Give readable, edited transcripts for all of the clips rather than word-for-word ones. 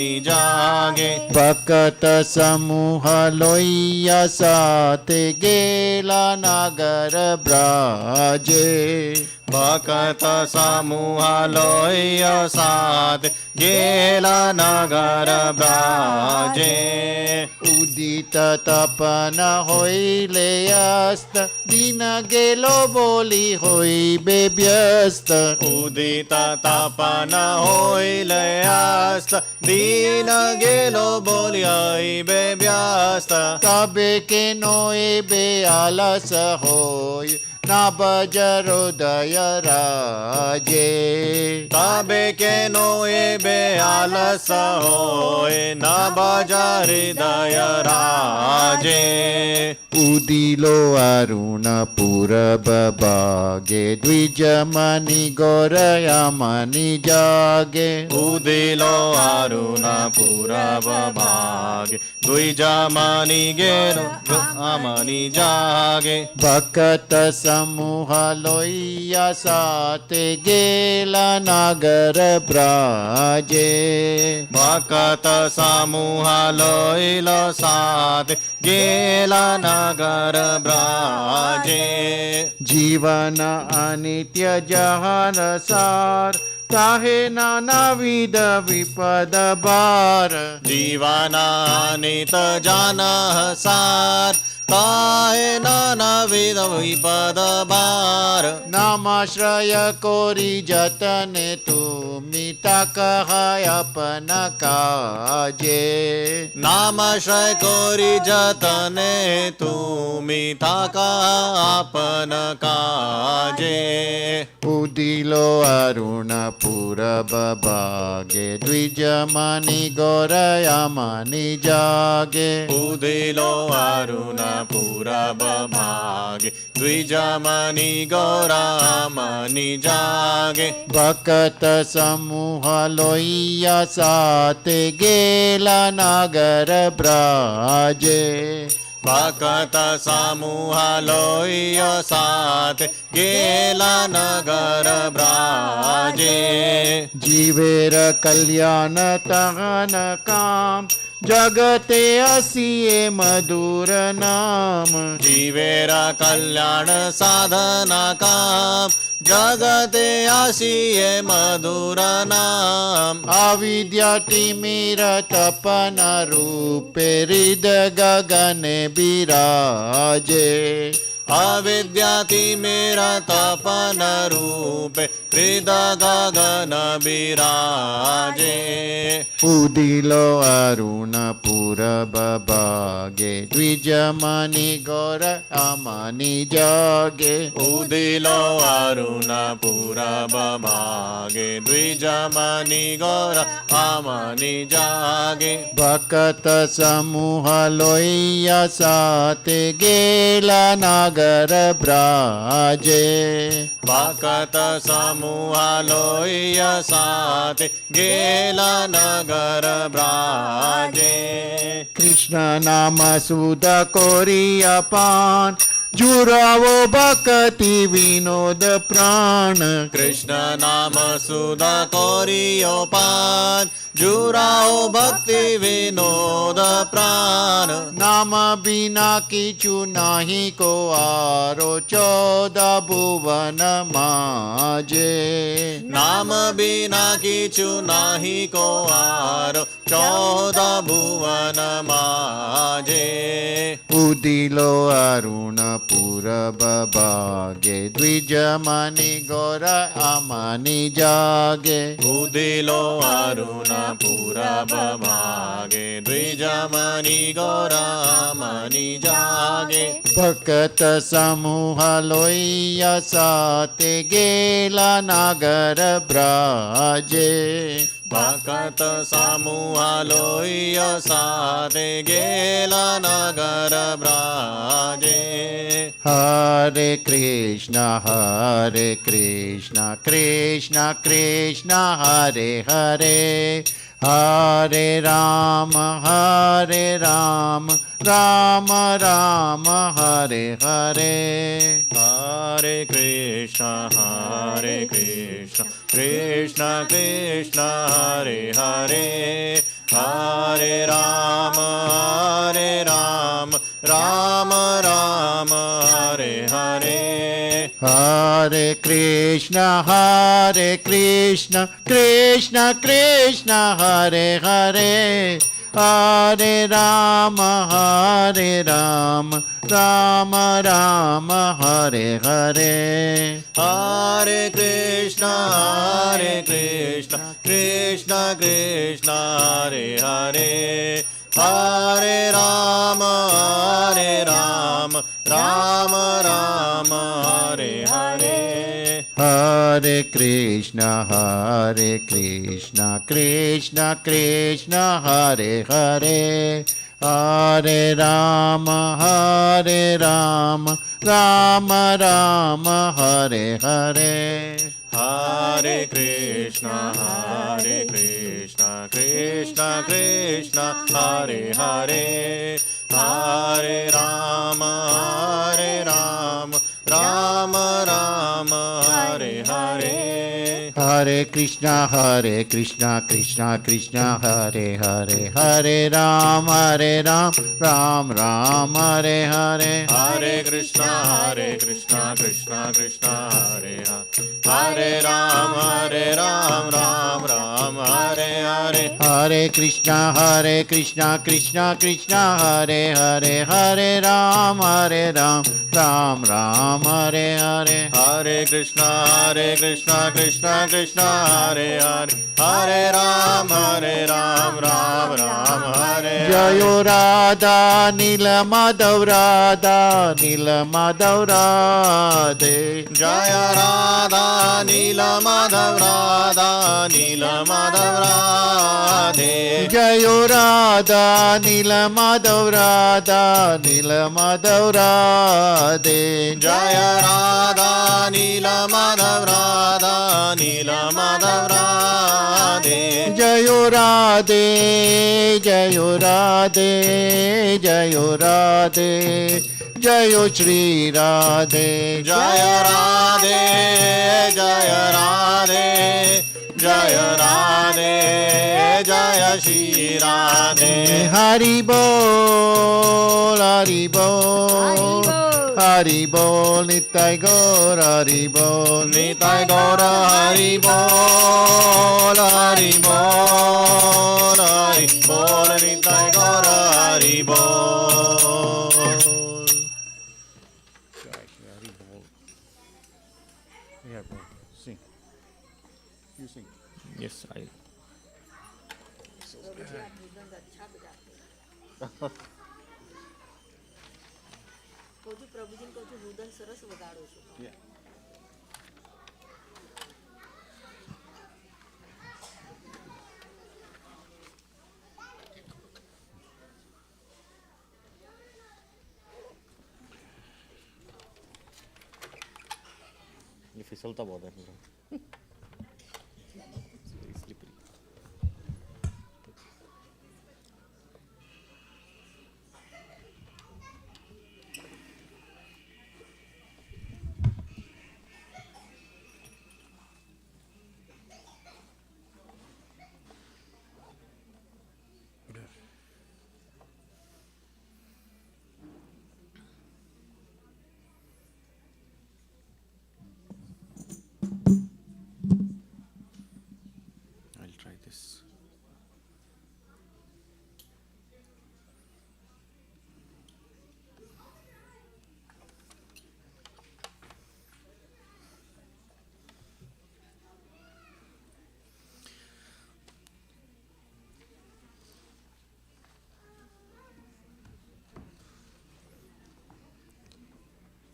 જાગે ભક્ત સમૂહ લોહિયા સાથે ગેલા નાગર બ્રાજે ભક્ત સમૂહ લોય સાથ ગેલા નગર બ્રાજે ઉદિત તપન હોઈલે અસ્ત દિન ગેલો બોલી હોય બેભ્યસ્ત ઉદિત તપન હોઈલે અસ્ત દીન ગેલો બોલ્યાઈ બે વ્યસ્ત તબે કે નોએ બે આલસ હોય ના બજરોદય રાજે તબે કેનો એ બે આલસ હોય ન બજા હૃદય રાજે ઉદિલો અરુણ પૂરબ ભાગે દ્વિજમની ગોરયામની જાગે ઉદિલો અરુણ પૂરબ ભાગે દ્વિજમની ગેરો આમની જાગે ભક્ત સમૂહ લોહિયા સાથે ગેલા નાગર બ્રાજે ભક્ત સમૂહ લોઈલો સાથ ગેલા નગર બ્રાજે જીવન અનિત્ય જહર સાર ચાહે નાનાવિધ વિપદ ભાર જીવનાનિત જન સાર કાય નાનાવિધ વિપદ ભાર નામાશ્રય કોરી જતને તુમી તકહાય અપન કાજે નામશ્રય કોરી જતને તુમી તાકા આપન કાજે ઉદિલો અરુણ પૂરબ ભાગે દ્વિજમની ગોરયામની જાગે ઉદિલો અરુણ પૂરબ ભાગે દ્વિજમની ગૌરામની જાગે ભક્ત સમૂહ લોહિયા સાથે ગેલા નાગર બ્રાજે ભક્ત સમૂહ લોય સાથ ગેલા નગર બ્રાજે જીવેર કલ્યાણ તહન કામ જગતે અસીએ મધુર નામ જીવેરા કલ્યાણ સાધના કામ જગતે આશીએ મધુર નામ આવિદ્યાટી મીર તપન રૂપે હૃદ ગગને બિરાજે અવિદ્યાથી મેરા તપન રૂપે હૃદ ગગન બિરાજે ઉદિલો અરુણ પૂરબ ભાગે દ્વિજમની ગોર આમની જાગે ઉદિલો અરુણ પૂરબ ભાગે દ્વિજમની ગૌર આમની જાગે ભક્ત સમૂહ લોહિયા સાથે ગેલા નાગર બ્રાજે ભક્ત સમૂહ લોય સાથે ગેલા નગર બ્રાજે કૃષ્ણ નામ સુધ કોરી અપાન જુરાવો ભક્તિ વિનોદ પ્રાણ કૃષ્ણ નામ સુધા કોરિયો પાન જુરાઓ ભક્તિ વિનોદ પ્રાણ નામ બિના કીચુ નાહી કો આરો ચૌદ ભુવન માજે નામ બિના કીચુ નાહી કો આરો ચૌદ ભુવન માજે ઉદિલો અરુણ પૂરબ ભાગે દ્વિજમની ગોર આમની જાગે ઉદિલો અરુણ પૂરબ ભાગે દ્વિજમની ગૌરામની જાગે ભક્ત સમૂહ લોહિયા સાથે ગેલા નાગર બ્રાજે ભક્ત સમૂહ લોય સાથે ગેલા નગર બ્રાજે હરે કૃષ્ણ કૃષ્ણ કૃષ્ણ હરે હરે હરે રામ રામ રામ હરે હરે હરે કૃષ્ણ કૃષ્ણ કૃષ્ણ હરે હરે Hare Krishna, Krishna Krishna, Hare Hare, Hare Rama, Rama Rama, Hare Hare. Hare Krishna, Krishna Krishna, Hare Hare, Hare Rama, Rama Rama, Hare Hare. Hare Krishna, Krishna Krishna, Hare Hare, Hare Rama, Rama Rama, Hare Hare. Hare Krishna, Krishna Krishna, Hare Hare, Hare Rama, Rama Rama, Hare Hare. Hare Krishna, Krishna Krishna, Hare Hare, Hare Rama, Ram Ram, Hare Hare. Hare Krishna, Krishna Krishna, Hare Hare, Hare Rama, Ram Ram, Hare Hare. Hare Krishna, Krishna Krishna, Hare Hare, Hare Rama, Ram Ram, Hare Hare. Hare Krishna, Krishna Krishna, Hare Hare, Hare Ram, Ram Ram, Hare Hare. Jayo Radha, Nila Madhav Radha, Nila Madhav Radhe. Jaya Radha, Nila Madhav Radha, Nila Madhav Radhe. Jayo Radha, Nila Madhav Radha, Nila Madhav Radhe. Jaya Radha, Nila Madhav Radha, Nila Madhav Radhe. Jayo Radhe, Jayo Radhe, Jayo Radhe, Jayo Shri Radhe. Jaya Radhe, Jaya Radhe, Jaya Radhe, Jaya Shri Radhe. Hari Bol, Hari Bol, Hari Bol, Nitai Gaur, Hari Bol, Nitai Gaura, Hari Bol, Hari Bol, Hari Bol, Nitai Gaura, Hari Bol. Hari Bol. Yeah, bro. Sing. You sing. Yes, I. પ્રભુજીને કહું છું રુદન સરસ વગાડો છો. ये फिसलता बहुत है मेरा. I'll try this.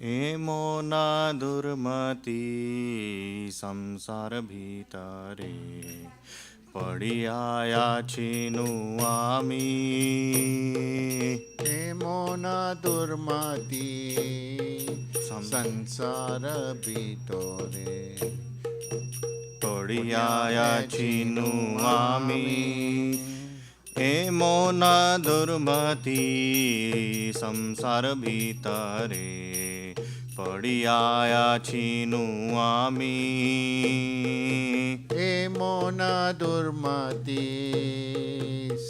એમો ના દુર્મતી સંસાર ભીતરે પડી આયા છીનું આમી. એમો ના દુર્મતી સંસાર ભીતરે પડી આયા છીનું આમી. એમો ના દુર્મતી સંસાર ભીતરે પડી આયા છીનું આમી. એમો ના દુર્મતી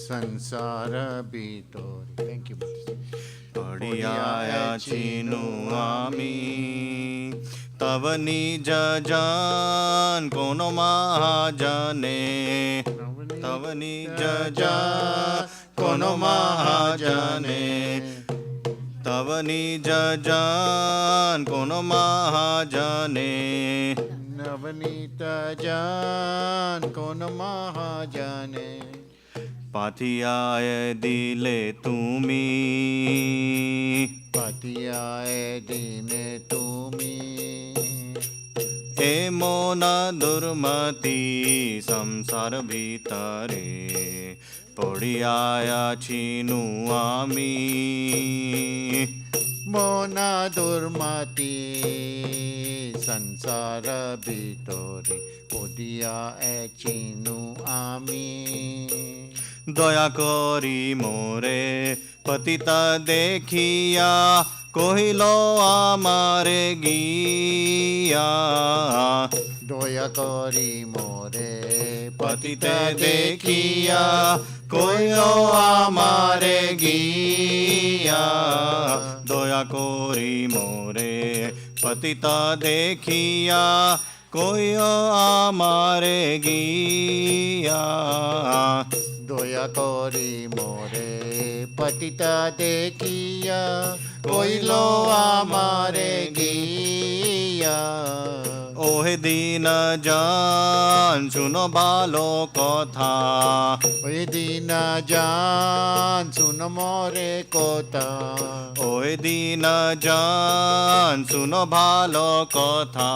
સંસાર ભીતરે. Thank you. પડી આયા છીનું આમી. तव निज जान कोनो महाजने तव निज जान कोनो महाजने तव निज जान कोनो महाजने नवनीत जान कौन महाजने पाथियाय दिले तुमी पातियाय दीने तुमी ए मोन दुर्मति संसार भीतरे पड़िया छिनु आमी मोना दुर्मति संसार ভিতরে পদিয়া চিনু আমি दया करी मोरे पतिता देखिया कहिलो आमारे गिया দয়া করি মোরে पतिते देखिया कहिलो आमारे गिया दया करी मोरे पतिता देखिया कहिलो आमारे गिया দয়া করি মোরে পতিতা দেখিয়া কইল আমারে গিয়া ओहे दीन जान सुनो भालो कथा ওই দিন জান শুন মোরে কথা ओहे दीन जान सुनो भालो कथा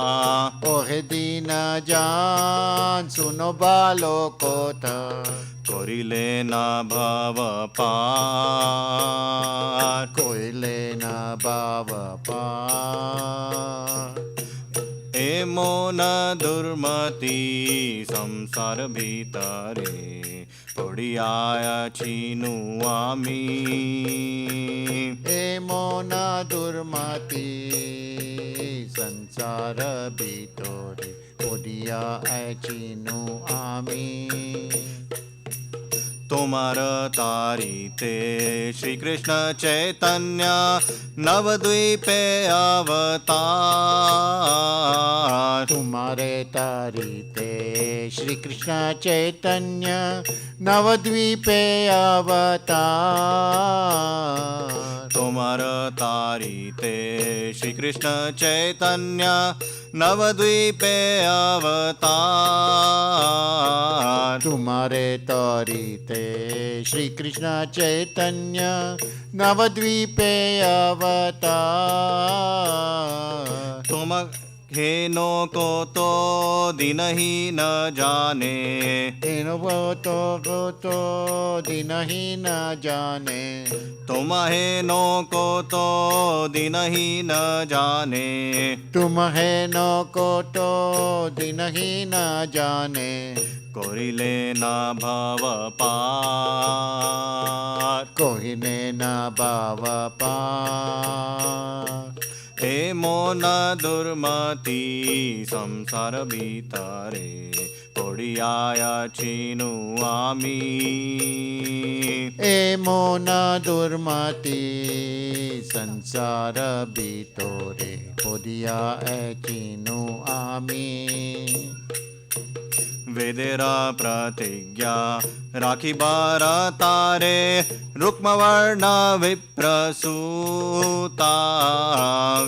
ওহে দিন জান শুন ভালো কথা करिले ना भव पार কইলে না বাবা পা ए मोन दुर्मति संसार भीतरे पड़िया छिनु आमी এ মনা দুর্মতি সংসার ভিতরে পদিয়া চিনু আমি तोमार तारिते श्री कृष्ण चैतन्य नवद्वीपे अवतार तुम्हारे तारीते श्री कृष्ण चैतन्य नवद्वीपे अवतार तोमार तारिते श्री कृष्ण चैतन्य नवद्वीपे अवतार तुम्हारे तारीते श्री कृष्ण चैतन्य नवद्वीपे अवतार तुम हेनो को तो दिन ही न जाने तेनो तो दिन ही न जाने तुम हेनो को तो दिन ही न जाने तुम है नो को तो दिन ही न जाने करिले ना भव पार कोहिने न बाव पा हे मोन दुर्मति संसार भीतरे पड़िया छिनु आमी ए मोना दुर्मति संसार ভিতরে পদিয়া চিনু আমি वेदेरा प्रतिज्ञा राखी बार तारे रुक्मवर्ण विप्रसूता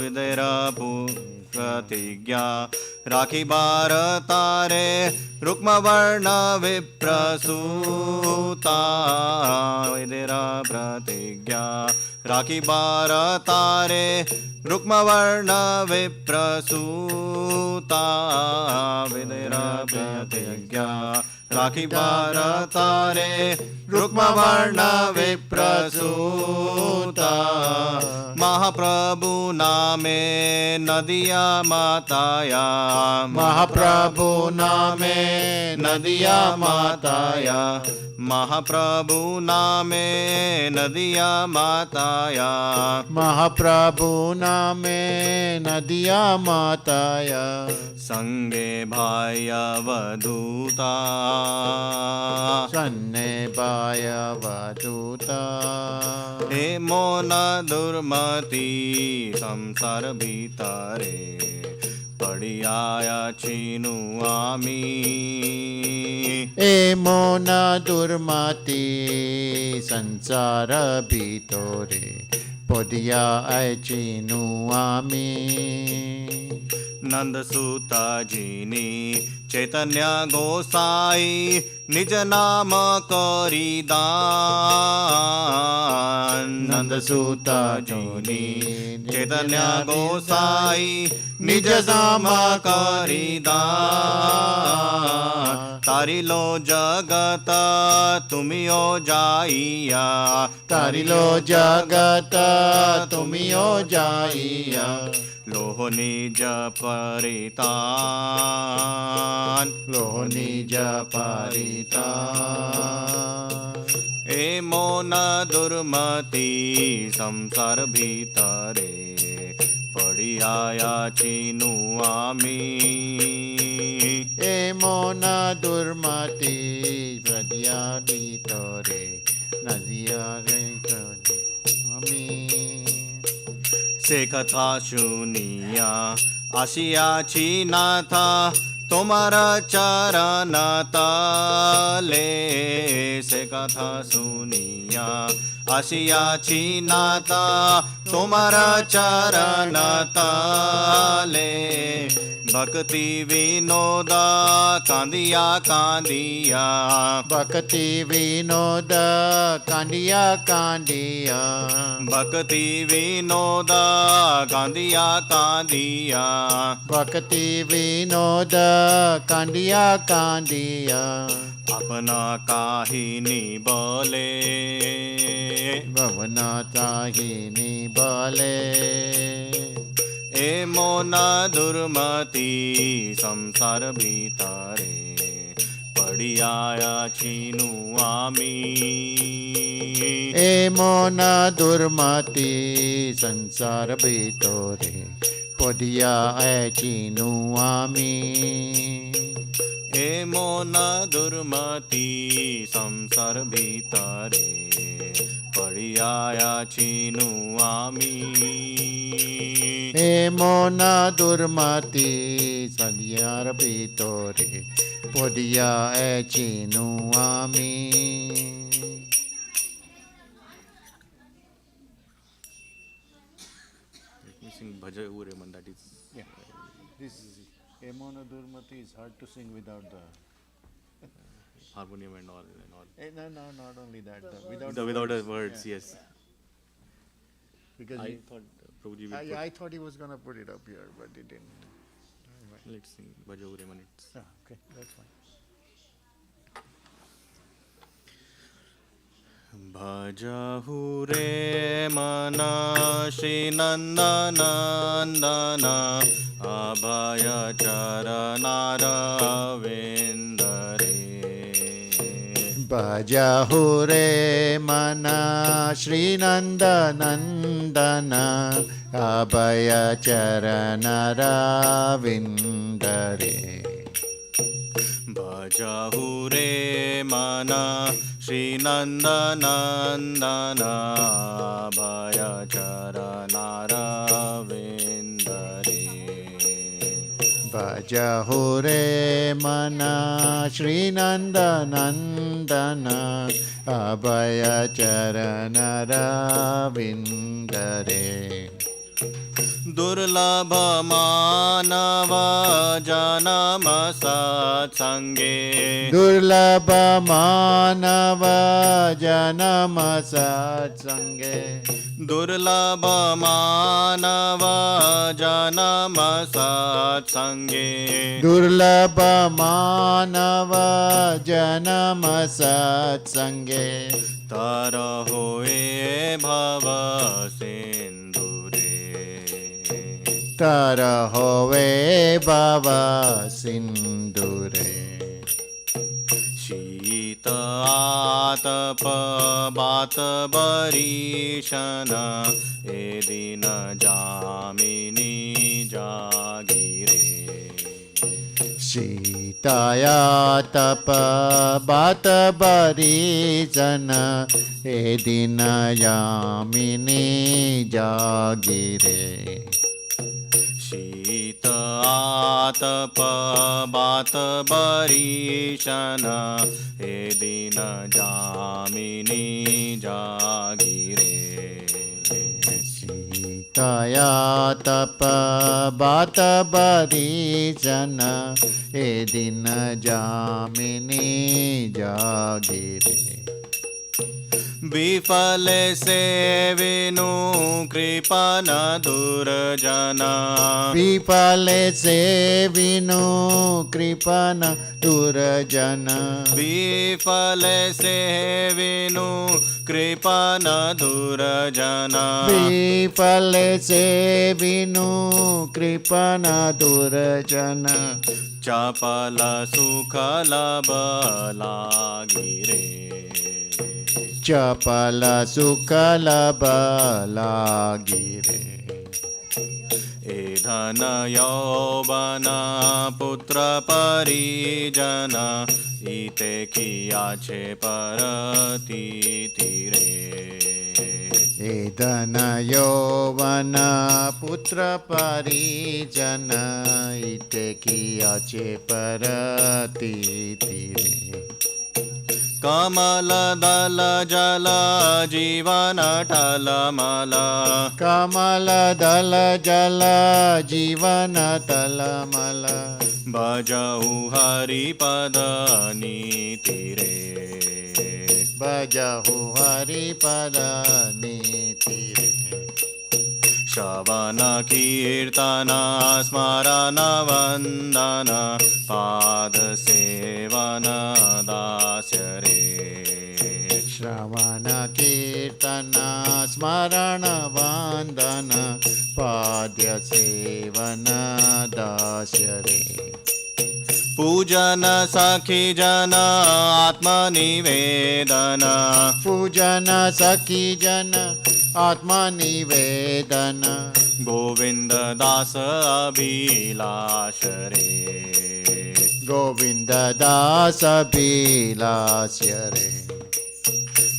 वेदेरा प्रतिज्ञा राखी बार तारे रुक्मवर्ण विप्रसूता वेदेरा प्रतिज्ञा राखी बार तारे रुक्मवर्ण विप्रसूता वेदेरा प्रतिज्ञा राखी बार तारे रुक्मवर्ण विप्रसूता महाप्रभु नामे नदिया माताया महाप्रभु नामे नदिया माताया महाप्रभु नामे नदिया माताया महाप्रभु नामे नदिया माताया संगे भाई अवधूता सन्ने बाय वदूता हे मोन दुर्मति संसार भीतरे પડિયા છીનું આમી એમો ના દુર્મતી સંસાર ભીતરે પડિયા ચીનું આમી નંદ સુતાજીની ચૈતન્ય ગોસાઈ નિજ નામ કરી દાન નંદ સુતાજીની ચૈતન્ય ગોસાઈ નિજ નામ કરી દાન તારી લો જગત તુમિયો જાઈયા તારી લો જગત તુમિયો જાઈયા લોહની જ પરિતાન લોહની જ પરિતાન એ મોન દુર્મતી સંસાર ભીતરે પડિયા છીનું આમી એ મોન દુર્મતી પ્રદ્યા ભીતરે નદિયા રે અમી से कथा सुनिया आशिया छी नाथा तुम्हारा चरण ताले से कथा सुनिया आशिया छी नाथा तुम्हारा चरण ताले भक्ति विनोदा कांदिया कांदिया भक्ति विनोद कांडिया कांडिया भक्ति विनोदा कांदिया कांदिया भक्ति विनोद कांडिया कांडिया अपना काहिनी बोले भवना ताहिनी बोले ए मोना दुर्मती संसार भीतरे पडिया છીનું આમી એ મોના દુર્મતી સંસાર ભીતરે પડિયા છીનું આમી એ મોના દુર્મતી સંસાર ભીતરે પડિયા છીનું આમી એ મોના દુર્મતી સંસાર ભીતરે પડિયા છીનું આમી ભજય ઉરે મન that is This is Emona Durmati is hard to sing without the harmonium and all no, not only that. without the words yes Because I thought Prabhuji will I thought he was gonna put it up here, but he didn't. let's sing भजय उरे मन it's Okay, that's fine. भजहु रे मन श्री नंदनंदन अभय चरणारविंद रे भजहु रे मन श्री नंद नंदन अभय चरण रविंद रे भजहु रे मन श्री नंदनंदन अभय चरणारविंद रे भजहु रे मन श्री नंद नंदन अभय चरण रविंद रे दुर्लभ मानव जन्म सत्संगे दुर्लभ मानव जन्म सत्संगे दुर्लभ मानव जन्म सत्संगे दुर्लभ मानव जन्म सत्संगे तर होए भव सिंधुरे तर होवे भव सिंधुरे शीत आतप बात बरीशन ए दिन जामिनी जागिरे शीतया तप बात बरीजन ए दिन यामिनी जागिरे शीत इत आतप बात बरीशन हे दिन जामिनी जागिरे सीतया तप बात बरीजन ए दिन जामिनी जागिरे विफल से विनु कृपन दुर्जना विफल से विनु कृपन दुर्जन विफल से विनु कृपन दुर्जना विफल से विनु कृपन दुर्जन चपल सुख लब लागिरे चपल सुख लब लागिरे ए धन यौवन पुत्र परिजन इते किया छे परती तीरे ए धन यौवन पुत्र परिजन इते किया छे परती तीरे कमल दल जल जीवन टलमल कमल दल जल जीवन तलमल भजहु हरिपद नीतिरे भजहु हरिपद नीतिरे श्रवण कीर्तन स्मरण वंदन पाद सेवन दास्य रे श्रवण कीर्तन स्मरण वंदन पाद्य सेवन दास्य रे पूजन सखी जन आत्मनिवेदन पूजन सखी जन आत्मनिवेदन गोविंद दास अभिलाष रे गोविंद दास अभिलाष्य रे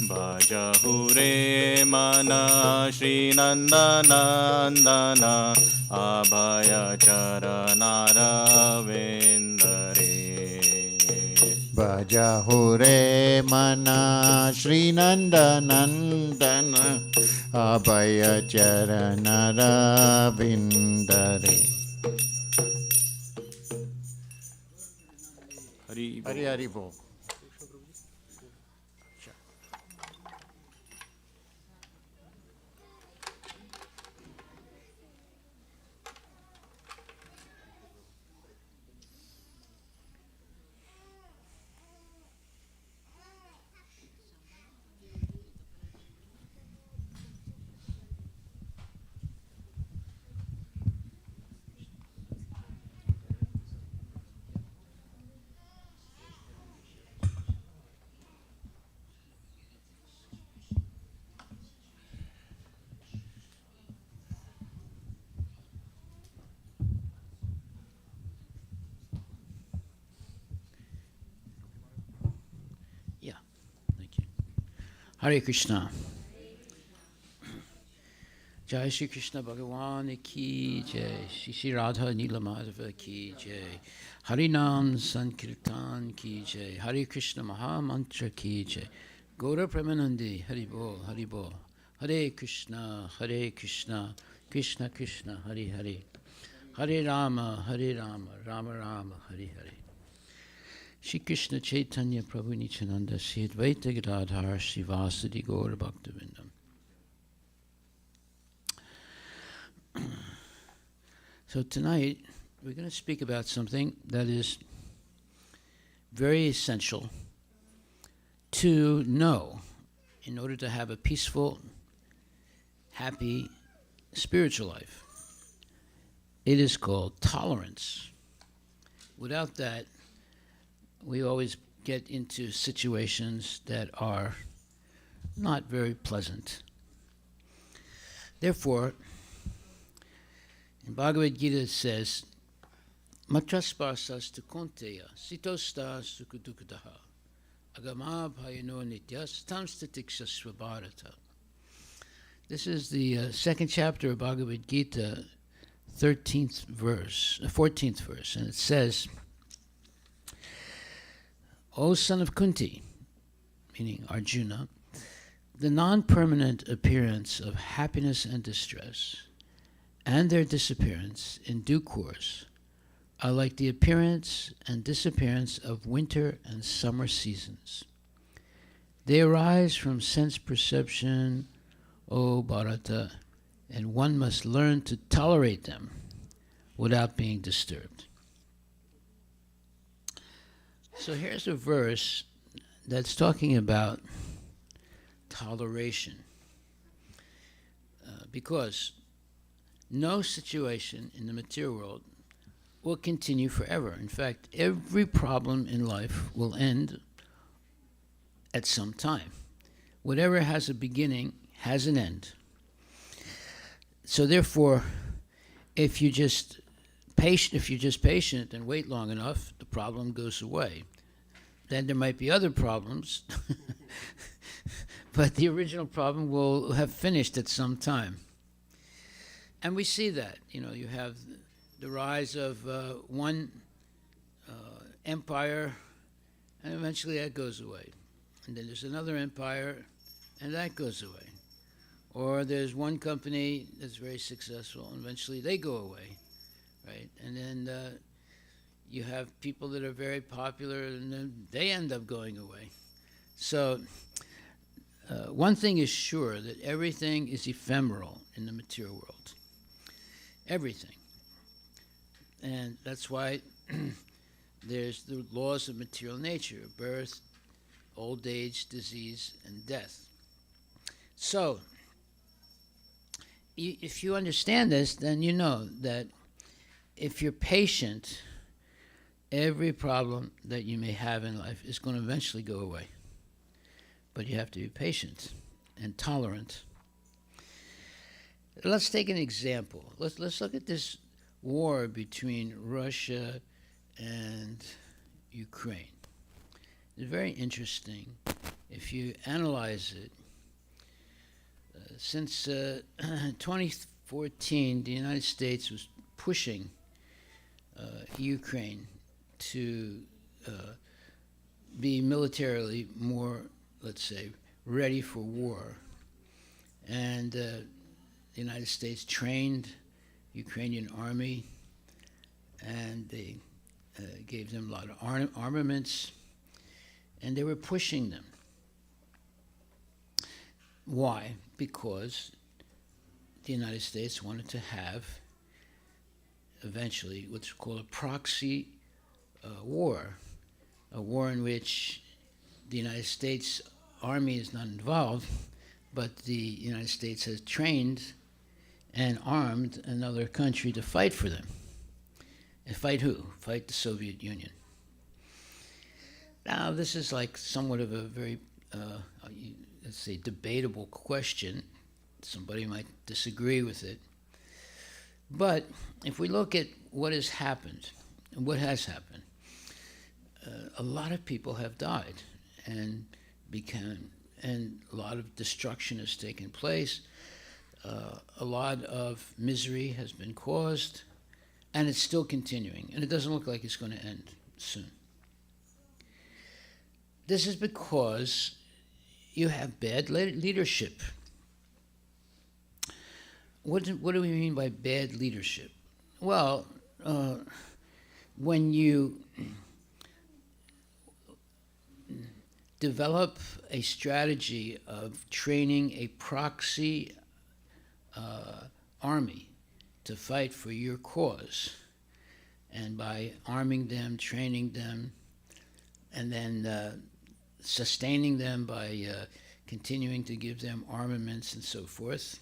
भजहु रे मन श्री नंदन अभय चरनारविंद रे भजहु रे मन श्री नंदन अभय चरण रविंद रे हरि हरि बोल Hare Krishna. Jai Shri Krishna Bhagavan ki jai. Shri Shri Radha Nila Madhava ki jai. Harinam Sankirtan ki jai. Hare Krishna Maha Mantra ki jai. Gaura Premanandi Hari Bol Hari Bol. Hare Krishna Krishna Krishna Hare Hare. Hare Rama Rama Rama Hare Hare. Shri Krishna Chaitanya Prabhu Nityananda Sri Advaita Gadadhar Shri Vasadi Gaura Bhaktivinoda. So tonight we're going to speak about something that is very essential to know in order to have a peaceful, happy, spiritual life. It is called tolerance. Without that, we always get into situations that are not very pleasant. Therefore, in Bhagavad Gita it says, Matrasparsas tu konteya, sitosta sukudukadaha, agama bhayano nityas tamstatiksasva bharata. This is the second chapter of Bhagavad Gita, 14th verse, and it says, O son of Kunti, meaning Arjuna, the non-permanent appearance of happiness and distress, and their disappearance in due course, are like the appearance and disappearance of winter and summer seasons. They arise from sense perception, O Bharata, and one must learn to tolerate them without being disturbed. So here's a verse that's talking about toleration. Because no situation in the material world will continue forever. In fact, every problem in life will end at some time. Whatever has a beginning has an end. So therefore, if you're just patient and wait long enough, the problem goes away. Then there might be other problems, but the original problem will have finished at some time. And we see that. You have the rise of one empire, and eventually that goes away. And then there's another empire, and that goes away. Or there's one company that's very successful, and eventually they go away, right? And then you have people that are very popular, and then they end up going away. So one thing is sure, that everything is ephemeral in the material world. Everything. And that's why there's the laws of material nature: birth, old age, disease, and death. So if you understand this, then you know that if you're patient, every problem that you may have in life is going to eventually go away. But you have to be patient and tolerant. Let's take an example. Let's look at this war between Russia and Ukraine. It's very interesting if you analyze it. Since 2014, the United States was pushing Ukraine to be militarily more, let's say, ready for war. And the United States trained Ukrainian army, and they gave them a lot of armaments, and they were pushing them. Why? Because the United States wanted to have eventually what's called a proxy war, a war in which the United States Army is not involved, but the United States has trained and armed another country to fight for them. And fight who? Fight the Soviet Union. Now, this is like somewhat of a very, let's say, debatable question. Somebody might disagree with it. But if we look at what has happened, and what has happened, a lot of people have died, and a lot of destruction has taken place. A lot of misery has been caused, and it's still continuing, and it doesn't look like it's going to end soon. This is because you have bad leadership. What do we mean by bad leadership? Well, when you develop a strategy of training a proxy army to fight for your cause, and by arming them, training them, and then sustaining them by continuing to give them armaments and so forth,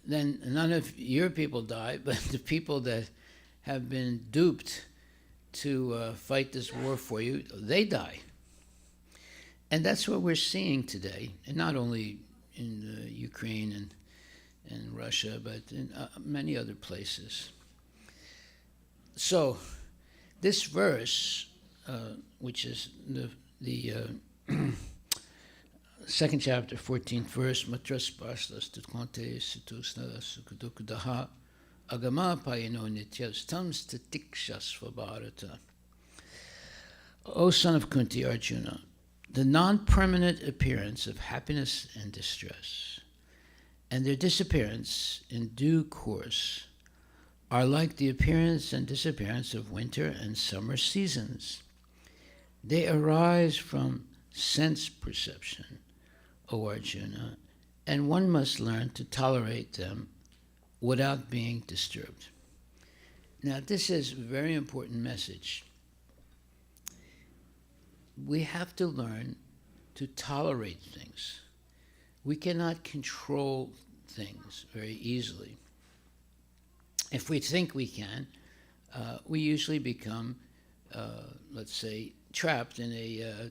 then none of your people die, but the people that have been duped to fight this war for you, they die. And that's what we're seeing today, and not only in Ukraine and Russia, but in many other places. So this verse, which is the second chapter, 14th verse, Matras Parslas Tutkonte Situsna Sukudukudaha agama payano nityastam statikshasva bharata. O son of Kunti, Arjuna, the non-permanent appearance of happiness and distress, and their disappearance in due course, are like the appearance and disappearance of winter and summer seasons. They arise from sense perception, O Arjuna, and one must learn to tolerate them without being disturbed. Now, this is a very important message. We have to learn to tolerate things. We cannot control things very easily. If we think we can, we usually become, let's say, trapped in a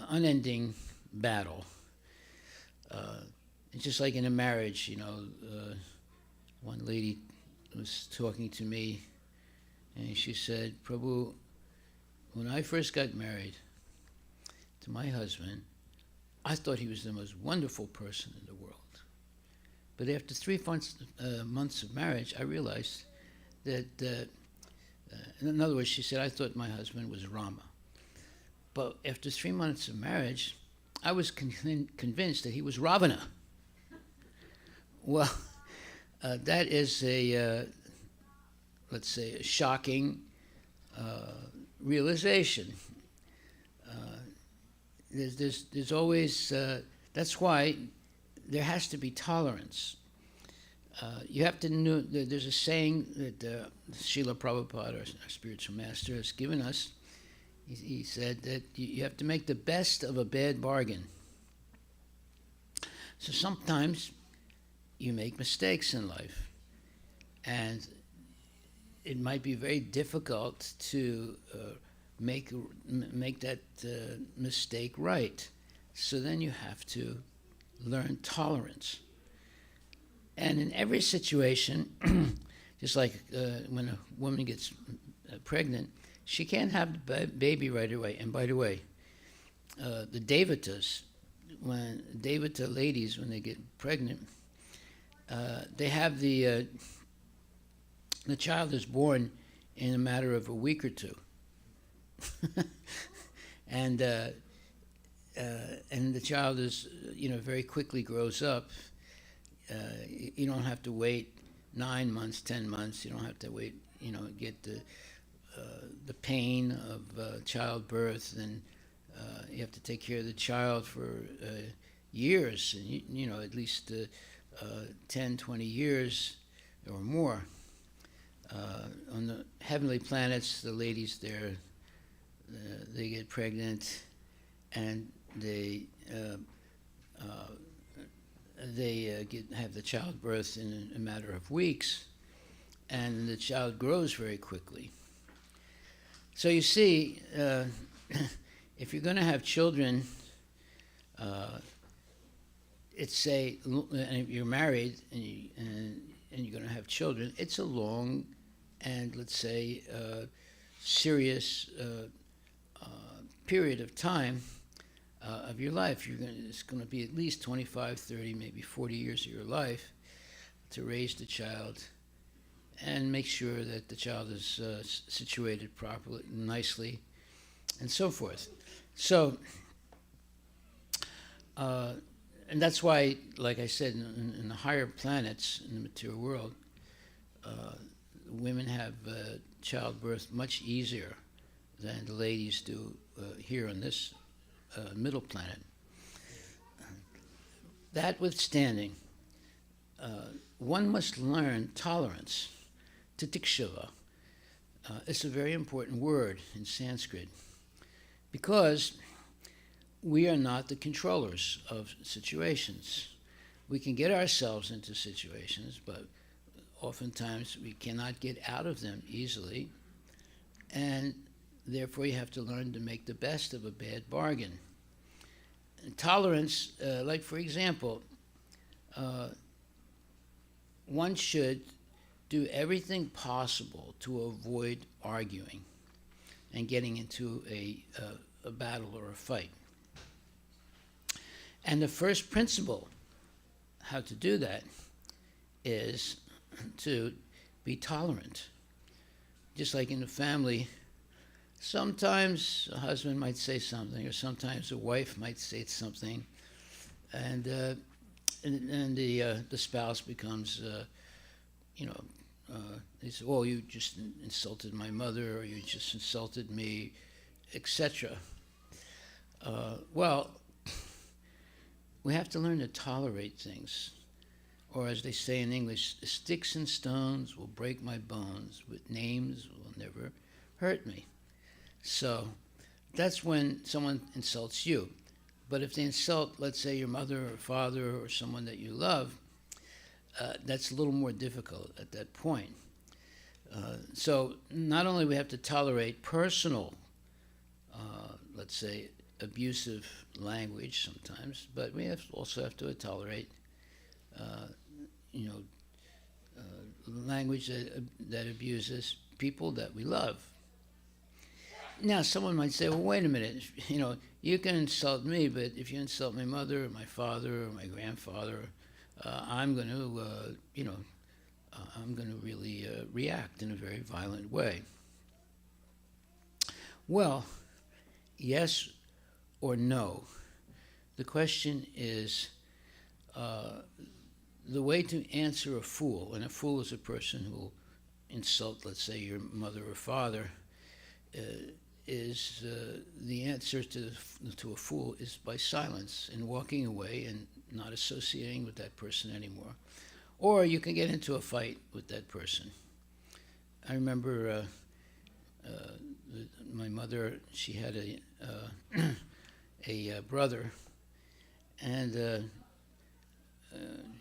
unending battle. It's just like in a marriage, one lady was talking to me, and she said, Prabhu, when I first got married to my husband, I thought he was the most wonderful person in the world. But after 3 months of marriage, I realized that, in other words, she said, I thought my husband was Rama. But after 3 months of marriage, I was convinced that he was Ravana. Well, that is let's say, a shocking realization. There's always, that's why there has to be tolerance. You have to know, there's a saying that Srila Prabhupada, our spiritual master, has given us. He said that you have to make the best of a bad bargain. So sometimes you make mistakes in life, and it might be very difficult to make that mistake right. So then you have to learn tolerance. And in every situation, just like when a woman gets pregnant, she can't have the baby right away. And by the way, the Devatas, when Devata ladies, when they get pregnant, they have the child is born in a matter of a week or two. And the child is, very quickly grows up. You don't have to wait 9 months, 10 months. You don't have to wait, get the pain of childbirth, and you have to take care of the child for years, and at least 10, 20 years or more. On the heavenly planets, the ladies there, they get pregnant, and they have the childbirth in a matter of weeks, and the child grows very quickly. So you see, if you're going to have children, and if you're married and you're going to have children, it's a long and, let's say, serious period of time of your life. It's going to be at least 25, 30, maybe 40 years of your life to raise the child and make sure that the child is situated properly, nicely, and so forth. So, and that's why, like I said, in the higher planets in the material world, women have childbirth much easier than the ladies do here on this middle planet. That withstanding, one must learn tolerance. Titikshava. It's a very important word in Sanskrit, because we are not the controllers of situations. We can get ourselves into situations, but oftentimes we cannot get out of them easily, and therefore you have to learn to make the best of a bad bargain. And tolerance, like for example, one should do everything possible to avoid arguing and getting into a battle or a fight. And the first principle how to do that is to be tolerant. Just like in the family, sometimes a husband might say something, or sometimes a wife might say something, and the spouse becomes, they say, "Oh, you just insulted my mother, or you just insulted me," etc. Well, we have to learn to tolerate things. Or as they say in English, sticks and stones will break my bones, but names will never hurt me. So that's when someone insults you. But if they insult, let's say, your mother or father or someone that you love, that's a little more difficult at that point. So not only we have to tolerate personal, let's say, abusive language sometimes, but we also have to tolerate, language that abuses people that we love. Now, someone might say, "Well, wait a minute. You can insult me, but if you insult my mother or my father or my grandfather, I'm going to, I'm going to really react in a very violent way." Well, yes or no. The question is, the way to answer a fool, and a fool is a person who will insult, let's say, your mother or father, is the answer to a fool is by silence and walking away and not associating with that person anymore. Or you can get into a fight with that person. I remember my mother, she had a brother, and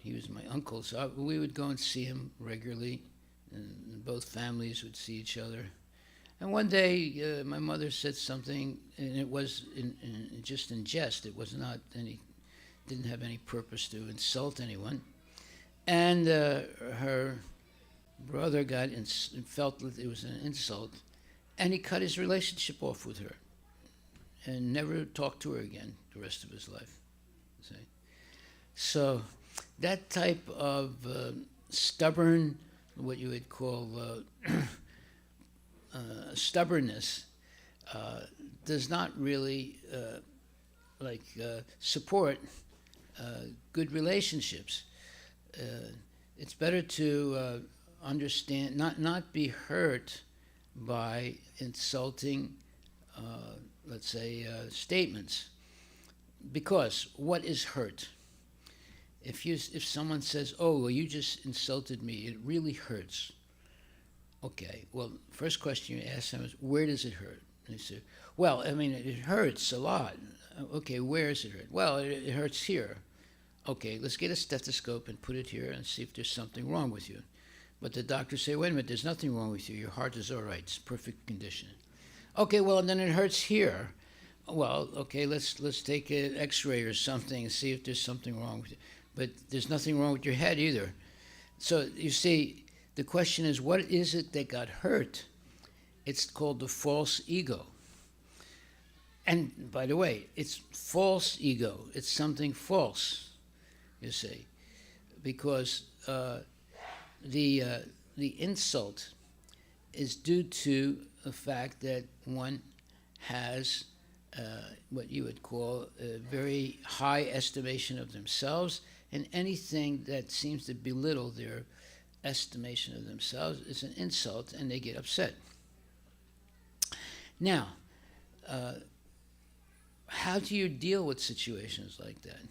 he was my uncle, so we would go and see him regularly, and both families would see each other. And one day, my mother said something, and it was just in jest. It was not didn't have any purpose to insult anyone. And her brother felt that it was an insult, and he cut his relationship off with her, and never talked to her again the rest of his life. See? So that type of stubborn, what you would call stubbornness, does not really support good relationships. It's better to understand, not be hurt by insulting, let's say, statements. Because what is hurt? If someone says, "Oh, well, you just insulted me, it really hurts." Okay, well, first question you ask them is, "Where does it hurt?" And they say, "Well, I mean, it hurts a lot." Okay, where does it hurt? "Well, it hurts here." Okay, let's get a stethoscope and put it here and see if there's something wrong with you. But the doctors say, "Wait a minute, there's nothing wrong with you. Your heart is all right. It's perfect condition." Okay, well, and then it hurts here. Well, okay, let's take an X-ray or something and see if there's something wrong with you. But there's nothing wrong with your head either. So you see, the question is, what is it that got hurt? It's called the false ego. And by the way, it's false ego. It's something false, you see, because the insult is due to the fact that one has what you would call a very high estimation of themselves, and anything that seems to belittle their estimation of themselves is an insult, and they get upset. Now, how do you deal with situations like that?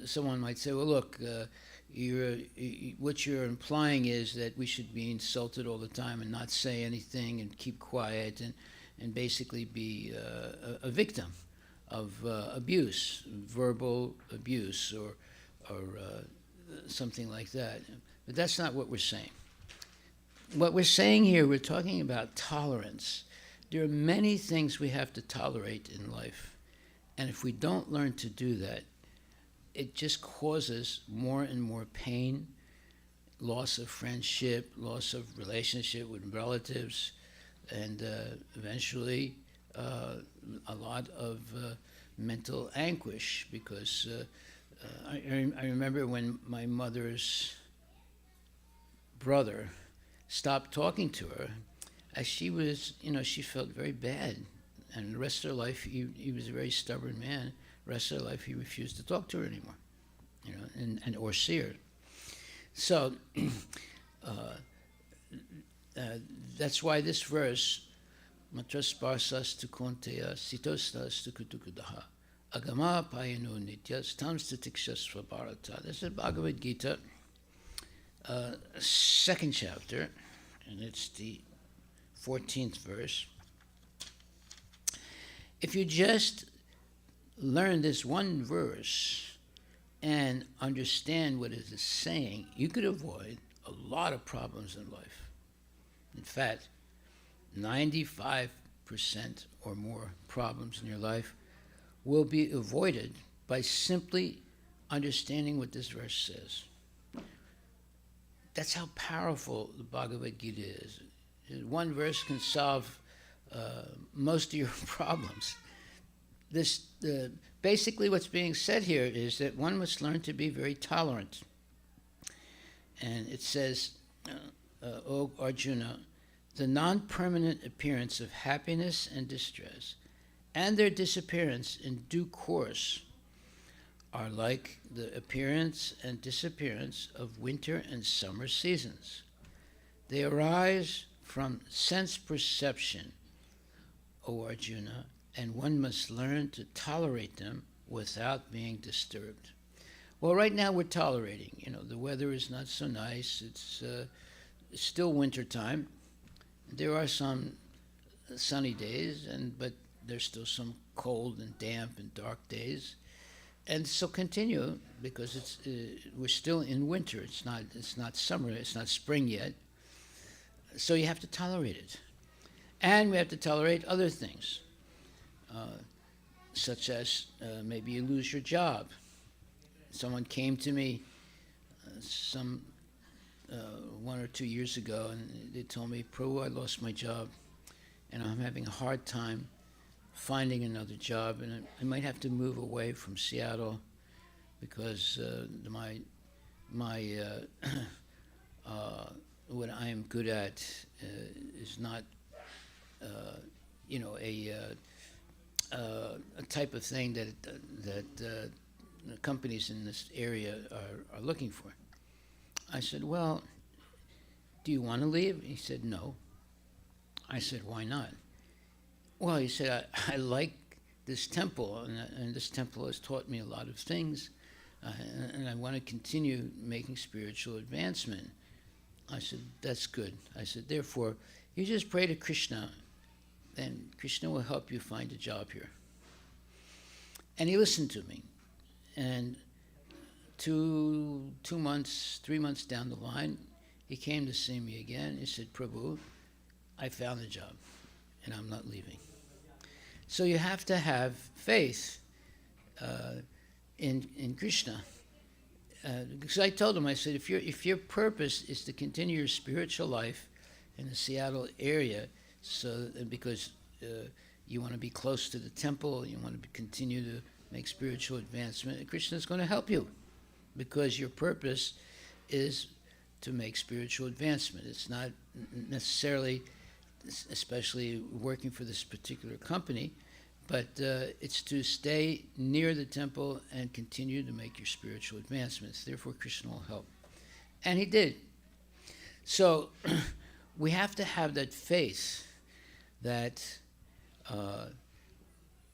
Someone might say, "Well, look, what you're implying is that we should be insulted all the time and not say anything and keep quiet and basically be a victim of abuse, verbal abuse or something like that." But that's not what we're saying. What we're saying here, we're talking about tolerance. There are many things we have to tolerate in life. And if we don't learn to do that, it just causes more and more pain, loss of friendship, loss of relationship with relatives, and eventually a lot of mental anguish, because I remember when my mother's brother stopped talking to her as she was, she felt very bad. And the rest of her life, he was a very stubborn man. The rest of her life, he refused to talk to her anymore, and or see her. So that's why this verse, Matras parsas tu konteya sitostas tu kutukudaha agama payano nityas tamstatikshas bharata. This is Bhagavad Gita, second chapter, and it's the 14th verse. If you just learn this one verse and understand what it is saying, you could avoid a lot of problems in life. In fact, 95% or more problems in your life will be avoided by simply understanding what this verse says. That's how powerful the Bhagavad Gita is. One verse can solve most of your problems. Basically what's being said here is that one must learn to be very tolerant. And it says, O Arjuna, the non-permanent appearance of happiness and distress and their disappearance in due course are like the appearance and disappearance of winter and summer seasons. They arise from sense perception, O Arjuna, and one must learn to tolerate them without being disturbed. Well, right now we're tolerating. The weather is not so nice. It's still winter time. There are some sunny days, but there's still some cold and damp and dark days. And so continue, because we're still in winter. It's not summer. It's not spring yet. So you have to tolerate it. And we have to tolerate other things, such as maybe you lose your job. Someone came to me 1 or 2 years ago, and they told me, Prabhu, I lost my job, and I'm having a hard time finding another job, and I might have to move away from Seattle because what I am good at is not, a type of thing that companies in this area are looking for. I said, well, do you want to leave? He said, no. I said, why not? Well, he said, I like this temple, and this temple has taught me a lot of things, and I want to continue making spiritual advancement. I said, that's good. I said, therefore, you just pray to Krishna, and Krishna will help you find a job here. And he listened to me. And 2 months, 3 months down the line, he came to see me again. He said, Prabhu, I found a job, and I'm not leaving. So you have to have faith in Krishna. Because I told him, I said, if your purpose is to continue your spiritual life in the Seattle area, because you want to be close to the temple, you want to continue to make spiritual advancement, Krishna is going to help you, because your purpose is to make spiritual advancement. It's not necessarily, especially working for this particular company, but it's to stay near the temple and continue to make your spiritual advancements. Therefore, Krishna will help. And he did. So we have to have that faith that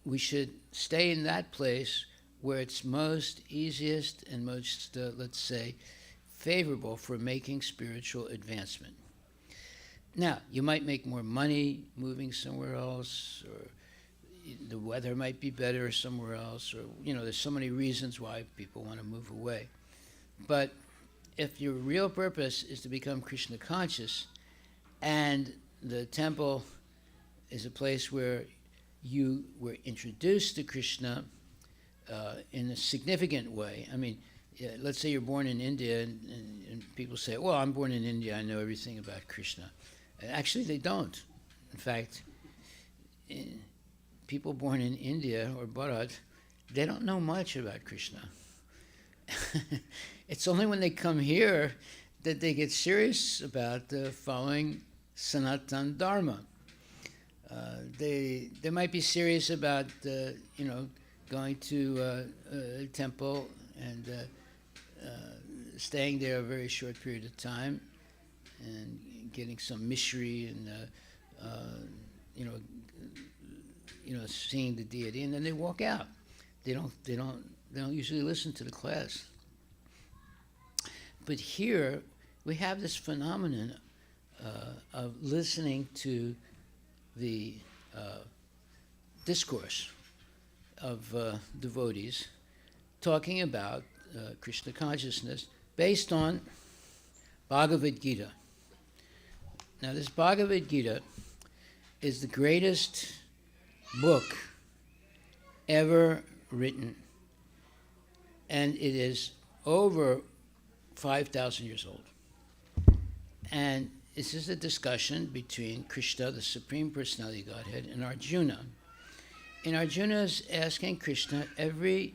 we should stay in that place where it's most easiest and most, let's say, favorable for making spiritual advancement. Now, you might make more money moving somewhere else, or the weather might be better somewhere else, or, there's so many reasons why people want to move away. But if your real purpose is to become Krishna conscious, and the temple is a place where you were introduced to Krishna in a significant way. I mean, let's say you're born in India, and people say, well, I'm born in India, I know everything about Krishna. Actually, they don't. In fact, people born in India or Bharat, they don't know much about Krishna. It's only when they come here that they get serious about following Sanatan Dharma. They might be serious about going to a temple and staying there a very short period of time and getting some mishri and seeing the deity, and then they walk out. They don't usually listen to the class. But here we have this phenomenon of listening to the discourse of devotees talking about Krishna consciousness based on Bhagavad Gita. Now, this Bhagavad Gita is the greatest book ever written, and it is over 5,000 years old. And this is a discussion between Krishna, the Supreme Personality of Godhead, and Arjuna. And Arjuna is asking Krishna every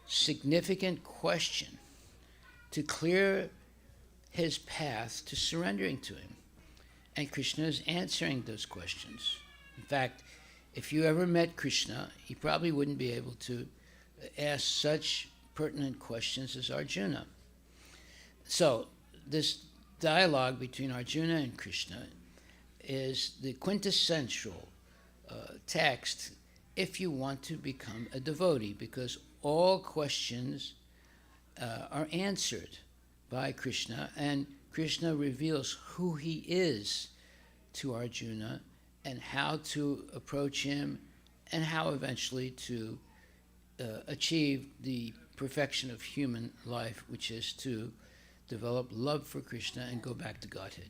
significant question to clear his path to surrendering to him. And Krishna is answering those questions. In fact, if you ever met Krishna, he probably wouldn't be able to ask such pertinent questions as Arjuna. So, this dialogue between Arjuna and Krishna is the quintessential text if you want to become a devotee, because all questions are answered by Krishna, and Krishna reveals who he is to Arjuna and how to approach him and how eventually to achieve the perfection of human life, which is to develop love for Krishna and go back to Godhead.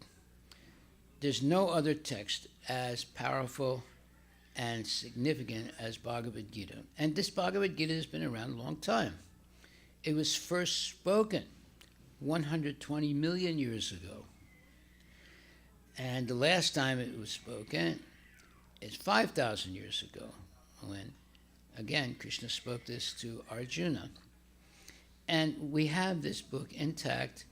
There's no other text as powerful and significant as Bhagavad Gita. And this Bhagavad Gita has been around a long time. It was first spoken 120 million years ago. And the last time it was spoken is 5,000 years ago, when, again, Krishna spoke this to Arjuna. And we have this book intact,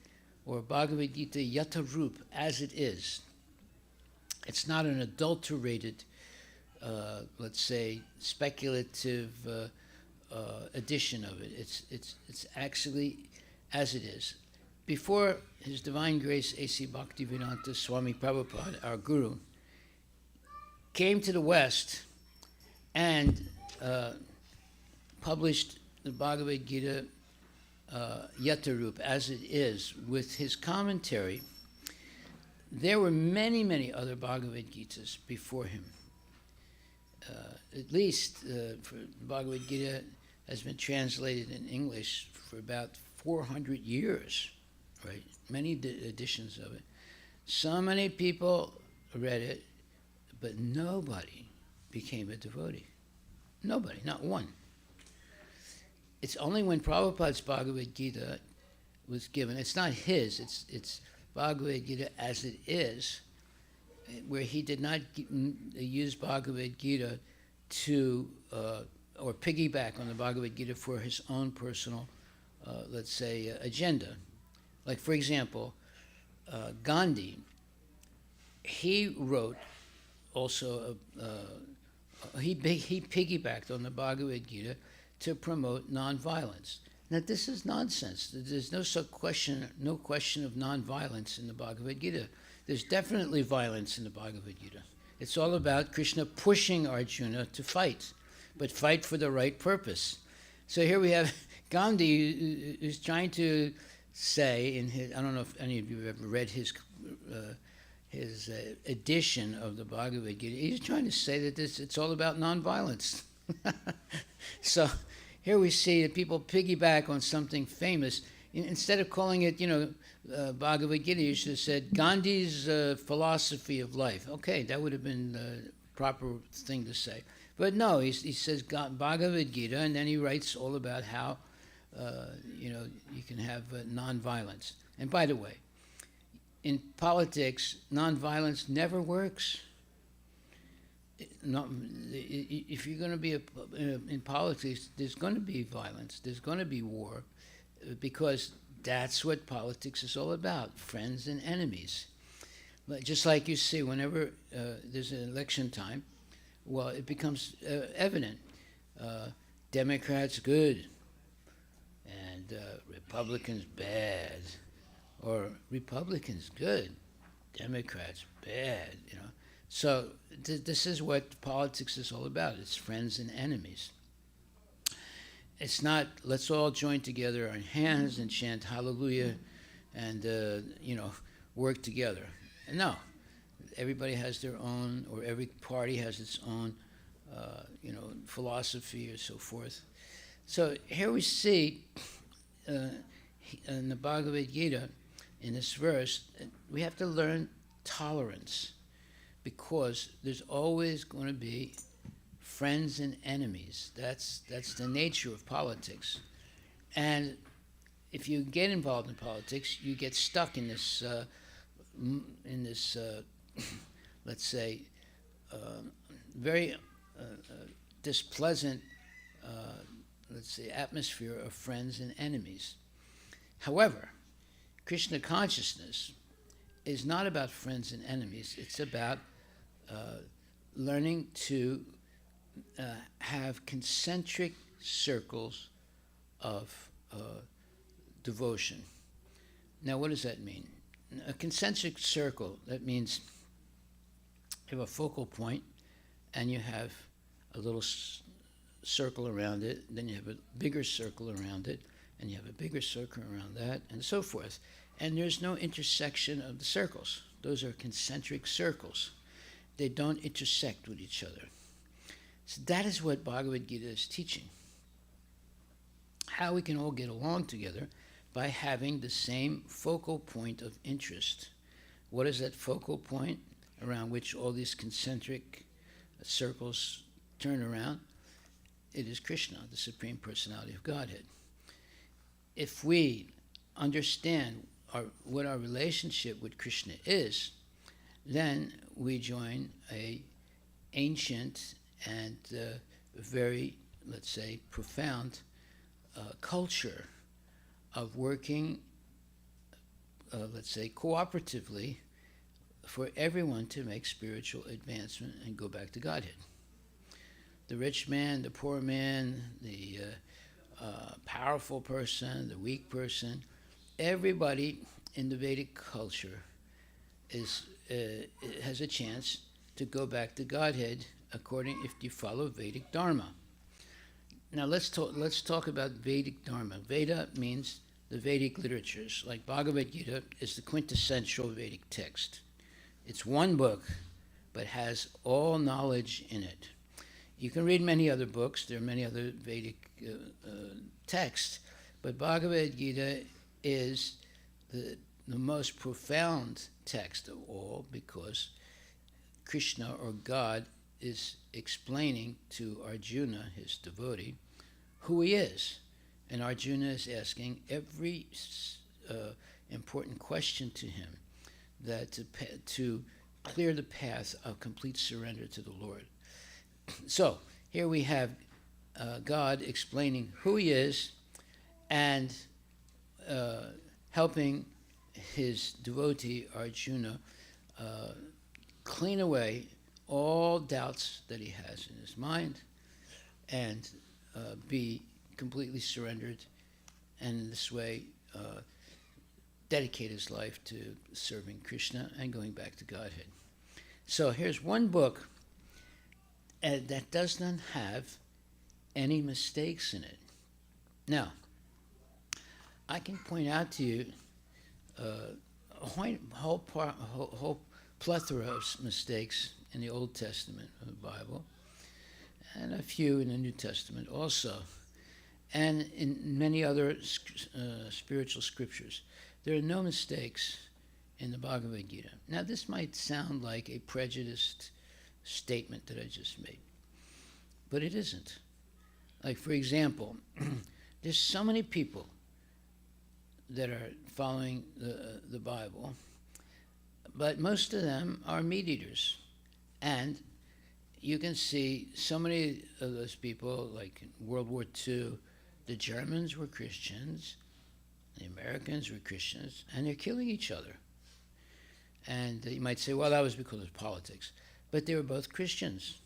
or Bhagavad Gita Yatarup, as it is. It's not an adulterated, let's say, speculative edition of it. It's actually as it is. Before His Divine Grace A.C. Bhaktivedanta Swami Prabhupada, our guru, came to the West and published the Bhagavad Gita Yatarup as it is, with his commentary, there were many, many other Bhagavad Gitas before him. At least for Bhagavad Gita has been translated in English for about 400 years, right? Many editions of it. So many people read it, but nobody became a devotee. Nobody, not one. It's only when Prabhupada's Bhagavad Gita was given, it's not his, it's Bhagavad Gita as it is, where he did not use Bhagavad Gita to, or piggyback on the Bhagavad Gita for his own personal, let's say, agenda. Like, for example, Gandhi, he wrote also, he piggybacked on the Bhagavad Gita to promote nonviolence. Now, this is nonsense. There's no question of nonviolence in the Bhagavad Gita. There's definitely violence in the Bhagavad Gita. It's all about Krishna pushing Arjuna to fight, but fight for the right purpose. So here we have Gandhi, who's trying to say in his, I don't know if any of you have ever read his edition of the Bhagavad Gita. He's trying to say that it's all about nonviolence. So here we see that people piggyback on something famous. Instead of calling it, Bhagavad Gita, you should have said Gandhi's philosophy of life. Okay, that would have been the proper thing to say. But no, he says Bhagavad Gita, and then he writes all about how, you can have nonviolence. And by the way, in politics, nonviolence never works. If you're going to be in politics, there's going to be violence. There's going to be war, because That's what politics is all about, friends and enemies. But just like you see, whenever there's an election time, well, it becomes evident. Democrats good, and Republicans bad, or Republicans good, Democrats bad. So this is what politics is all about. It's friends and enemies. It's not let's all join together on hands and chant hallelujah and work together. No, everybody has their own, or every party has its own philosophy or so forth. So here we see in the Bhagavad Gita, in this verse, we have to learn tolerance, because there's always going to be friends and enemies. That's the nature of politics. And if you get involved in politics, you get stuck in this let's say, very displeasant, let's say, atmosphere of friends and enemies. However, Krishna consciousness is not about friends and enemies. It's about learning to have concentric circles of devotion. Now, what does that mean? A concentric circle, that means you have a focal point and you have a little circle around it, then you have a bigger circle around it, and you have a bigger circle around that, and so forth. And there's no intersection of the circles. Those are concentric circles. They don't intersect with each other. So that is what Bhagavad Gita is teaching. How we can all get along together by having the same focal point of interest. What is that focal point around which all these concentric circles turn around? It is Krishna, the Supreme Personality of Godhead. If we understand what our relationship with Krishna is, then we join a ancient and very, let's say, profound culture of working, let's say, cooperatively for everyone to make spiritual advancement and go back to Godhead. The rich man, the poor man, the powerful person, the weak person, everybody in the Vedic culture has a chance to go back to Godhead if you follow Vedic Dharma. Now let's talk about Vedic Dharma. Veda means the Vedic literatures. Like Bhagavad Gita is the quintessential Vedic text. It's one book, but has all knowledge in it. You can read many other books. There are many other Vedic texts, but Bhagavad Gita is the most profound text of all, because Krishna, or God, is explaining to Arjuna, his devotee, who he is. And Arjuna is asking every important question to him, that to clear the path of complete surrender to the Lord. So here we have God explaining who he is and helping his devotee Arjuna clean away all doubts that he has in his mind and be completely surrendered, and in this way dedicate his life to serving Krishna and going back to Godhead. So here's one book that does not have any mistakes in it. Now, I can point out to you a whole plethora of mistakes in the Old Testament of the Bible, and a few in the New Testament also, and in many other spiritual scriptures. There are no mistakes in the Bhagavad Gita. Now, this might sound like a prejudiced statement that I just made, but it isn't. Like, for example, there's so many people that are following the Bible, but most of them are meat eaters. And you can see so many of those people, like in World War II, the Germans were Christians, The Americans were Christians, and they're killing each other. And you might say, well, that was because of politics. But they were both Christians.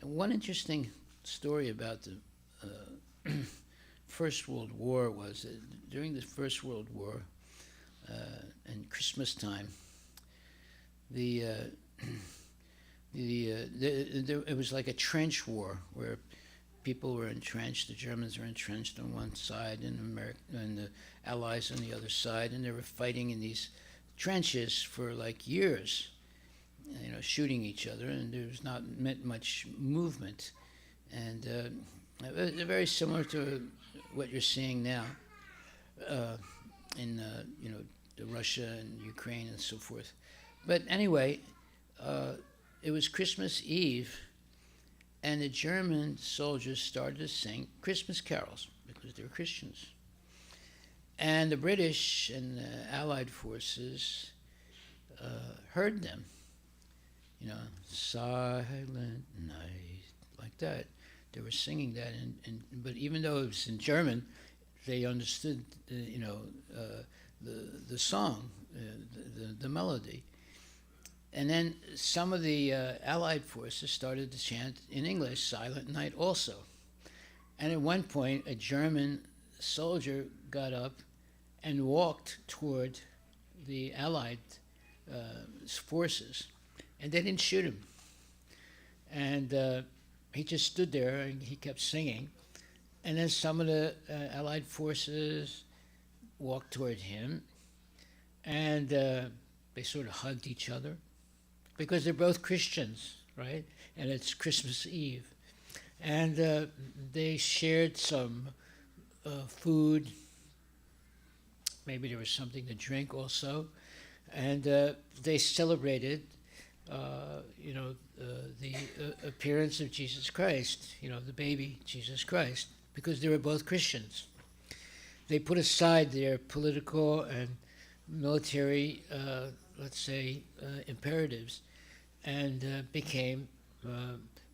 And one interesting story about the First World War was that during the First World War, and Christmas time, it was like a trench war where people were entrenched. The Germans were entrenched on one side, and the Allies on the other side, and they were fighting in these trenches for like years, shooting each other, and there was not much movement, and they're very similar to what you're seeing now in Russia and Ukraine and so forth. But anyway, it was Christmas Eve, and the German soldiers started to sing Christmas carols because they were Christians. And the British and the Allied forces heard them, Silent Night, like that. They were singing that, but even though it was in German, they understood, the song, the melody. And then some of the Allied forces started to chant in English, Silent Night also. And at one point, a German soldier got up and walked toward the Allied forces, and they didn't shoot him. And he just stood there and he kept singing. And then some of the Allied forces walked toward him, and they sort of hugged each other because they're both Christians, right? And it's Christmas Eve. And they shared some food. Maybe there was something to drink also. And they celebrated, the appearance of Jesus Christ, the baby Jesus Christ, because they were both Christians. They put aside their political and military, imperatives, and became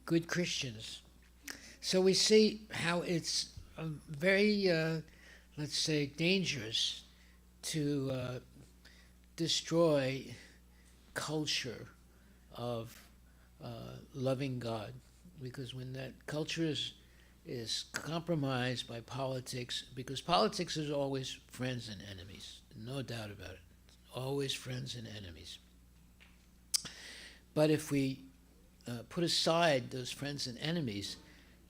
good Christians. So we see how it's very, dangerous to destroy culture of loving God, because when that culture is compromised by politics, because politics is always friends and enemies, no doubt about it, always friends and enemies. But if we put aside those friends and enemies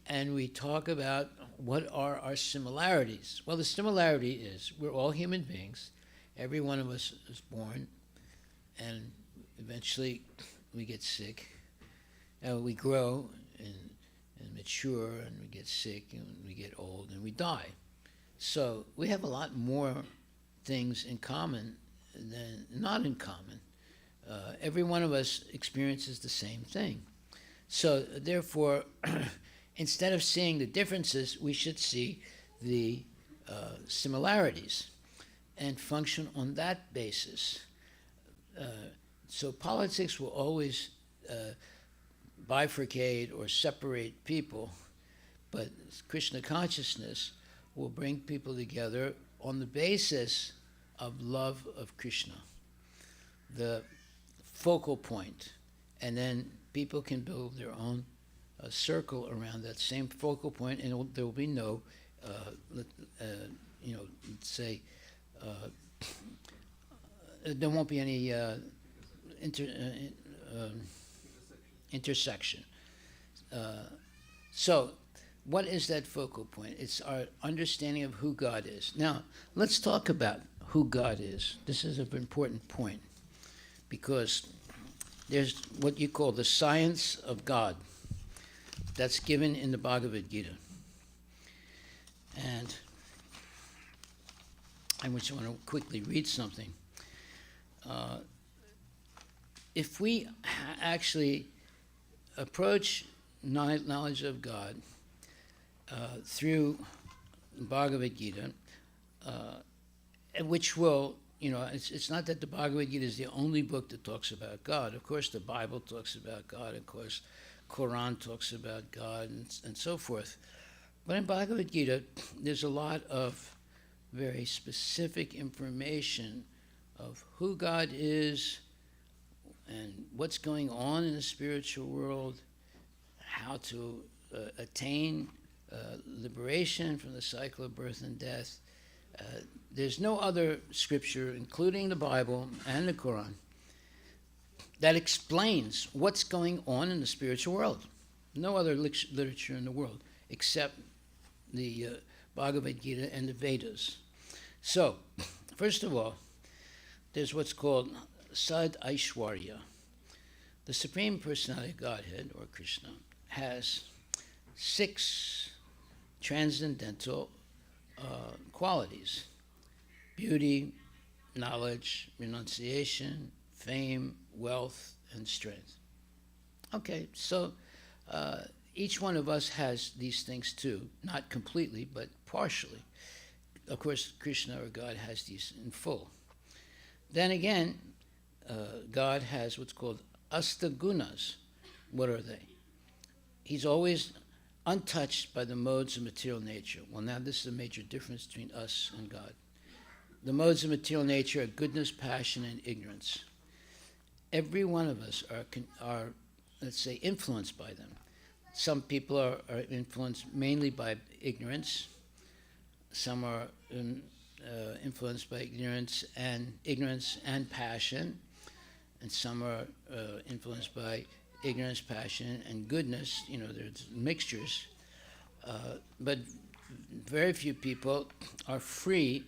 and we talk about what are our similarities, well, the similarity is we're all human beings. Every one of us is born, and eventually we get sick, and we grow and mature, and we get sick, and we get old, and we die. So we have a lot more things in common than not in common. Every one of us experiences the same thing. So therefore, instead of seeing the differences, we should see the similarities and function on that basis. So politics will always bifurcate or separate people, but Krishna consciousness will bring people together on the basis of love of Krishna, the focal point, and then people can build their own circle around that same focal point, and there will be no, there won't be any intersection. So, what is that focal point? It's our understanding of who God is. Now, let's talk about who God is. This is an important point, because there's what you call the science of God that's given in the Bhagavad Gita. And I just want to quickly read something. If we actually approach knowledge of God through Bhagavad Gita, which will, it's not that the Bhagavad Gita is the only book that talks about God. Of course, the Bible talks about God. Of course, Quran talks about God and so forth. But in Bhagavad Gita, there's a lot of very specific information of who God is and what's going on in the spiritual world, how to attain liberation from the cycle of birth and death. There's no other scripture, including the Bible and the Quran, that explains what's going on in the spiritual world. No other literature in the world except the Bhagavad Gita and the Vedas. So, first of all, there's what's called Sad Aishwarya. The Supreme Personality of Godhead, or Krishna, has 6 transcendental qualities: beauty, knowledge, renunciation, fame, wealth, and strength. Okay, so each one of us has these things too, not completely, but partially. Of course, Krishna or God has these in full. Then again, God has what's called astagunas. What are they? He's always untouched by the modes of material nature. Well, now this is a major difference between us and God. The modes of material nature are goodness, passion, and ignorance. Every one of us are let's say, influenced by them. Some people are influenced mainly by ignorance. Some are influenced by ignorance and passion, and some are influenced by ignorance, passion, and goodness. There's mixtures, but very few people are free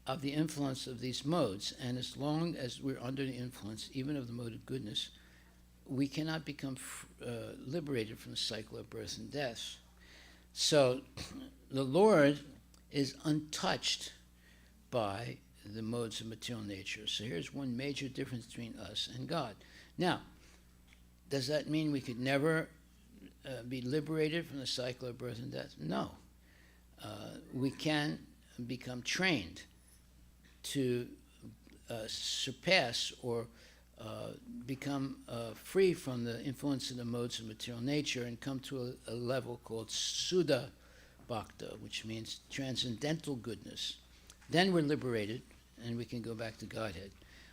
of the influence of these modes. And as long as we're under the influence, even of the mode of goodness, we cannot become liberated from the cycle of birth and death. So the Lord is untouched by the modes of material nature. So here's one major difference between us and God. Now, does that mean we could never be liberated from the cycle of birth and death? No. We can become trained to surpass or become free from the influence of the modes of material nature and come to a level called Suddha Bhakta, which means transcendental goodness. Then we're liberated and we can go back to Godhead.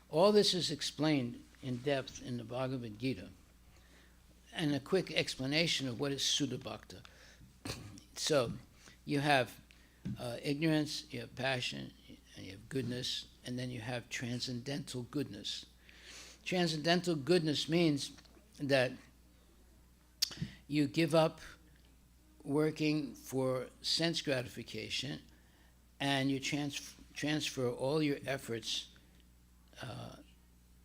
All this is explained in depth in the Bhagavad Gita. And a quick explanation of what is Suddha Bhakta. So you have ignorance, you have passion, and you have goodness, and then you have transcendental goodness. Transcendental goodness means that you give up working for sense gratification and you transfer all your efforts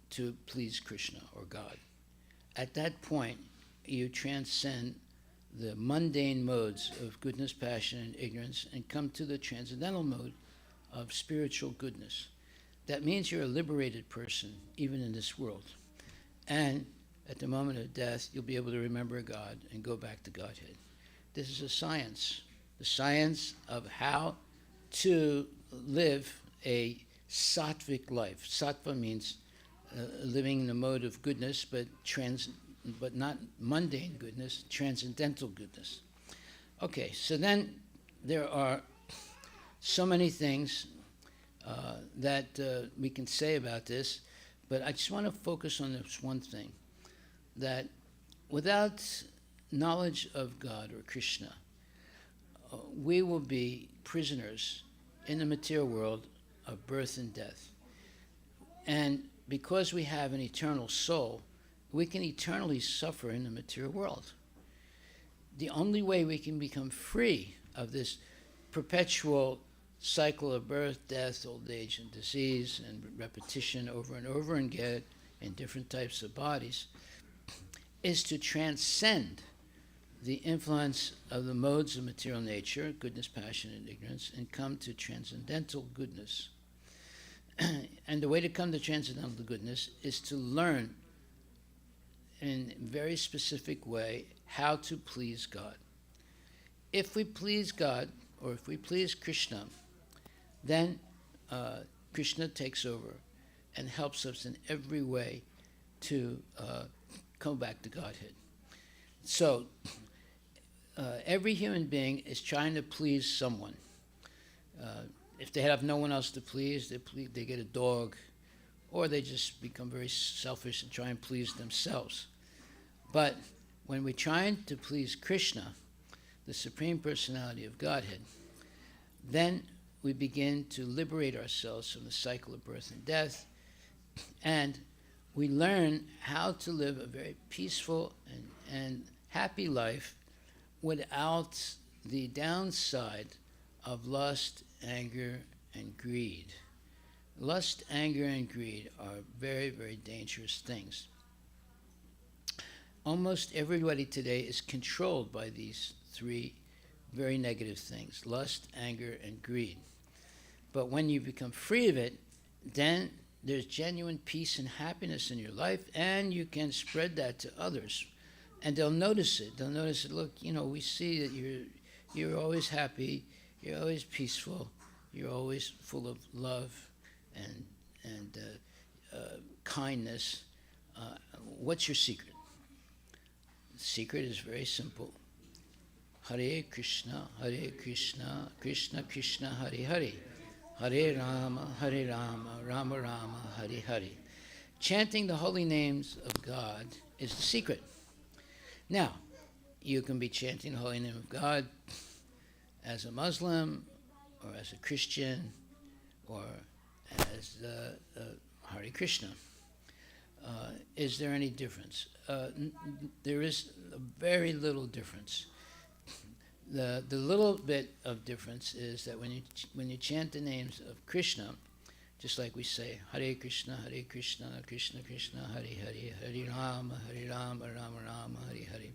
to please Krishna or God. At that point, you transcend the mundane modes of goodness, passion, and ignorance and come to the transcendental mode of spiritual goodness. That means you're a liberated person, even in this world. And at the moment of death, you'll be able to remember God and go back to Godhead. This is a science, the science of how to live a sattvic life. Sattva means living in the mode of goodness, but not mundane goodness, transcendental goodness. Okay, so then there are so many things that we can say about this, but I just want to focus on this one thing, that without knowledge of God or Krishna, we will be prisoners in the material world of birth and death. And because we have an eternal soul, we can eternally suffer in the material world. The only way we can become free of this perpetual cycle of birth, death, old age, and disease, and repetition over and over again in different types of bodies, is to transcend the influence of the modes of material nature, goodness, passion, and ignorance, and come to transcendental goodness. And the way to come to transcendental goodness is to learn in a very specific way how to please God. If we please God, or if we please Krishna, then Krishna takes over and helps us in every way to come back to Godhead. So every human being is trying to please someone. if they have no one else to please, they get a dog, or they just become very selfish and try and please themselves. But when we're trying to please Krishna, the Supreme Personality of Godhead, then we begin to liberate ourselves from the cycle of birth and death, and we learn how to live a very peaceful and happy life without the downside of lust, anger, and greed. Lust, anger, and greed are very, very dangerous things. Almost everybody today is controlled by these three very negative things: lust, anger, and greed. But when you become free of it, then there's genuine peace and happiness in your life, and you can spread that to others. And they'll notice it. They'll notice it. Look, we see that you're always happy, you're always peaceful, you're always full of love and kindness. What's your secret? The secret is very simple. Hare Krishna, Krishna Krishna, Hare Hare. Hare Rama, Rama Rama, Hare Hare. Chanting the holy names of God is the secret. Now, you can be chanting the holy name of God as a Muslim, or as a Christian, or as Hare Krishna. Is there any difference? There is a very little difference. The little bit of difference is that when you chant the names of Krishna, just like we say Hare Krishna, Krishna Krishna, Hare Hare, Hare Rama, Rama Rama, Hare Hare,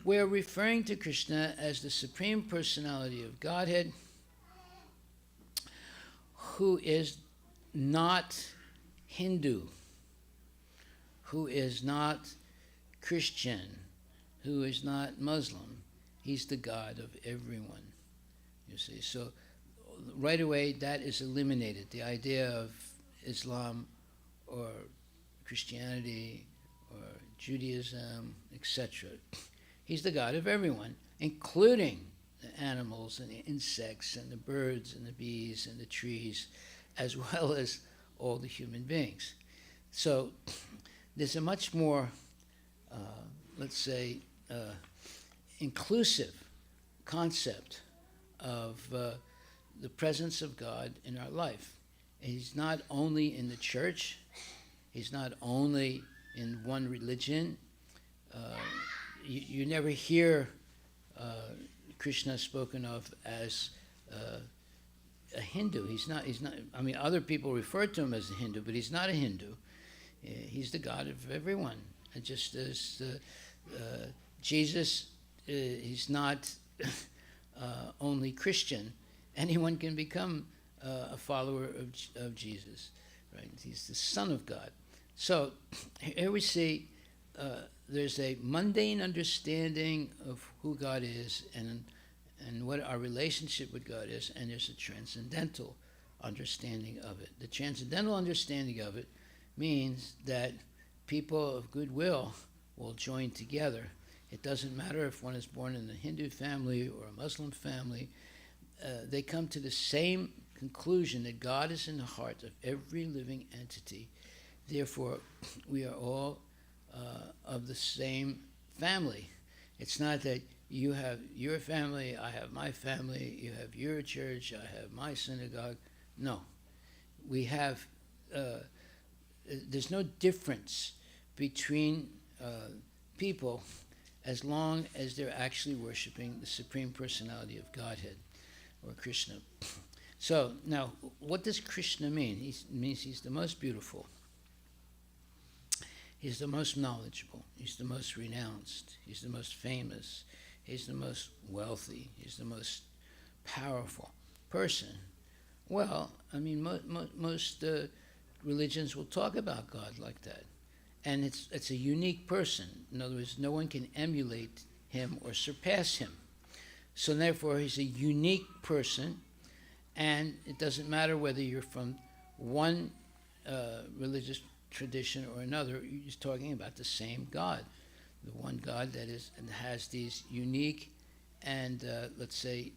we're referring to Krishna as the Supreme Personality of Godhead, who is not Hindu, who is not Christian, who is not Muslim. He's the God of everyone, you see. So right away, that is eliminated. The idea of Islam or Christianity or Judaism, etc. He's the God of everyone, including the animals and the insects and the birds and the bees and the trees, as well as all the human beings. So there's a much more, let's say, inclusive concept of the presence of God in our life. He's not only in the church, he's not only in one religion. You never hear Krishna spoken of as a Hindu. He's not. I mean, other people refer to him as a Hindu, but he's not a Hindu. He's the God of everyone. And just as Jesus, he's not only Christian. Anyone can become a follower of Jesus, right? He's the Son of God. So here we see there's a mundane understanding of who God is and what our relationship with God is, and there's a transcendental understanding of it. The transcendental understanding of it means that people of goodwill will join together. It doesn't matter if one is born in a Hindu family or a Muslim family. They come to the same conclusion that God is in the heart of every living entity. Therefore, we are all of the same family. It's not that you have your family, I have my family, you have your church, I have my synagogue. No. We have, there's no difference between people as long as they're actually worshiping the Supreme Personality of Godhead, or Krishna. So, now, what does Krishna mean? It means he's the most beautiful. He's the most knowledgeable. He's the most renounced. He's the most famous. He's the most wealthy. He's the most powerful person. Well, I mean, most religions will talk about God like that. And it's a unique person. In other words, no one can emulate him or surpass him. So therefore, he's a unique person, and it doesn't matter whether you're from one religious tradition or another. You're just talking about the same God, the one God that is and has these unique and let's say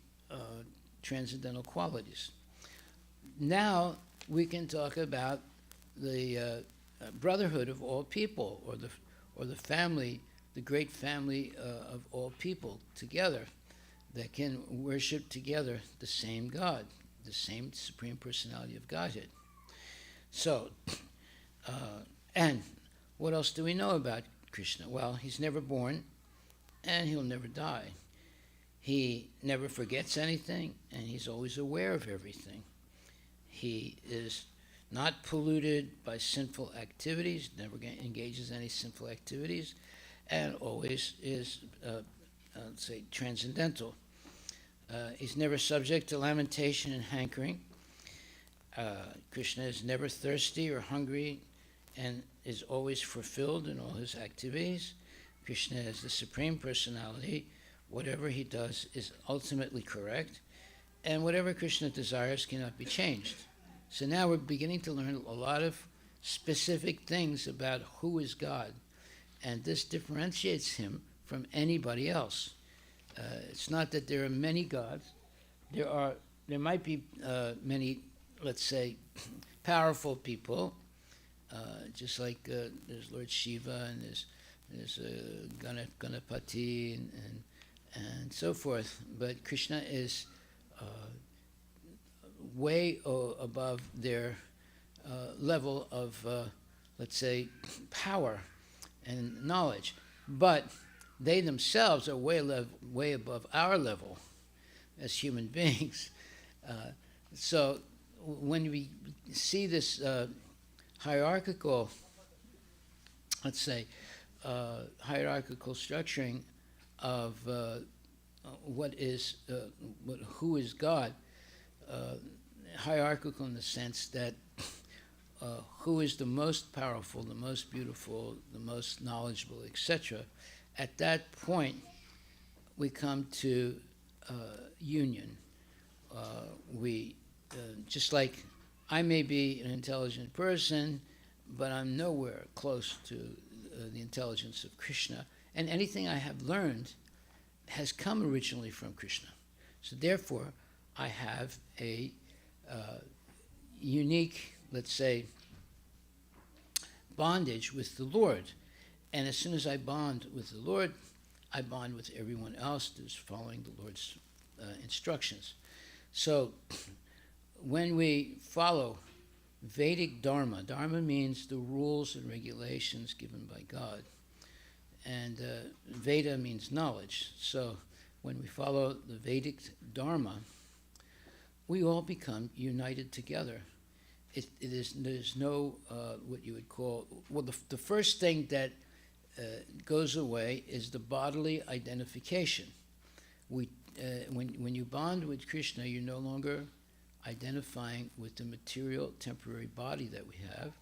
transcendental qualities. now we can talk about the brotherhood of all people, or the family, the great family of all people together, that can worship together the same God, the same Supreme Personality of Godhead. So, and what else do we know about Krishna? Well, he's never born, and he'll never die. He never forgets anything, and he's always aware of everything. He is not polluted by sinful activities, never engages in any sinful activities, and always is, let's say, transcendental. He's never subject to lamentation and hankering. Krishna is never thirsty or hungry, and is always fulfilled in all his activities. Krishna is the Supreme Personality. Whatever he does is ultimately correct, and whatever Krishna desires cannot be changed. So now we're beginning to learn a lot of specific things about who is God, and this differentiates him from anybody else. It's not that there are many gods. There might be many, let's say, powerful people, just like there's Lord Shiva, and there's Ganapati and so forth. But Krishna is way above their level of, let's say, power and knowledge. But they themselves are way above our level as human beings. So when we see this hierarchical, let's say, hierarchical structuring of who is God, hierarchical in the sense that who is the most powerful, the most beautiful, the most knowledgeable, etc. At that point, we come to union. We just like I may be an intelligent person, but I'm nowhere close to the intelligence of Krishna. And anything I have learned has come originally from Krishna. So therefore, I have a unique, let's say, bondage with the Lord. And as soon as I bond with the Lord, I bond with everyone else who's following the Lord's instructions. So when we follow Vedic Dharma, Dharma means the rules and regulations given by God. And Veda means knowledge. So when we follow the Vedic Dharma, we all become united together. There's no, what you would call, well, the first thing that goes away is the bodily identification. When you bond with Krishna, you're no longer identifying with the material temporary body that we have.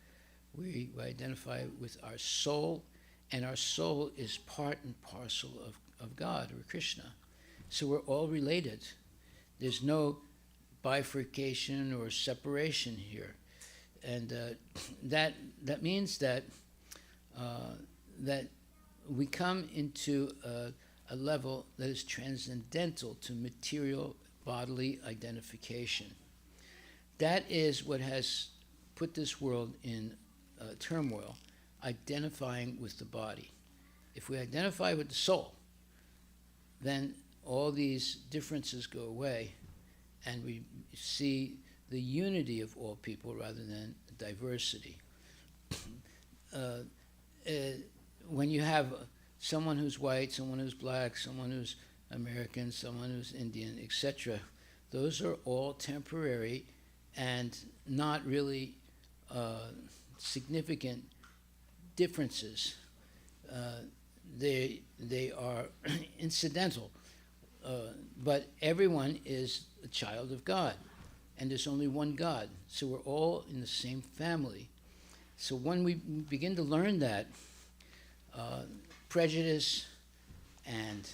We identify with our soul, and our soul is part and parcel of God or Krishna. So we're all related. There's no bifurcation or separation here. And that means that that we come into a level that is transcendental to material bodily identification. That is what has put this world in turmoil, identifying with the body. If we identify with the soul, then all these differences go away, and we see the unity of all people rather than diversity. When you have someone who's white, someone who's black, someone who's American, someone who's Indian, etc., those are all temporary and not really significant differences. They are incidental, but everyone is a child of God, and there's only one God, so we're all in the same family. So when we begin to learn that, prejudice and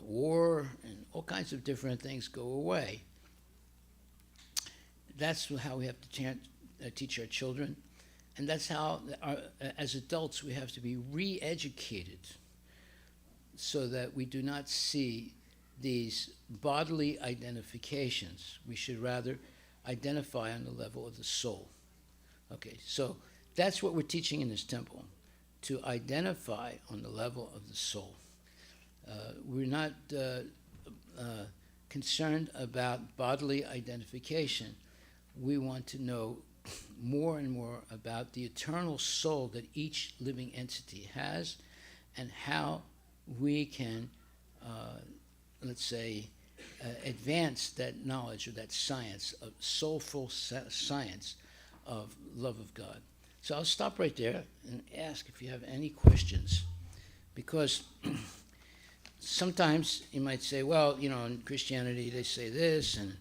war and all kinds of different things go away. That's how we have to teach our children, and that's how, as adults, we have to be re-educated so that we do not see these bodily identifications. We should rather identify on the level of the soul. Okay, so that's what we're teaching in this temple, to identify on the level of the soul. We're not concerned about bodily identification. We want to know more and more about the eternal soul that each living entity has, and how we can, let's say, advance that knowledge or that science, of soulful science of love of God. So I'll stop right there and ask if you have any questions, because sometimes you might say, well, you know, in Christianity they say this, and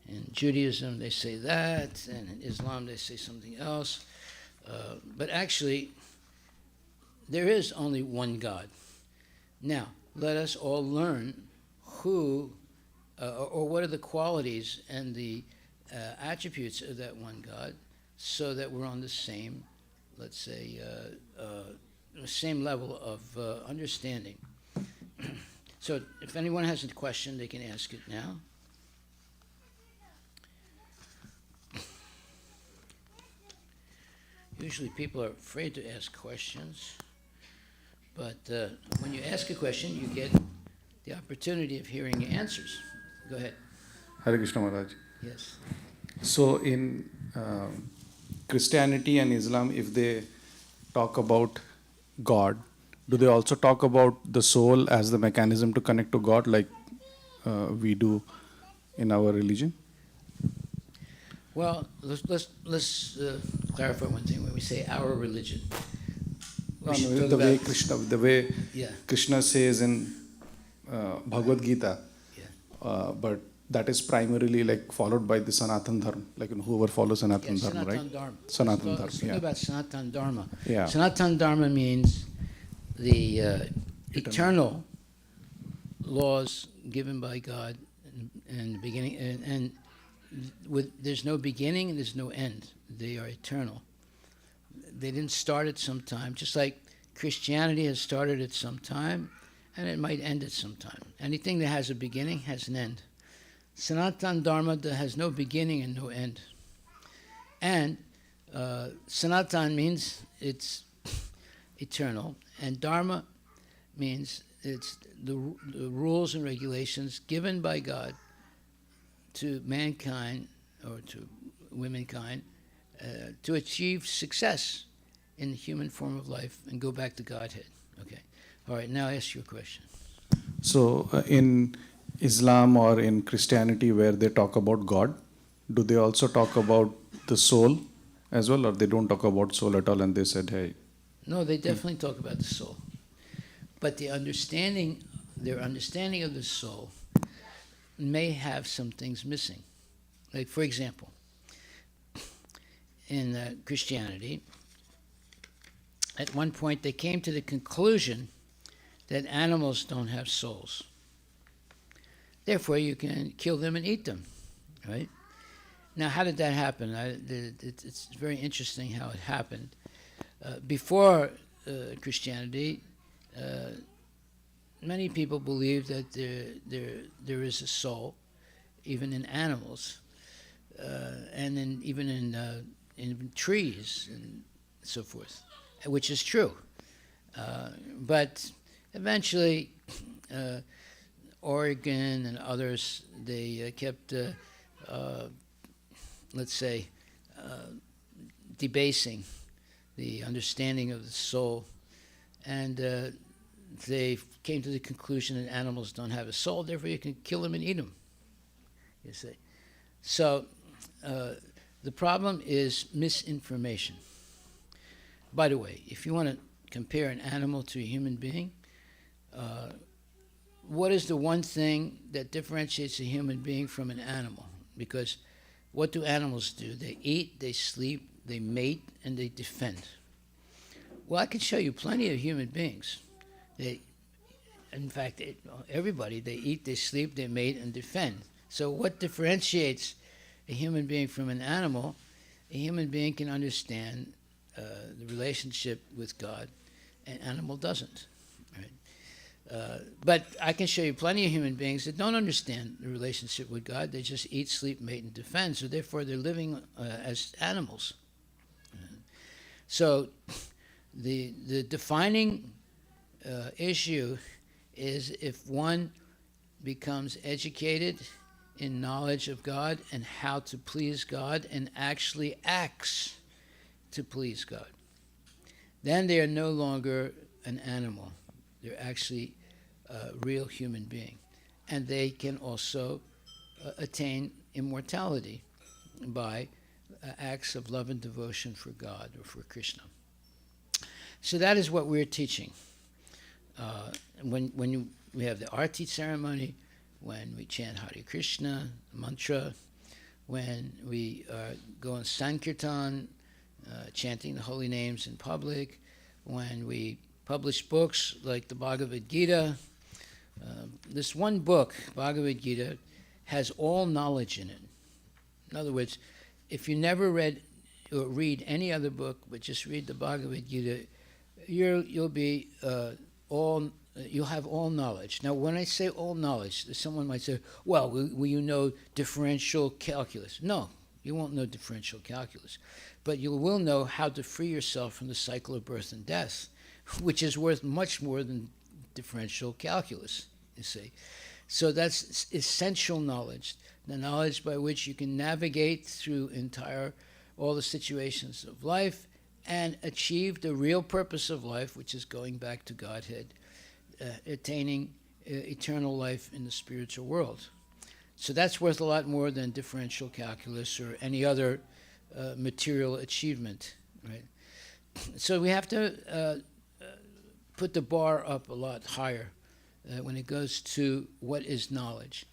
in Judaism they say that, and in Islam they say something else. But actually, there is only one God. Now, let us all learn who, or what are the qualities and the attributes of that one God, so that we're on the same, let's say, same level of understanding. So if anyone has a question, they can ask it now. Usually people are afraid to ask questions, but when you ask a question, you get the opportunity of hearing answers. Go ahead. Hare Krishna Maharaj. Yes. So in Christianity and Islam, if they talk about God, do they also talk about the soul as the mechanism to connect to God, like we do in our religion? Well, let's clarify one thing. When we say our religion, we should talk about, The way yeah, Krishna says in Bhagavad Gita, yeah. but that is primarily like followed by the Sanatan Dharma, like whoever follows Sanatan Yeah, Dharma, Sanatan right? Dharma. Sanatan Let's Dharma, talk yeah. about Sanatan Dharma. Yeah. Sanatan Dharma means the eternal laws given by God in the beginning, and with there's no beginning and there's no end. They are eternal. They didn't start at some time, just like Christianity has started at some time, and it might end at some time. Anything that has a beginning has an end. Sanatan Dharma has no beginning and no end. And Sanatan means it's eternal, and Dharma means it's the rules and regulations given by God to mankind, or to womankind, to achieve success in the human form of life and go back to Godhead. Okay. All right, now ask your question. So in Islam or in Christianity, where they talk about God, do they also talk about the soul as well, or they don't talk about soul at all, and they said, hey? No, they definitely talk about the soul. But their understanding of the soul may have some things missing. Like, for example, in Christianity, at one point they came to the conclusion that animals don't have souls. Therefore, you can kill them and eat them, right? Now, how did that happen? It's very interesting how it happened. Before Christianity, many people believed that there is a soul, even in animals, and even in trees and so forth, which is true. But eventually, Oregon and others, they kept, let's say, debasing the understanding of the soul, and they came to the conclusion that animals don't have a soul, therefore you can kill them and eat them, you see. So the problem is misinformation. By the way, if you want to compare an animal to a human being, what is the one thing that differentiates a human being from an animal? Because what do animals do? They eat, they sleep, they mate, and they defend. Well, I can show you plenty of human beings. In fact, everybody, they eat, they sleep, they mate, and defend. So what differentiates a human being from an animal? A human being can understand the relationship with God. An animal doesn't. Right? But I can show you plenty of human beings that don't understand the relationship with God. They just eat, sleep, mate, and defend. So therefore, they're living as animals. So the defining issue is if one becomes educated in knowledge of God and how to please God and actually acts to please God, then they are no longer an animal. They're actually a real human being. And they can also attain immortality by acts of love and devotion for God or for Krishna. So that is what we're teaching. We have the Arti ceremony, when we chant Hare Krishna mantra, when we go on Sankirtan, chanting the holy names in public, when we publish books like the Bhagavad Gita. This one book, Bhagavad Gita, has all knowledge in it. In other words, if you never read or read any other book, but just read the Bhagavad Gita, you'll have all knowledge. Now, when I say all knowledge, someone might say, well, will you know differential calculus? No, you won't know differential calculus. But you will know how to free yourself from the cycle of birth and death, which is worth much more than differential calculus, you see. So that's essential knowledge, the knowledge by which you can navigate through all the situations of life and achieve the real purpose of life, which is going back to Godhead, attaining eternal life in the spiritual world. So that's worth a lot more than differential calculus or any other material achievement, right? So we have to put the bar up a lot higher when it goes to what is knowledge.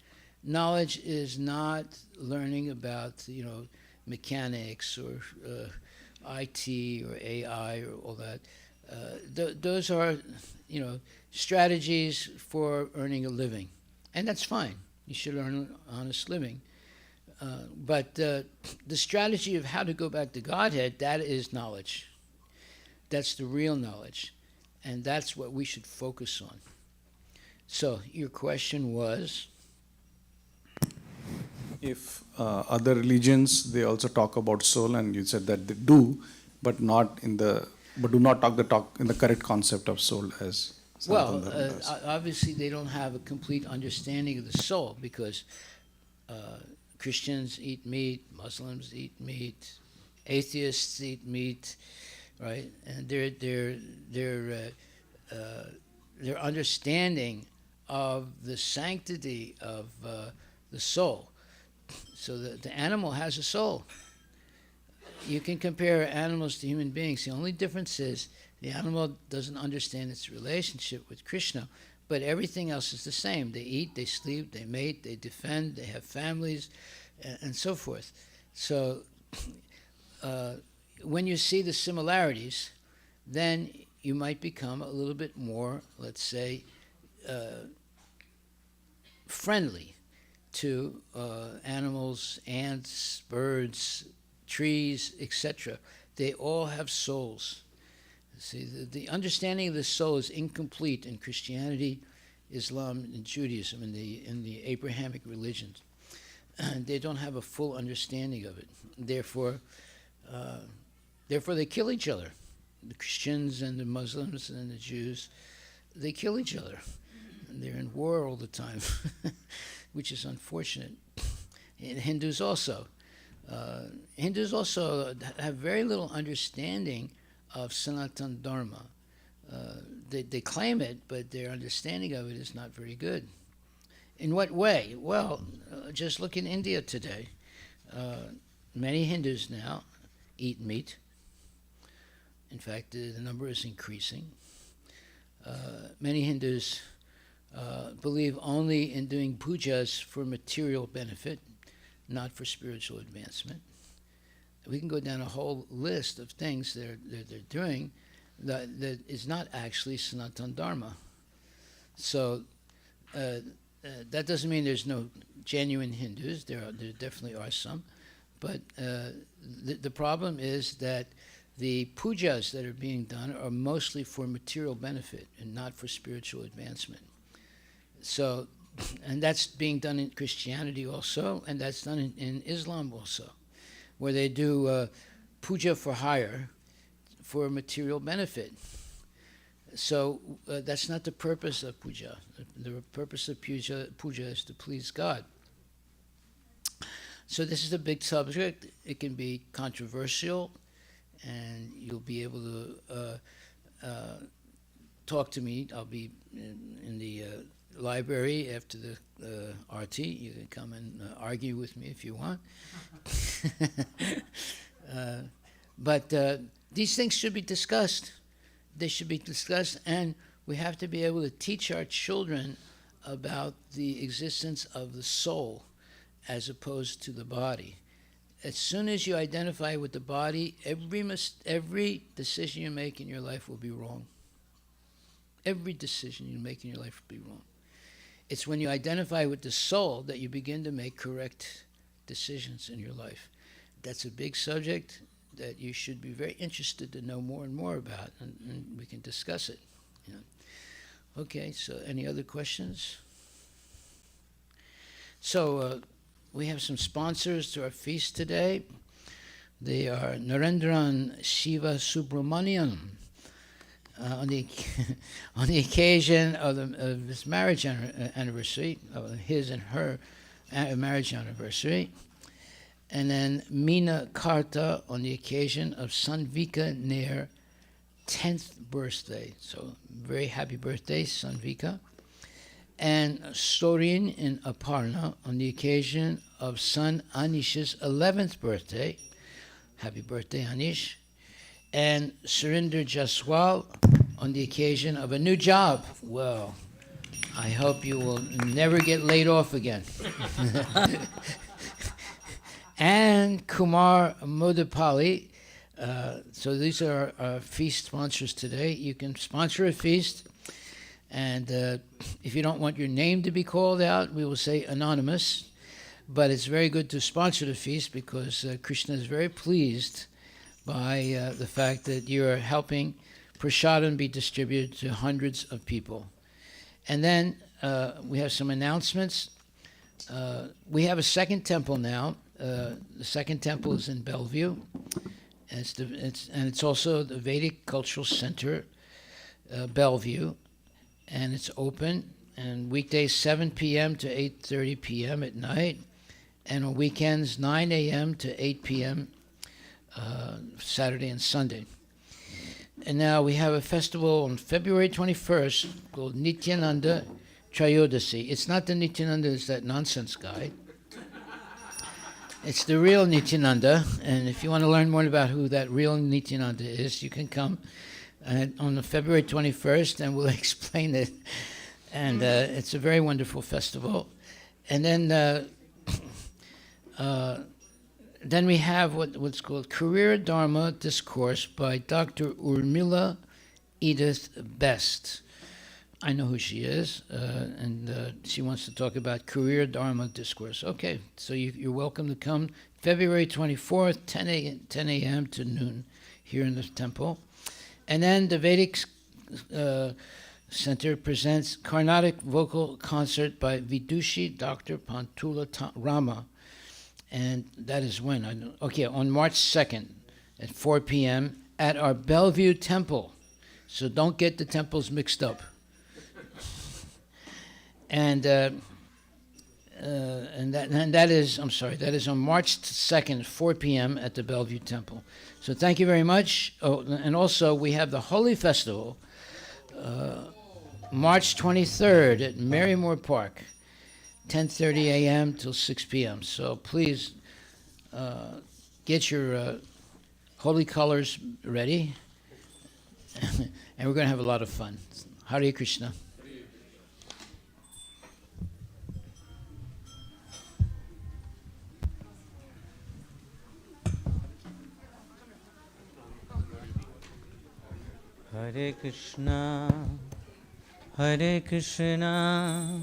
Knowledge is not learning about, mechanics or IT or AI or all that. Those are, strategies for earning a living. And that's fine. You should earn an honest living. But the strategy of how to go back to Godhead, that is knowledge. That's the real knowledge. And that's what we should focus on. So your question was? If other religions, they also talk about soul, and you said that they do, but do not talk in the correct concept of soul as Sanatana Dharma does. Obviously they don't have a complete understanding of the soul, because Christians eat meat, Muslims eat meat, atheists eat meat, right? And their understanding of the sanctity of the soul. So the animal has a soul. You can compare animals to human beings. The only difference is the animal doesn't understand its relationship with Krishna, but everything else is the same. They eat, they sleep, they mate, they defend, they have families, and so forth. So when you see the similarities, then you might become a little bit more, let's say, friendly to animals, ants, birds, trees, etc. They all have souls. See, the understanding of the soul is incomplete in Christianity, Islam, and Judaism, in the Abrahamic religions. They don't have a full understanding of it. Therefore, they kill each other. The Christians and the Muslims and the Jews, they kill each other. And they're in war all the time, which is unfortunate. And Hindus also. Hindus also have very little understanding of Sanatana Dharma. They claim it, but their understanding of it is not very good. In what way? Well, just look in India today. Many Hindus now eat meat. In fact, the number is increasing. Many Hindus believe only in doing pujas for material benefit, not for spiritual advancement. We can go down a whole list of things they're doing that is not actually Sanatana Dharma. So that doesn't mean there's no genuine Hindus. There definitely are some. But the problem is that the pujas that are being done are mostly for material benefit and not for spiritual advancement. So, and that's being done in Christianity also, and that's done in Islam also, where they do puja for hire for material benefit. So that's not the purpose of puja. The purpose of puja is to please God. So this is a big subject. It can be controversial, and you'll be able to talk to me. I'll be in the library after the RT. You can come and argue with me if you want. But these things should be discussed. They should be discussed, and we have to be able to teach our children about the existence of the soul as opposed to the body. As soon as you identify with the body, every decision you make in your life will be wrong. Every decision you make in your life will be wrong. It's when you identify with the soul that you begin to make correct decisions in your life. That's a big subject that you should be very interested to know more and more about, and we can discuss it. You know. Okay, so any other questions? So we have some sponsors to our feast today. They are Narendran Shiva Subramanian. On the occasion of his marriage anniversary, of his and her marriage anniversary, and then Meena Karta on the occasion of Sanvika Nair 10th birthday. So very happy birthday, Sanvika. And Sorin in Aparna on the occasion of son Anish's 11th birthday. Happy birthday, Anish. And Surinder Jaswal on the occasion of a new job. Well, I hope you will never get laid off again. And Kumar Modapali. So these are our feast sponsors today. You can sponsor a feast, and if you don't want your name to be called out, we will say anonymous. But it's very good to sponsor the feast because Krishna is very pleased by the fact that you're helping prasadam be distributed to hundreds of people. And then we have some announcements. We have a second temple now. The second temple is in Bellevue. And it's also the Vedic Cultural Center, Bellevue. And it's open. And weekdays 7 p.m. to 8:30 p.m. at night. And on weekends 9 a.m. to 8 p.m. Saturday and Sunday. And now we have a festival on February 21st called Nityananda Trayodasi. It's not the Nityananda, it's that nonsense guy. It's the real Nityananda, and if you want to learn more about who that real Nityananda is, you can come on the February 21st, and we'll explain it. And it's a very wonderful festival. And then we have what's called Career Dharma Discourse by Dr. Urmila Edith Best. I know who she is, and she wants to talk about Career Dharma Discourse. Okay, so you're welcome to come February 24th, 10 a.m. to noon here in the temple. And then the Vedic Center presents Carnatic Vocal Concert by Vidushi Dr. Pantula Rama. And that is when? On March 2nd at 4 p.m. at our Bellevue Temple. So don't get the temples mixed up. And that is on March 2nd, 4 p.m. at the Bellevue Temple. So thank you very much. Oh, and also we have the Holy Festival, March 23rd at Marymore Park, 10:30 a.m. till 6 p.m. So please get your holy colors ready, and we're going to have a lot of fun. Hare Krishna. Hare Krishna, Hare Krishna,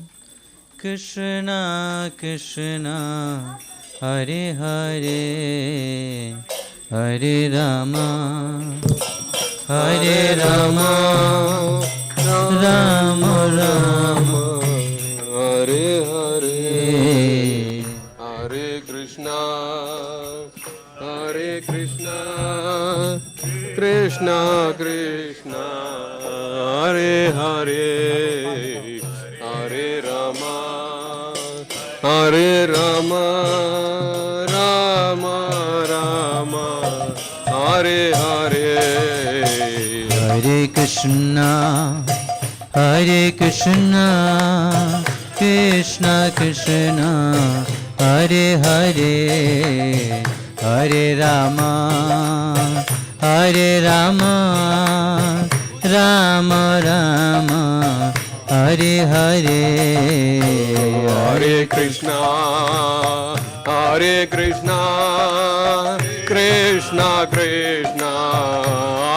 Krishna Krishna, Hare Hare, Hare Rama, Hare Rama, Rama Rama, Krishna Krishna Hare Hare Hare Rama Hare Rama Rama Rama Hare Hare Hare Krishna Krishna Krishna Hare Hare Hare Rama Rama Rama Hare Hare Hare Krishna Krishna Krishna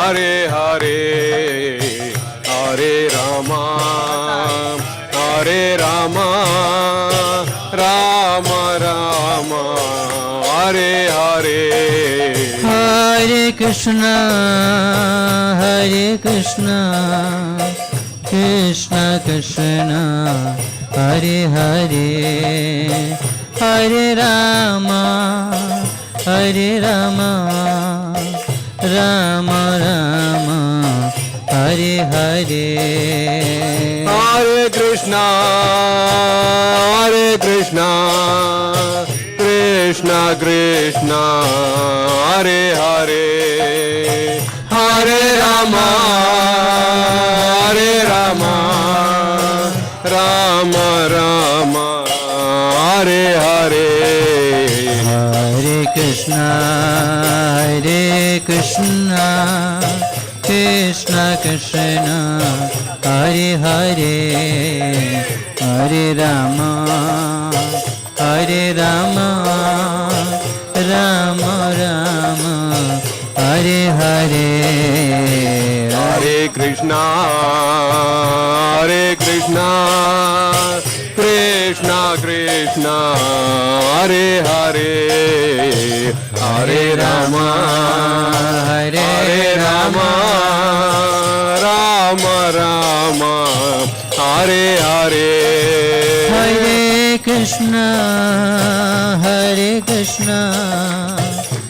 Hare Hare Hare Rama Rama Rama Hare Hare Hare Krishna Krishna Krishna Hare Hare Hare Rama Rama Rama Hare Hare Hare Krishna Krishna Krishna Hare Hare Hare Rama Rama Rama Hare Hare Hare Krishna Krishna Krishna Hare Hare Hare Rama Rama Rama Hare Hare Hare Krishna Krishna Krishna Hare Hare Hare Rama Rama Rama Hare Hare Hare Krishna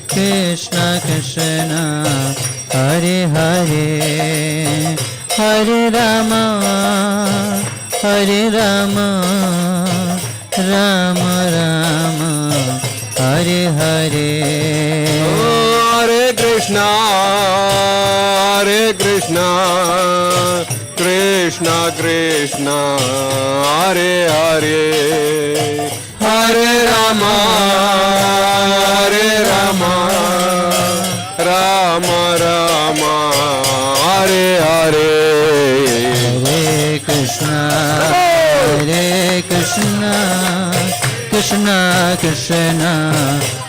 Krishna Krishna Hare Hare Hare Rama Rama Rama Hare Hare Hare Krishna Krishna Krishna Hare Hare Hare Rama Rama Rama Hare Hare Hare Krishna Krishna Krishna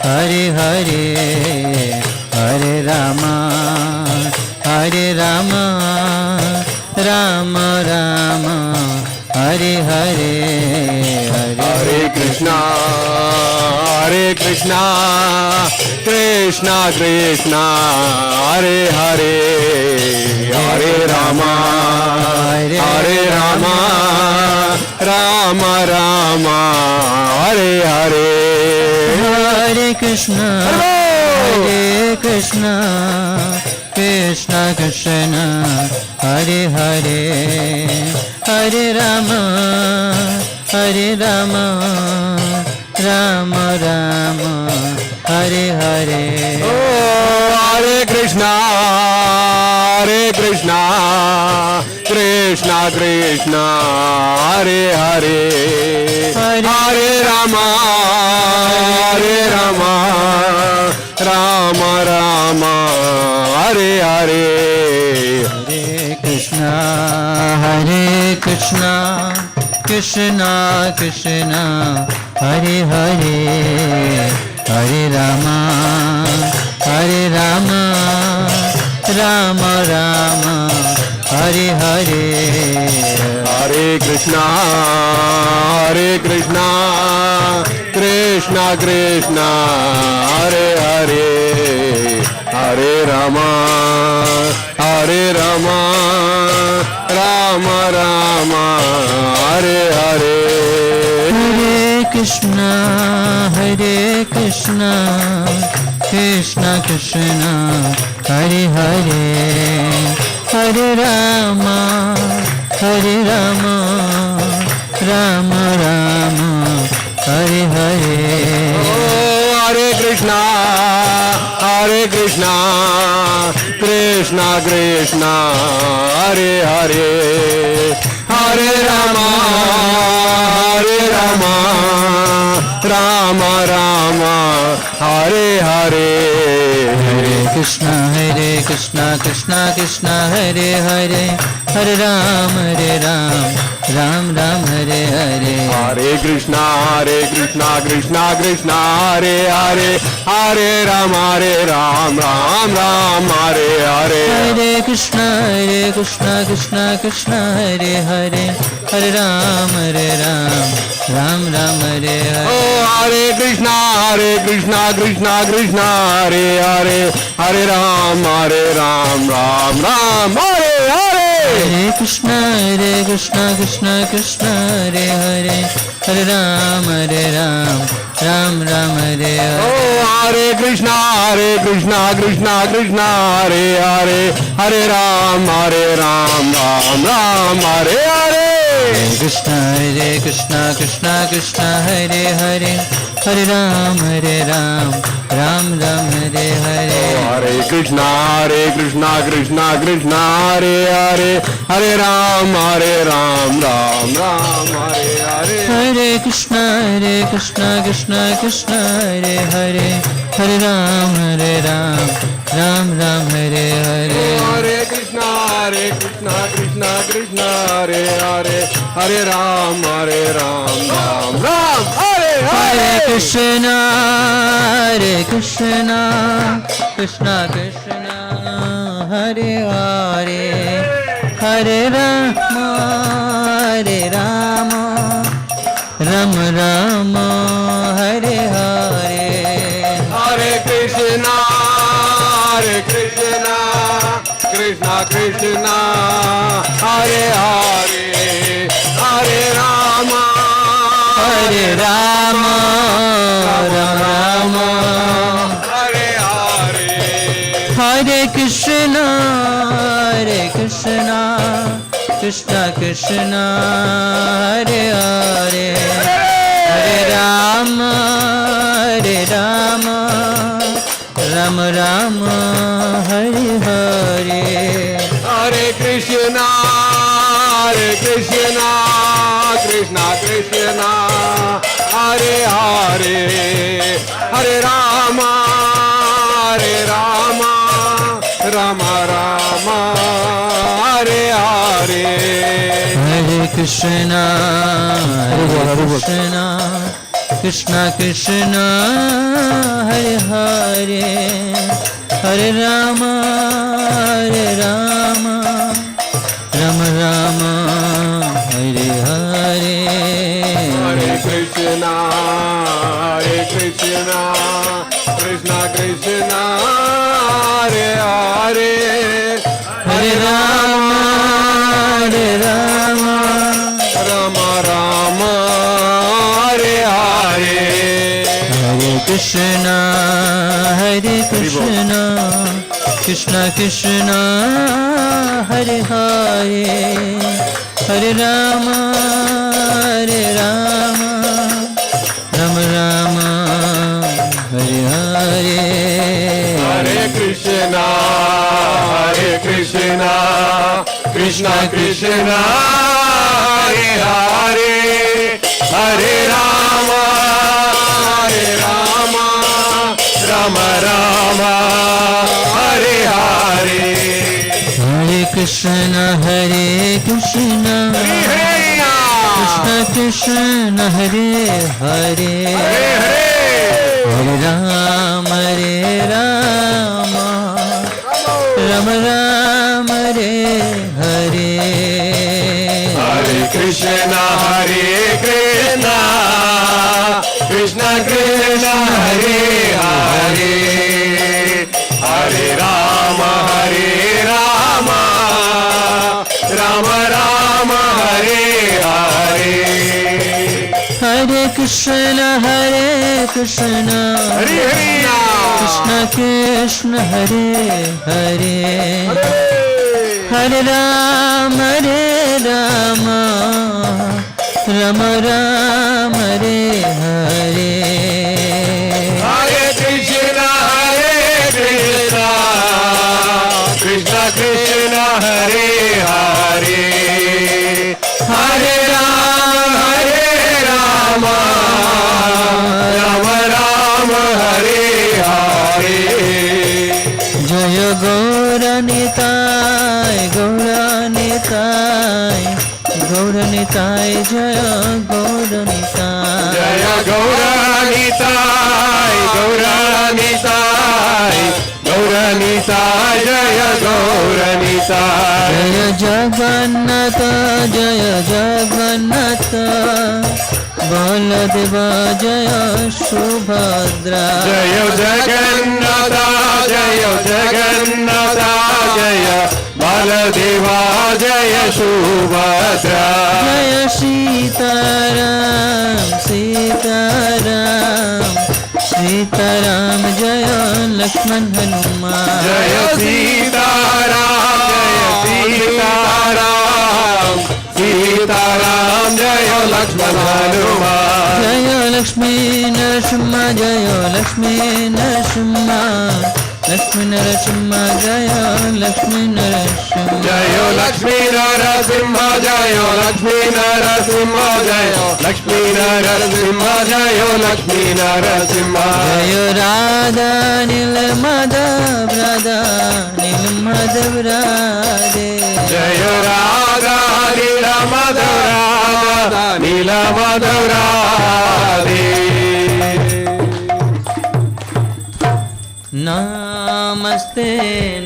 Hare Hare Hare Rama Rama Rama Hare Hare Hare Krishna Krishna Krishna Hare Hare Hare Rama Rama Rama Hare Hare Hare Krishna Krishna Krishna Hare Hare Hare Rama Rama Rama Hare Hare Hare Krishna Krishna Krishna Hare Hare Hare Rama Rama Rama Hare Hare Hare Krishna Krishna Krishna Hare Hare Hare Rama Rama Rama Hare Hare Hare Krishna Krishna Krishna Hare Hare Hare Rama Rama Rama Hare Hare Hare Krishna Krishna Krishna Hare Hare Hare Rama Hare Rama Rama Rama Hare Hare Hare Krishna Krishna Krishna Hare Hare Hare Rama Rama Rama Hare Hare Hare Krishna Krishna Krishna Hare Hare Hare Ram Ram Ram Hare Hare Hare Krishna Krishna Krishna Hare Hare Hare Ram Ram Ram Hare Hare Hare Krishna Krishna Krishna Hare Hare Hare Ram Ram Ram Hare Hare Oh Hare Krishna Krishna Krishna Hare Hare Hare Ram Ram Ram Hare Hare Hare Krishna Krishna Krishna Hare Hare Hare Ram Ram Ram Hare Hare Oh Hare Krishna Krishna Krishna Hare Hare Hare Ram Ram Hare Hare Hare Krishna Krishna Krishna Hare Hare Hare Ram Ram Hare Hare Hare Krishna Krishna Krishna Hare Hare Hare Ram Ram Hare Hare Hare Krishna Krishna Krishna Hare Hare Hare Ram Ram Hare Hare Hare Krishna Krishna Hare Hare Hare Ram Ram Hare Hare Hare Krishna Krishna Krishna Hare Hare Hare Rama Ram Ram Hare Hare Hare Krishna Krishna Krishna Hare Hare Hare Rama Hare Rama Ram Hare Hare Hare Krishna Krishna Krishna Hare Hare Hare Rama Ram Hare Hare Hare Krishna Krishna Hare Hare Hare Rama Rama Hare Hare Hare Krishna Krishna Hare Hare Hare Rama Ram Hare Hare Hare Krishna Krishna Hare Hare Hare Rama Rama Hare Hare Hare Krishna Krishna Hare Hare Hare Rama Ram Hare Hare Hare Krishna Krishna Hare Hare Hare Rama Rama Hare Hare Hare Krishna Krishna Krishna Hare Hare Hare Ram Ram Hare Hare Hare Krishna Krishna Hare Hare Hare Rama Rama Hare Hare Hare Krishna Hare Hare Krishna Krishna Hare Hare Hare Rama Rama Rama Hare Hare Hare Krishna Krishna Krishna Hare Hare Hare Rama Rama Rama Hare Hare Jaya Gauranitai Gauranitai Gauranitai Jaya Gauranitai Jaya Gauranitai Gauranitai Gauranitai Jaya Gauranitai Jaya Jagannatha Jaya Jagannatha Baladeva Jaya Subhadra Jaya Jagannatha Jaya Jagannatha Jaya Baladeva Jaya Subhadra Jaya Sitaram Sitaram Sitaram Jaya Lakshman Hanuman Jaya Sitaram Jaya Sitaram Sitaram Jaya Lakshman Hanuman Jaya Lakshmi Narasimha Jaya Lakshmi Narasimha Lakshmi Narasimha Jaya Lakshmi Narasimha Jaya Lakshmi Narasimha Jaya Lakshmi Narasimha Jaya Lakshmi Narasimha Jaya Lakshmi Narasimha Jaya Radha Nilmadhav Radha Nilmadhav Radhe Jaya Radha Nila Madhura Nila Madhura Namaste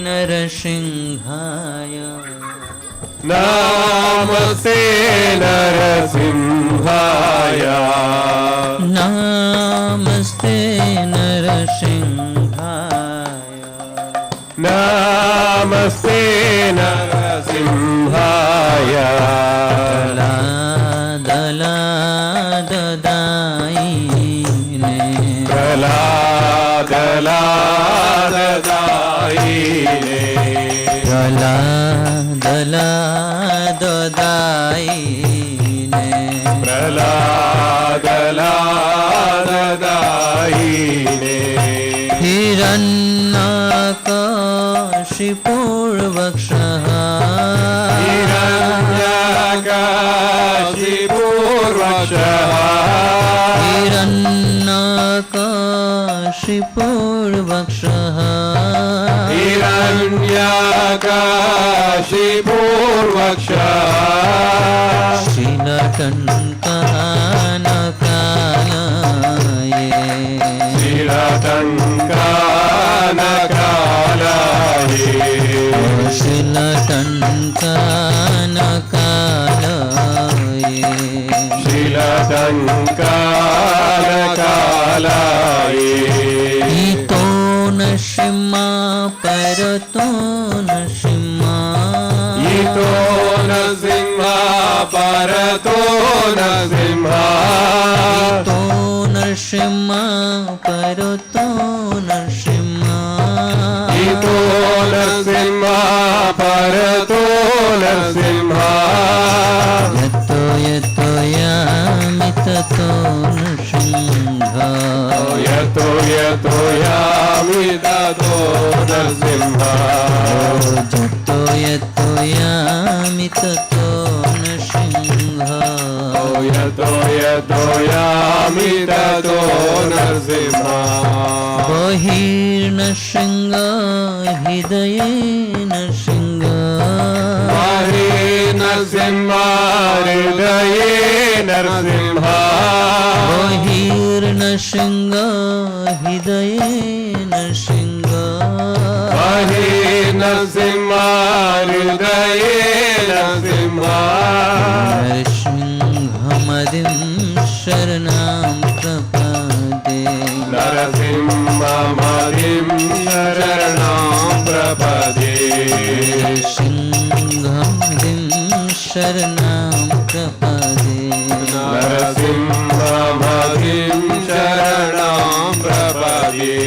Narasimhaya Namaste Narasimhaya Namaste Narasimhaya Namaste Narasimhaya Dala Dadaine Dala Dala Dadaine Dala Dala Dadaine Pralad Dadaine Hiranyakashipurvakshaha Hiranyakashipurvakshaha Hiranyakashipurvakshaha Hiranyakashipurvakshaha Shilatankanaye Shilatankanaye Shilatankanaye Shilatankanaye Ito nashima parato nashima Ito Nasimha Parato Nasimha Ito nashima parato nashima Ito Nasimha Parato Nasimha Yato yato yamitato nashimha Yato Yato Yamitato Nasimha Yato yato yamitato nashimha Yato Yato Yamitato Nasimha Bahirnashinga Hidayena-shinga Bahirnasimha Hridaye Narasimha Bahirnashinga Hidayena-shinga Bahirnasimha Hridaye Narasimha Narsimhamadim Sharanam Prapade Narasimhamadim Sharanam Prapade Narsimhamadim Sharanam Prapade Narasimhamadim Sharanam Prapade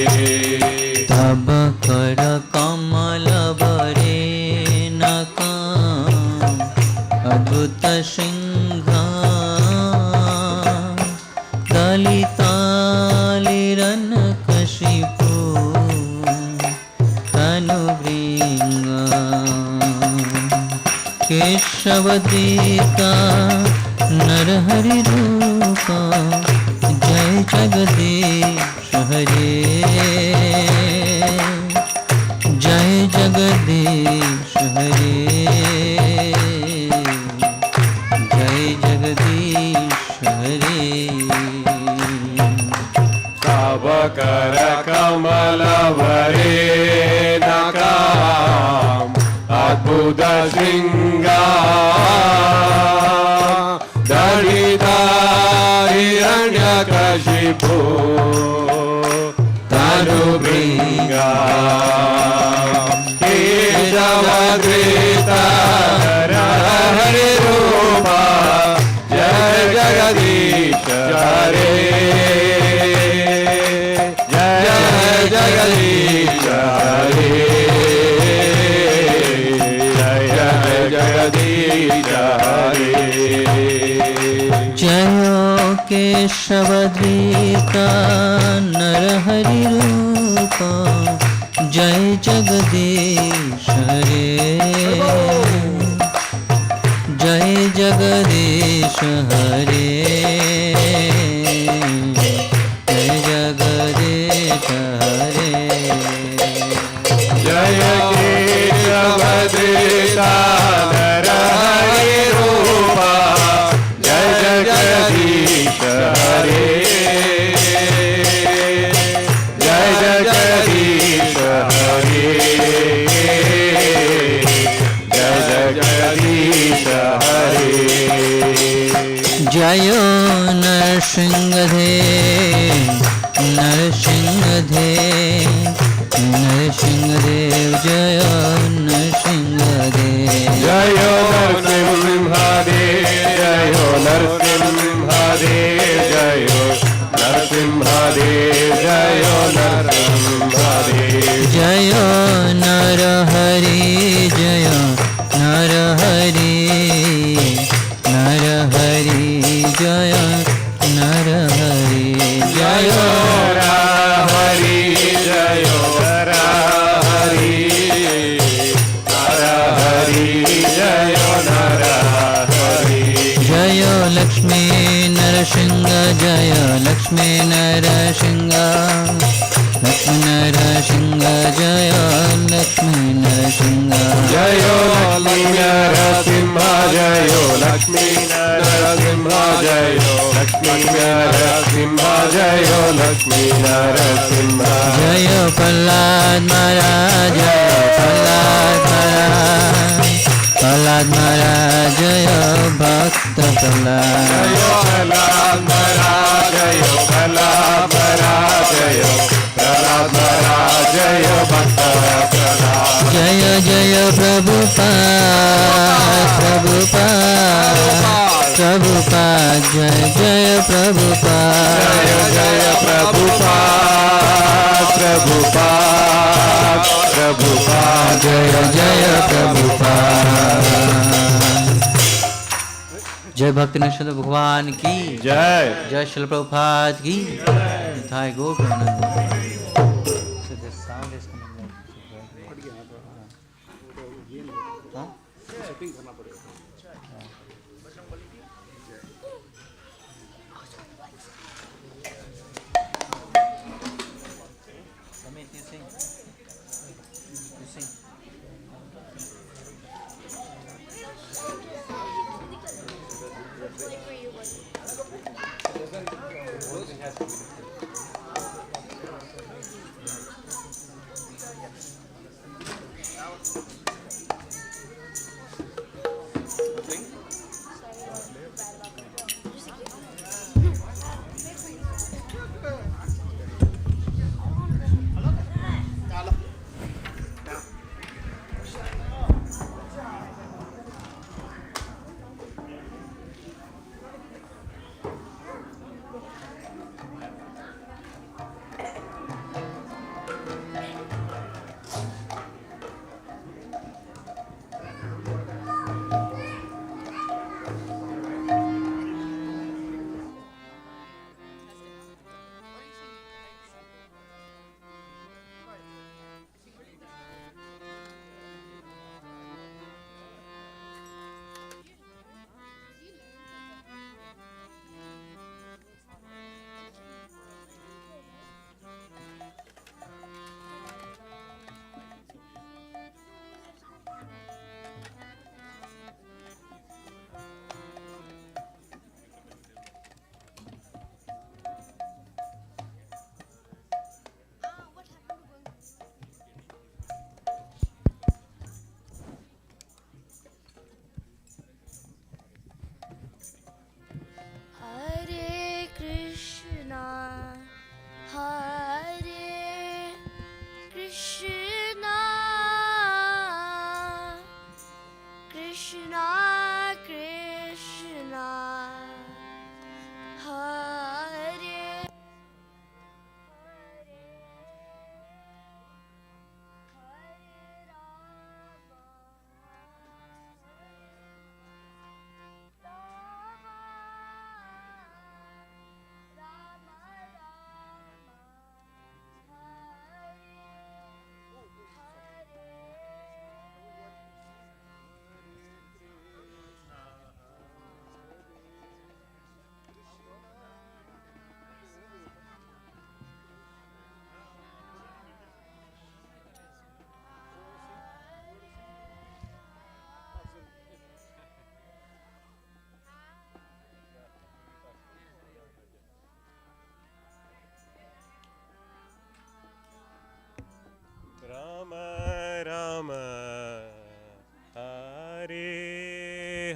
तब कर कमल बरे नका अद्भुत सिंह दलितालिरन कशिपु तनुभृंग केशवदीता नरहरि रूपा जय जगदीश हरे जय जगदीश हरे जय जगदीश हरे तब कर कमल वरे नकाम अद्भुत श्रृंगार दलिता हिरण्यकशिपु तनुभृंगा केशवधृता हरि रूपा जय जगदीश हरे जय जगदीश हरे जय जगदीश हरे जयो केशवधृता नरहरि रूपा जय जगदीश हरे जय जगदीश हरे जय जगदीश हरे जय केशवधृता नरहरि रूपा जय जगदीश हरे जय जगदीश हरे जय जगदीश हरे जयो नरसिंहधे नरसिंहदेव जय नरसिंहदेव जय नरसिंहदेव जय नरसिंहदेव जय नरसिंहदेव जय नरसिंहदेव जय नरहरि जय नरहरि नरहरि जय नरहरि जय हरि जय हरि हरि जय हरि जय लक्ष्मी नरसिंह जय लक्ष्मी नरसिंह लक्ष्मी नरसिंह जय लक्ष्मी नरसिंह जय लक्ष्मी नरसिंह जय लक्ष्मी नरसिंह जय लक्ष्मी नरसिंह जय लक्ष्मी नरसिंह जय प्रहलाद महाराज जय प्रहलाद महाराज प्रहलाद महाराज जय भक्त प्रहलाद जय प्रहलाद महाराज जय प्रहलाद महाराज जय प्रहलाद महाराज जय भक्त प्रहलाद जय जय प्रभुपाद प्रभुपाद प्रभुपाद जय जय प्रभुपाद जय जय प्रभुपाद प्रभुपाद प्रभुपाद जय जय प्रभुपाद जय भक्ति नरेंद्र भगवान की जय जय शिल प्रभुपाद की जय गो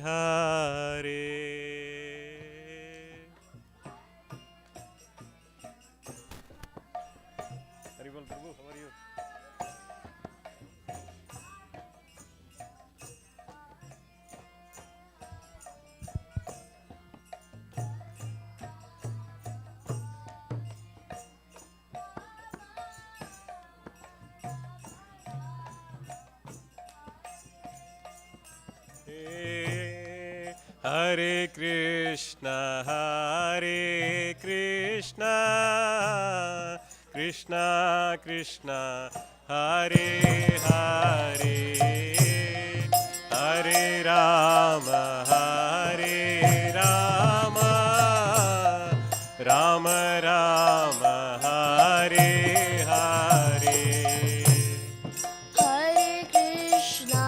Hare. Haribol Prabhu, how are you? Hare Krishna, Krishna Krishna, Hare Hare, Hare Rama, Rama Rama, Hare Hare. Hare Krishna,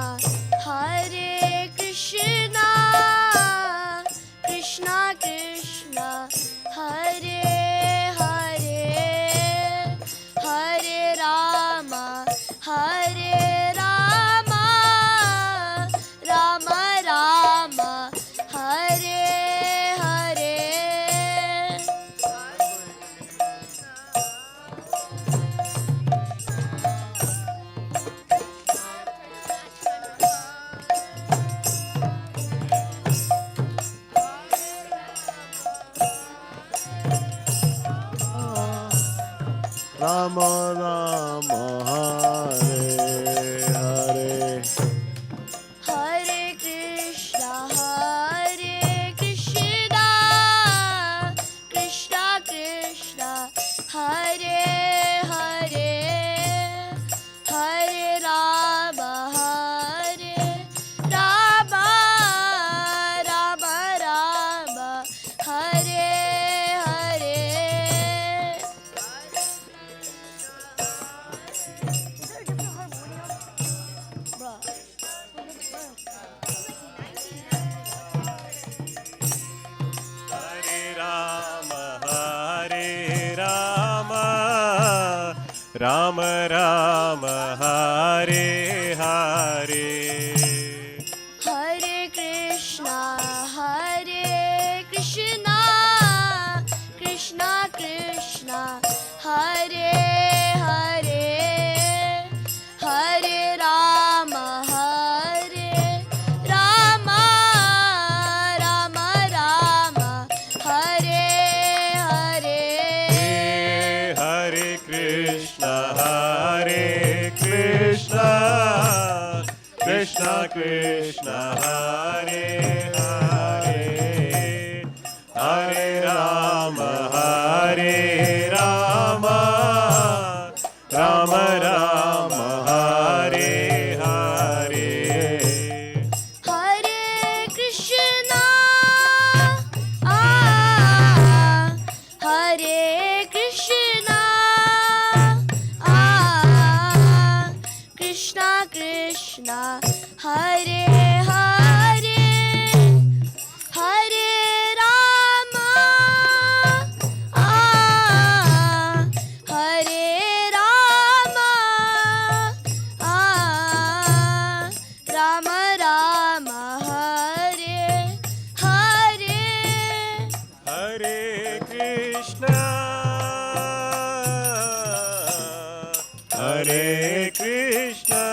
Krishna Krishna, Hare Hare, Hare Rama, Rama Rama, Hare Hare. Rama Rama Hare Hare. Hare Krishna, Krishna Krishna, Hare Hare, Hare Rama, Rama Rama, Hare Hare. Hare Rama, Rama Rama, Hare Hare. Hare Krishna, Krishna Krishna, Hare Hare, Hare Rama, Rama, Hare Hare. Hare Krishna, Krishna Krishna, Hare Hare, Hare Rama, Rama Rama, Hare Hare. Hare Krishna, Hare Krishna, Krishna Krishna, Hare Hare, Hare Rama, Hare Rama, Rama Rama, Hare Hare. Hare Krishna, Hare Krishna,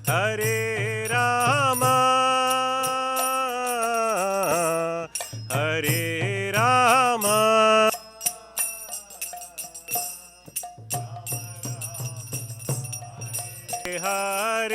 Hare Rama, Hare Rama, Hare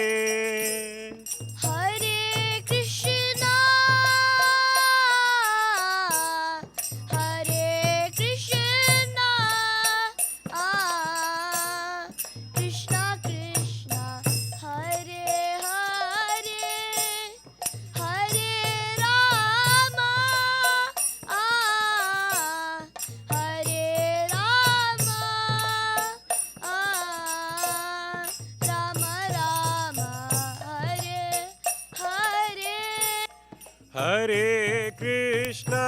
Hare Krishna,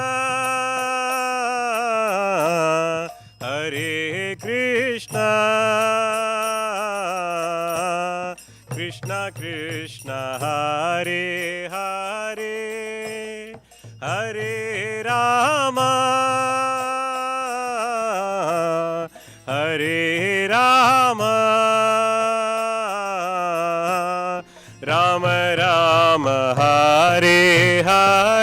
Hare Krishna, Krishna Krishna, Hare Hare, Hare Rama, Hare Rama, Rama Rama, Hare Hare.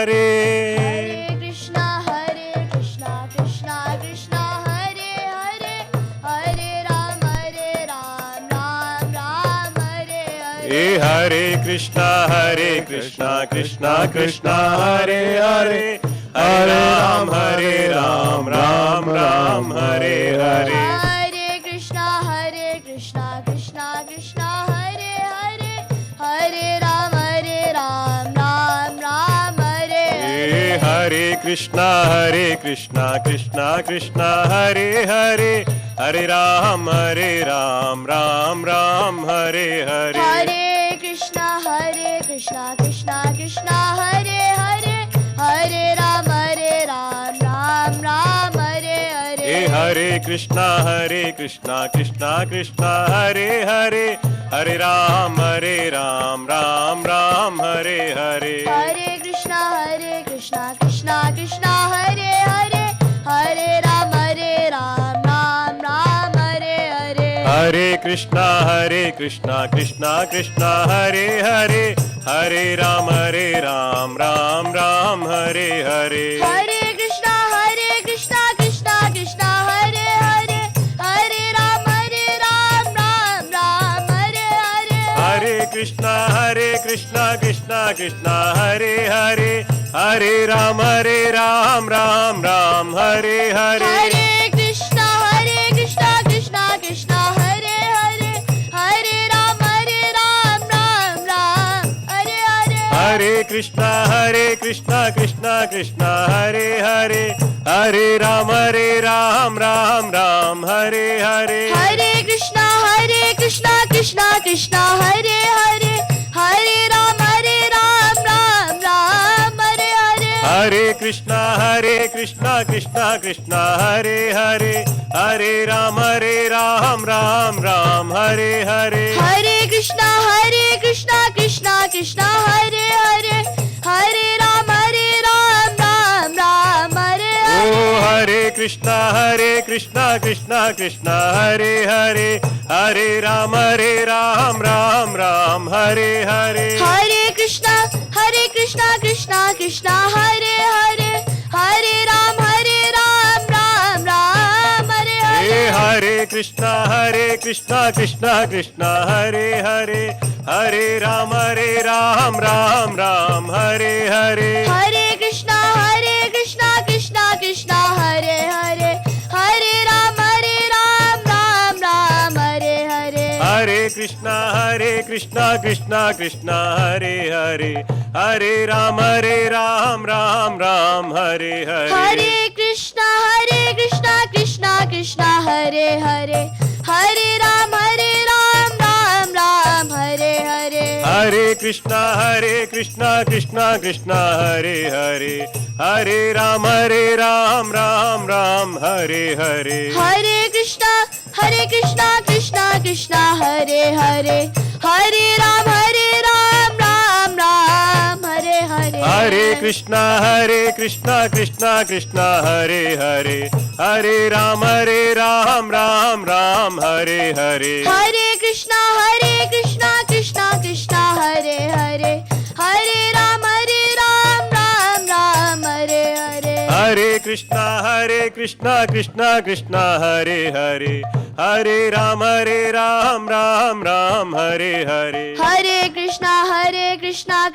Hare Krishna, Hare Krishna, Krishna Krishna, Hare Hare, Hare Rama, Hare Rama, Rama Rama, Hare Hare. Hare Krishna, Krishna Krishna, Hare Hare, Hare Ram, Ram Ram, Hare Hare. Hare Krishna, Krishna Krishna, Hare Hare, Hare Ram, Ram Ram, Hare Hare. Hare Krishna, Krishna Krishna, Hare Hare, Hare Ram, Ram Ram, Hare Hare. Hare Krishna, Krishna Krishna, Hare Hare, Hare Ram, Ram Ram, Hare Hare. Hare Krishna, Krishna Krishna, Hare Hare, Hare Ram, Ram Ram, Hare Hare. Hare Krishna, Krishna Krishna, Hare Hare, Hare Ram, Ram Ram, Hare Hare. Hare Krishna, Krishna Krishna, Hare Hare, Hare Ram, Ram Ram, Hare Hare. Hare Krishna, Krishna Krishna, Hare Hare, Hare Ram, Ram Ram, Hare Hare. Hare Krishna, Krishna Krishna, Hare Hare, Hare Ram, Ram Ram, Hare Hare. Hare Krishna, Krishna Krishna, Hare Hare, Hare Ram, Ram Ram, Hare Hare. Hare Krishna, Krishna Krishna, Hare Hare, Hare Ram, Ram Ram, Hare Hare. Hare Krishna, Krishna Krishna, Hare Hare, Hare Ram, Ram Ram, Hare Hare. Hare Krishna, Krishna Krishna, Hare Hare, Hare Ram, Ram Ram, Hare Hare. Hare Krishna, Krishna Krishna, Hare Hare, Hare Ram, Ram Ram, Hare Hare. Hare Krishna, Krishna Krishna, Hare Hare, Hare Ram, Ram Ram, Hare Hare. Oh, Hare Krishna, Krishna Krishna, Hare Hare, Hare Ram, Ram Ram, Hare Hare. Hare Krishna, Krishna Krishna, Hare Hare, Hare Ram, Ram Ram, Hare Hare. Hare Krishna, Krishna Krishna, Hare Hare, Hare Ram, Ram Ram, Hare Hare. Hare Krishna, Krishna Hare Hare, Hare Ram, Ram Hare Hare. Hare Krishna, Krishna Krishna, Hare Hare, Hare Ram, Ram Hare Hare. Hare Krishna, Krishna Hare Hare, Hare Ram, Ram Hare Hare. Hare Krishna, Krishna Hare Hare, Hare Ram, Ram Hare Hare. Hare Krishna, Krishna Hare Hare, Hare Ram, Ram Hare Hare. Hare Krishna, Krishna Hare Hare, Hare Ram, Ram Hare Hare. Hare Krishna, Krishna Krishna Krishna Krishna Hare Hare Hare Ram Ram Ram Hare Hare Hare Krishna Krishna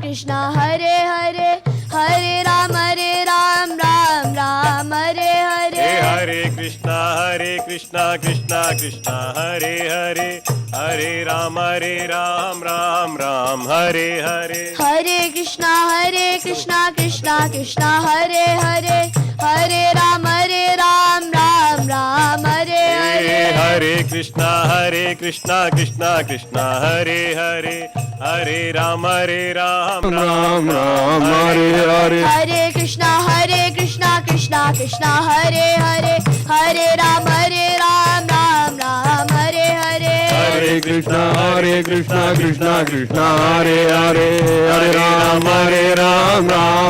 Krishna Hare Hare Hare Ram Ram Ram Hare Hare Hare Krishna Krishna Krishna Hare Hare Hare Ram Ram Ram Hare Hare Hare Krishna Krishna Krishna Hare Hare Hare Ram Ram Ram Hare Hare Hare Krishna Krishna Krishna Hare Hare Hare Ram Ram Ram Hare Hare Hare Krishna Krishna Krishna Hare Hare Hare Ram Ram Ram Hare Hare Hare Krishna Krishna Krishna Hare Hare Hare Ram Ram Hare Hare Hare Krishna Krishna Krishna Hare Hare Hare Ram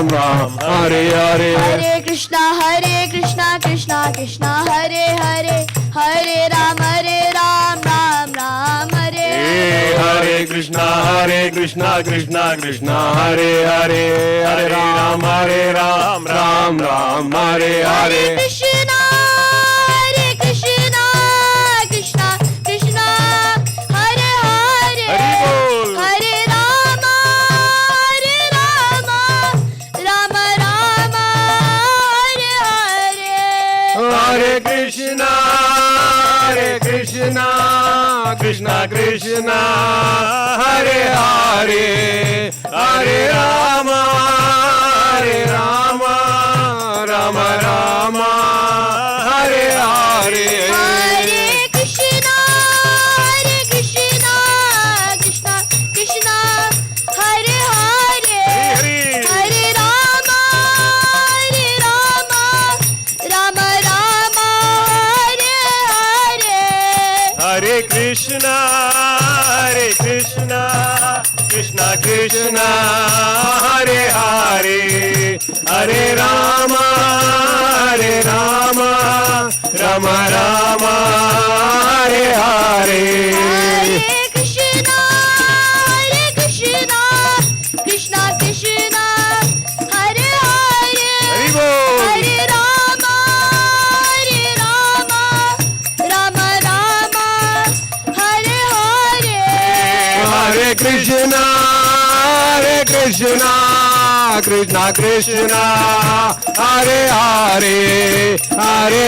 Ram Hare Hare Krishna Krishna Krishna Hare Hare Hare Ram Ram Hare Hare Krishna Krishna Krishna Hare Hare Hari Bol. Hare Rama Rama Rama Hare Hare Hare Krishna Krishna Krishna Hare Hare Hare Rama Rama Rama Hare Hare Hare Krishna Krishna Krishna Hare Hare Hari Hare Rama Rama Rama Hare Hare Hare Krishna Krishna Krishna Hare Hare Hare Rama Rama Rama Hare Hare Hare Krishna Krishna Krishna Hare Hare Hari Bol. Hare Rama Rama Hare Hare Hare Krishna Krishna Hare Hare Hare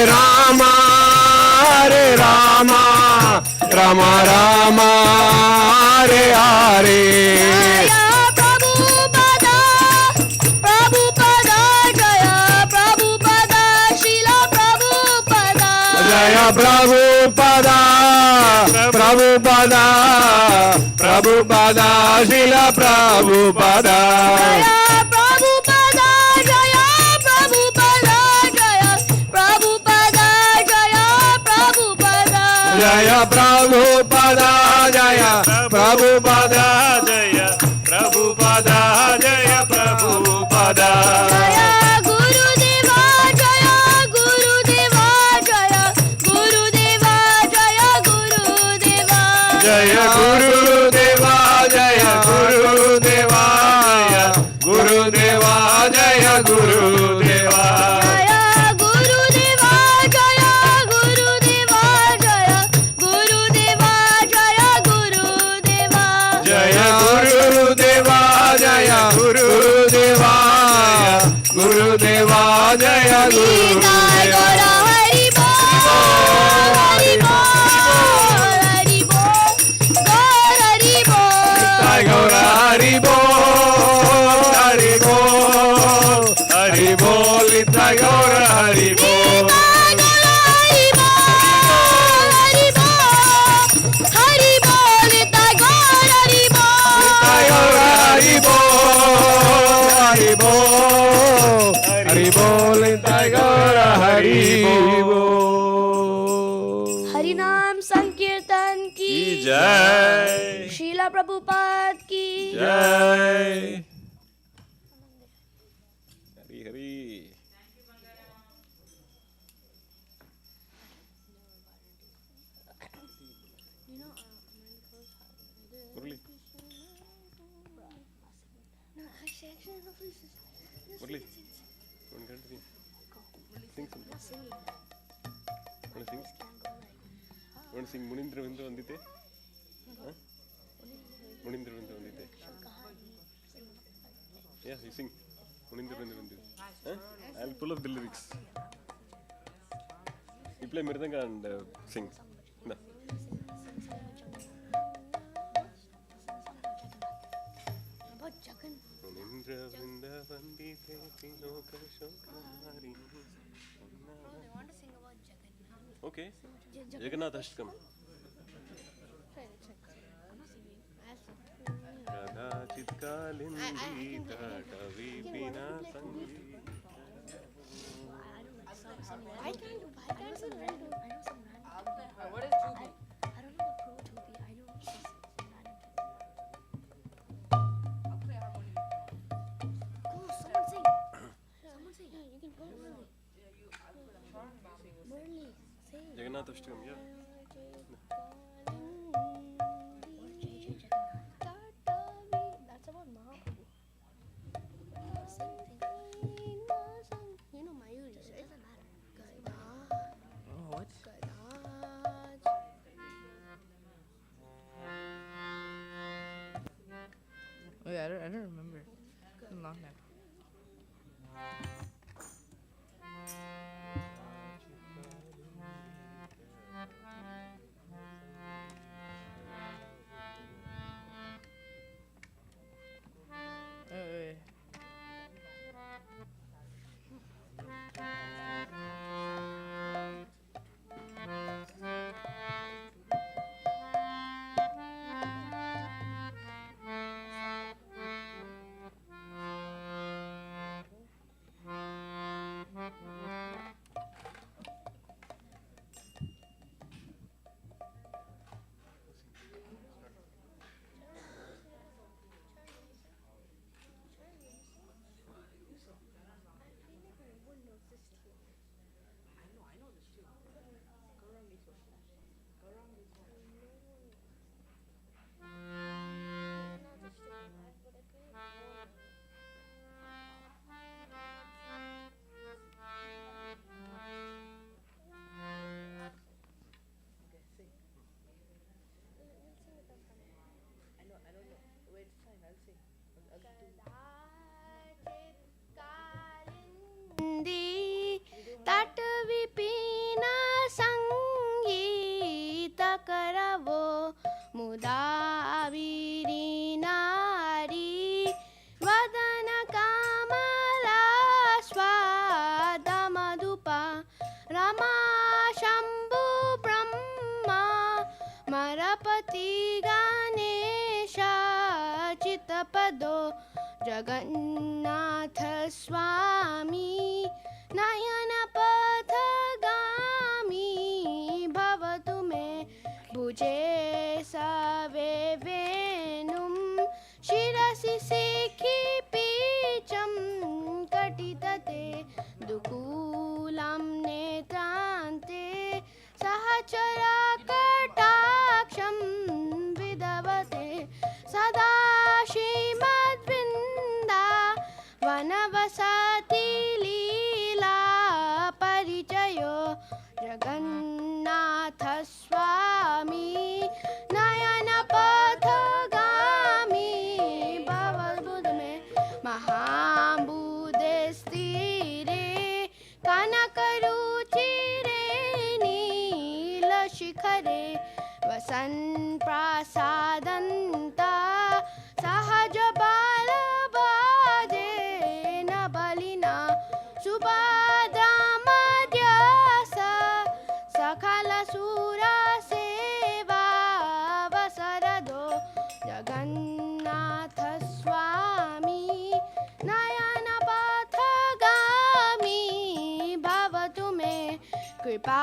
Rama Rama Hare Hare Jaya Prabhupada Jaya Prabhupada Srila Prabhupada Jaya Prabhupada Srila Prabhupada Jaya Prabhupada Jaya Prabhupada Jaya Prabhupada Jaya Prabhupada Jaya Prabhupada Jaya Prabhupada Jaya Prabhupada Jaya Prabhupada Jaya Gurudeva Jaya Gurudeva Jaya Gurudeva Jaya Gurudeva Jaya Gurudeva Jaya Gurudeva Jaya Gurudeva Jaya Gurudeva Jaya Gurudeva Jaya Gurudeva Jaya Gurudeva Jaya Gurudeva Jaya Gurudeva Jaya Gurudeva Jaya Nitai Gaura Hari Bol Hari Bol Hari Bol Gaur Hari Bol Nitai Gaura Hari Bol Hari Bol Hari Bol Nitai Gaura Hari Bol Nitai Gaura Hari Bol Hari Bol Hari Bol Nitai Gaura Hari Bol Nitai Gaura Hari Bol Hari Bol Hari Bol Nitai Gaura Hari Bol Hari नाम संकीर्तन की जय शीला प्रभुपाद की जय हरी हरी मुरली मुरली कौन country Sing something. Want to sing? Want to sing Munindra Vindu Vandite? Huh? Munindra Vindu Vandite. Yeah, you sing. Munindra Vindu Vandite. Huh? I'll pull up the lyrics. You play Mirdanga and sing. No. Munindra Vindu Vandite Tinoka Shokamari. They want to sing about Jagannath. Okay. Jagannath Ashtakam. Kadachit kalindi tatavipina sangeeta. I can't sing random. I know some random. What is Jubi? I don't know the pro Tubi. I know some random. I'll play harmony. Come on, someone sing. Someone sing. Yeah, you can go. Murli, sing. Jagannath Ashtakam, yeah. That's about Mahaprabhu. You know Mayur just right? Doesn't matter. Oh, what? Oh yeah, I don't remember. It's been a long time. Wait. तट विपिन संगीत करवो मुदाविरी नारी वदन कामला स्वाद मधुपा रमा शंभु ब्रह्मा मरपति गणेश चितपदो जगन्नाथ स्वामी नयन पथगामी भवतु मे भुजे सवे वेणुं शिरसि शिखि पीचं कटितटे दुकूलं नेत्रान्ते सहचरा कटाक्षं विधवते सदा श्रीमद्वृन्दा वनवसति लीला परिचयो जगन्नाथ स्वामी नयन पथगामी भवद्बुध में महाबुधे स्थिरे कनकरुचिरे नीलशिखरे वसन् प्रसादन्ता सहज बालभाजे न बलिना सुभद्रा मध्यस सकल सुरा सेवा वसरदो जगन्नाथ स्वामी नयन पथगामी भवतु मे कृपा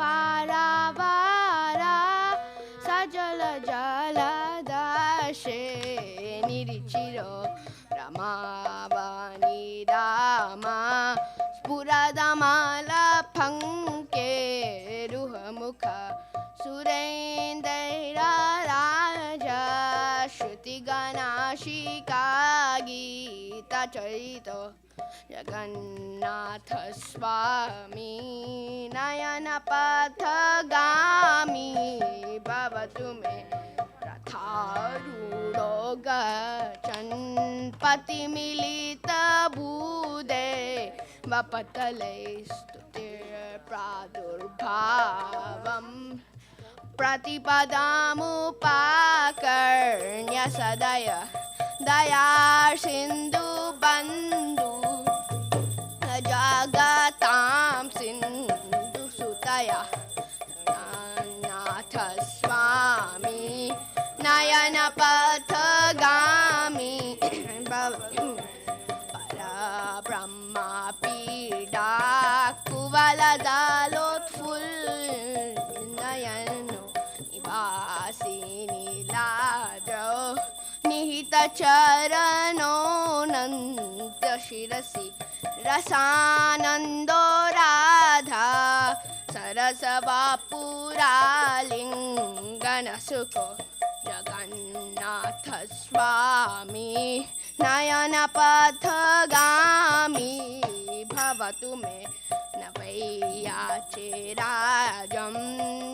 पारावारा सजल जलदशे निरिचिरो रमावाणी रामा स्फुरदमालफङ्के रुहमुख सुरेन्द्रराज श्रुति गणाशिका गीतचरितो जगन्नाथ स्वामी नयनपथगामी भवतु मे रथारूढो गच्छन् पतिमिलितभूदे वपतले स्तुतिर्प्रादुर्भावम् प्रतिपदामुपाकर्ण्य सदय दया सिन्धु बन्धु जगतां सिन्धु सुतया नाथ स्वामी नयनपथगामी परब्रह्मा पीडा कुवलदलोत्फुल्लनयनो निवासिनीलाद्रौ निहितचरणोऽनन्त शिरसि रसानन्दो राधा सरसवापुरालिङ्गनसुको जगन्नाथ स्वामी नयनपथगामी भवतु मे न वैयाचेराजं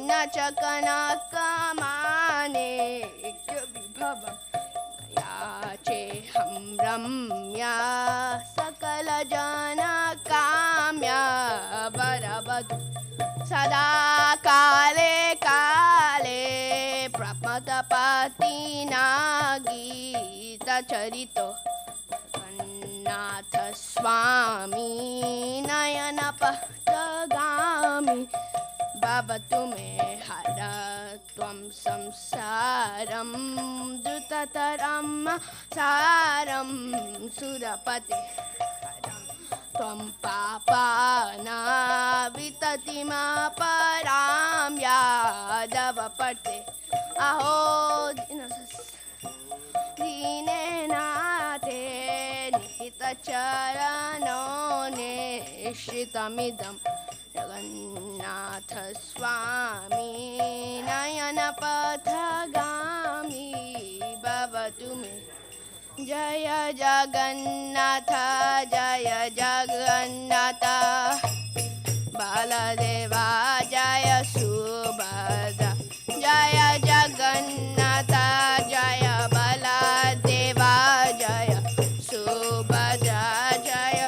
न च कनकमाणिक्यविभव याचेऽहं रम्या सकलजनकाम्या वरवधू सदा काले काले प्रमथपतिना गीतचरितो जगन्नाथ स्वामी नयनपथगामी भवतु मे हर त्वं संसारं द्रुततरं सारं सुरपते त्वं पापानाविततिमपरां यादवपते अहो दीनेनाथे निहितचरणो निश्रितमिदं जगन्नाथ स्वामी नयनपथगामी भवतु मे जय जगन्नाथ जय जगन्नाथ बलदेवा जय सुभद्रा जय जगन्नाथ जय बलदेवा जय सुभद्रा जय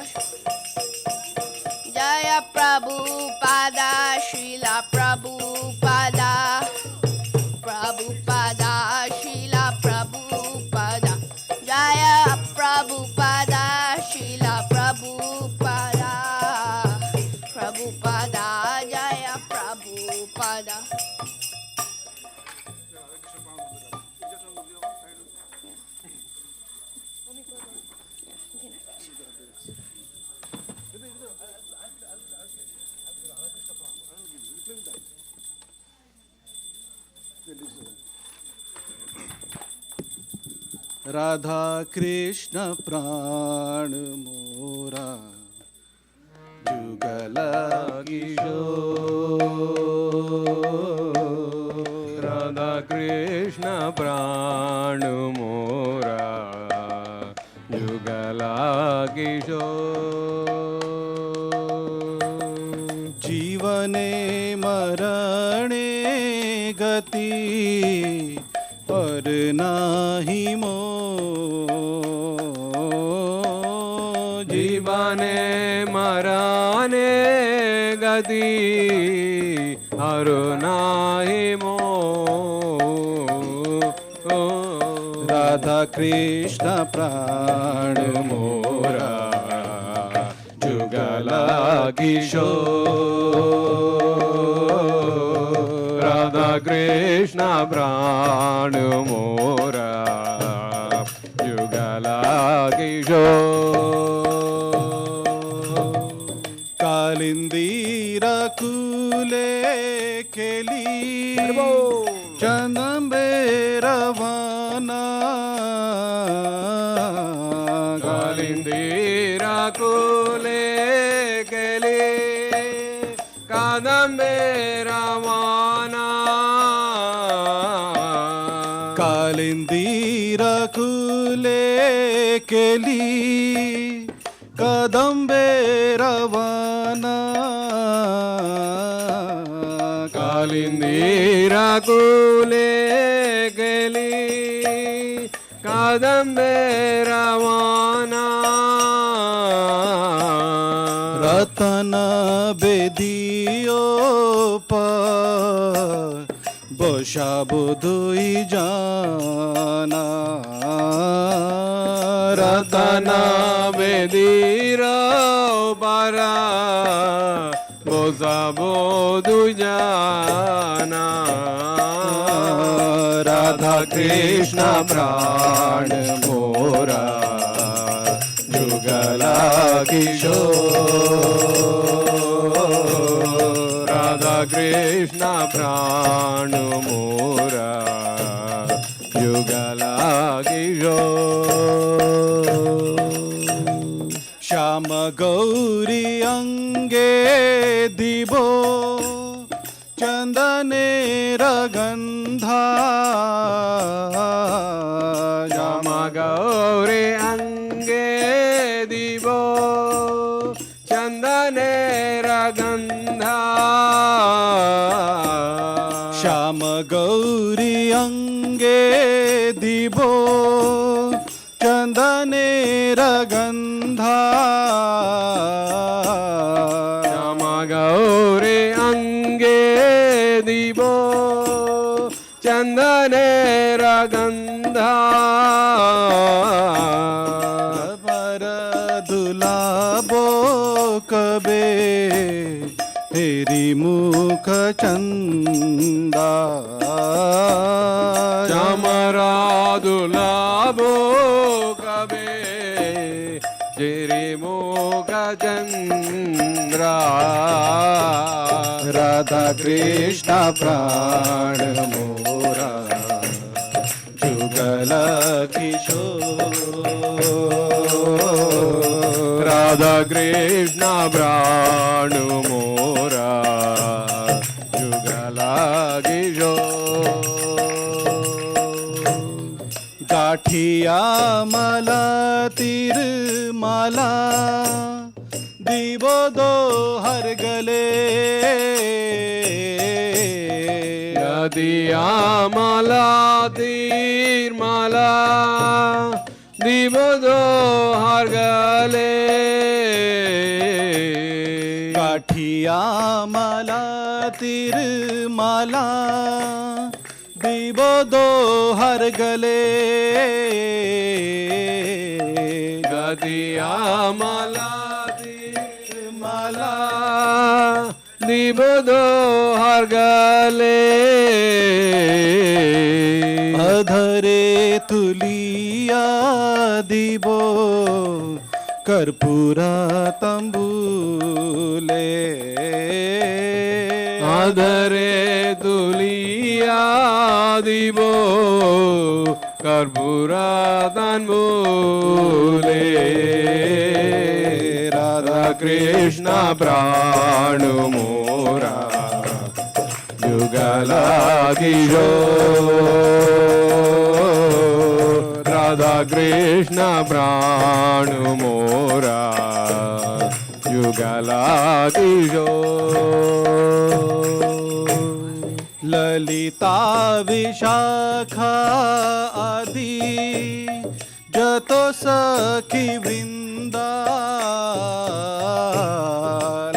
जय प्रभुपादा श्रीला प्रभुपादा प्रभुपादा श्रीला प्रभुपादा जय प्रभुपादा श्रीला प्रभुपादा प्रभुपादा जय प्रभुपादा राधा कृष्ण प्राण मोरा जुगल किशोर राधा कृष्ण प्राण मोरा जुगला किशोर जीवने मरणे गति और नाही मो जीवने मरणे गति और नाही मो राधा कृष्ण प्राण मोरा जुगला किशोर राधा कृष्ण प्राण मोरा जुगला किशोर कालिंदीर कुले केली चंदंबे रवाना कालिंदीरा कुले केली कादंबे रवाना कालिंदीर कुले केली कदंबे रवाना कालिंदीरा कुले गेली कादंबे रवाना रतन बेदियो पर बशा बुधुई जाना रतन बेदीरा बारा बोसा बोधु जाना राधा कृष्ण प्राण मोरा जुगला किशोर राधा कृष्ण प्राण मोरा युगला किशोर श्याम गौरी अंगे दिबो चंदने रगंधा श्याम गौरी अंगे दिवो चंदने रगंधा श्याम गौरी अंगे दिबो चंदने रगंधा श्याम गौरी अंगे दिवो चंदने रगंधा पर दुलाबो कबे हेरी मुख चंदा श्यामरा दुलाबो कबे जिरी मुख चंद्रा राधा कृष्ण प्राण मोरा जुगल किशोर राधा कृष्ण प्राण मोरा जुगला गाठिया मला तीरमाला दीवो दो हर गले नदिया माला तीर माला दीवो हर गले गाठिया मला तीरमाला दीवो दो हर गले नदिया माला माला दीवो हर गले अधरे तुलिया दिबो कर्पूरा तंबूले आधरे तुलिया दिवो कर्पूरा तंबूले राधा कृष्ण प्राण मोरा युगला किशोर राधा कृष्ण प्राण मोरा युगला किशोर ललिता विशाखा आदि जतो सखी वृंदा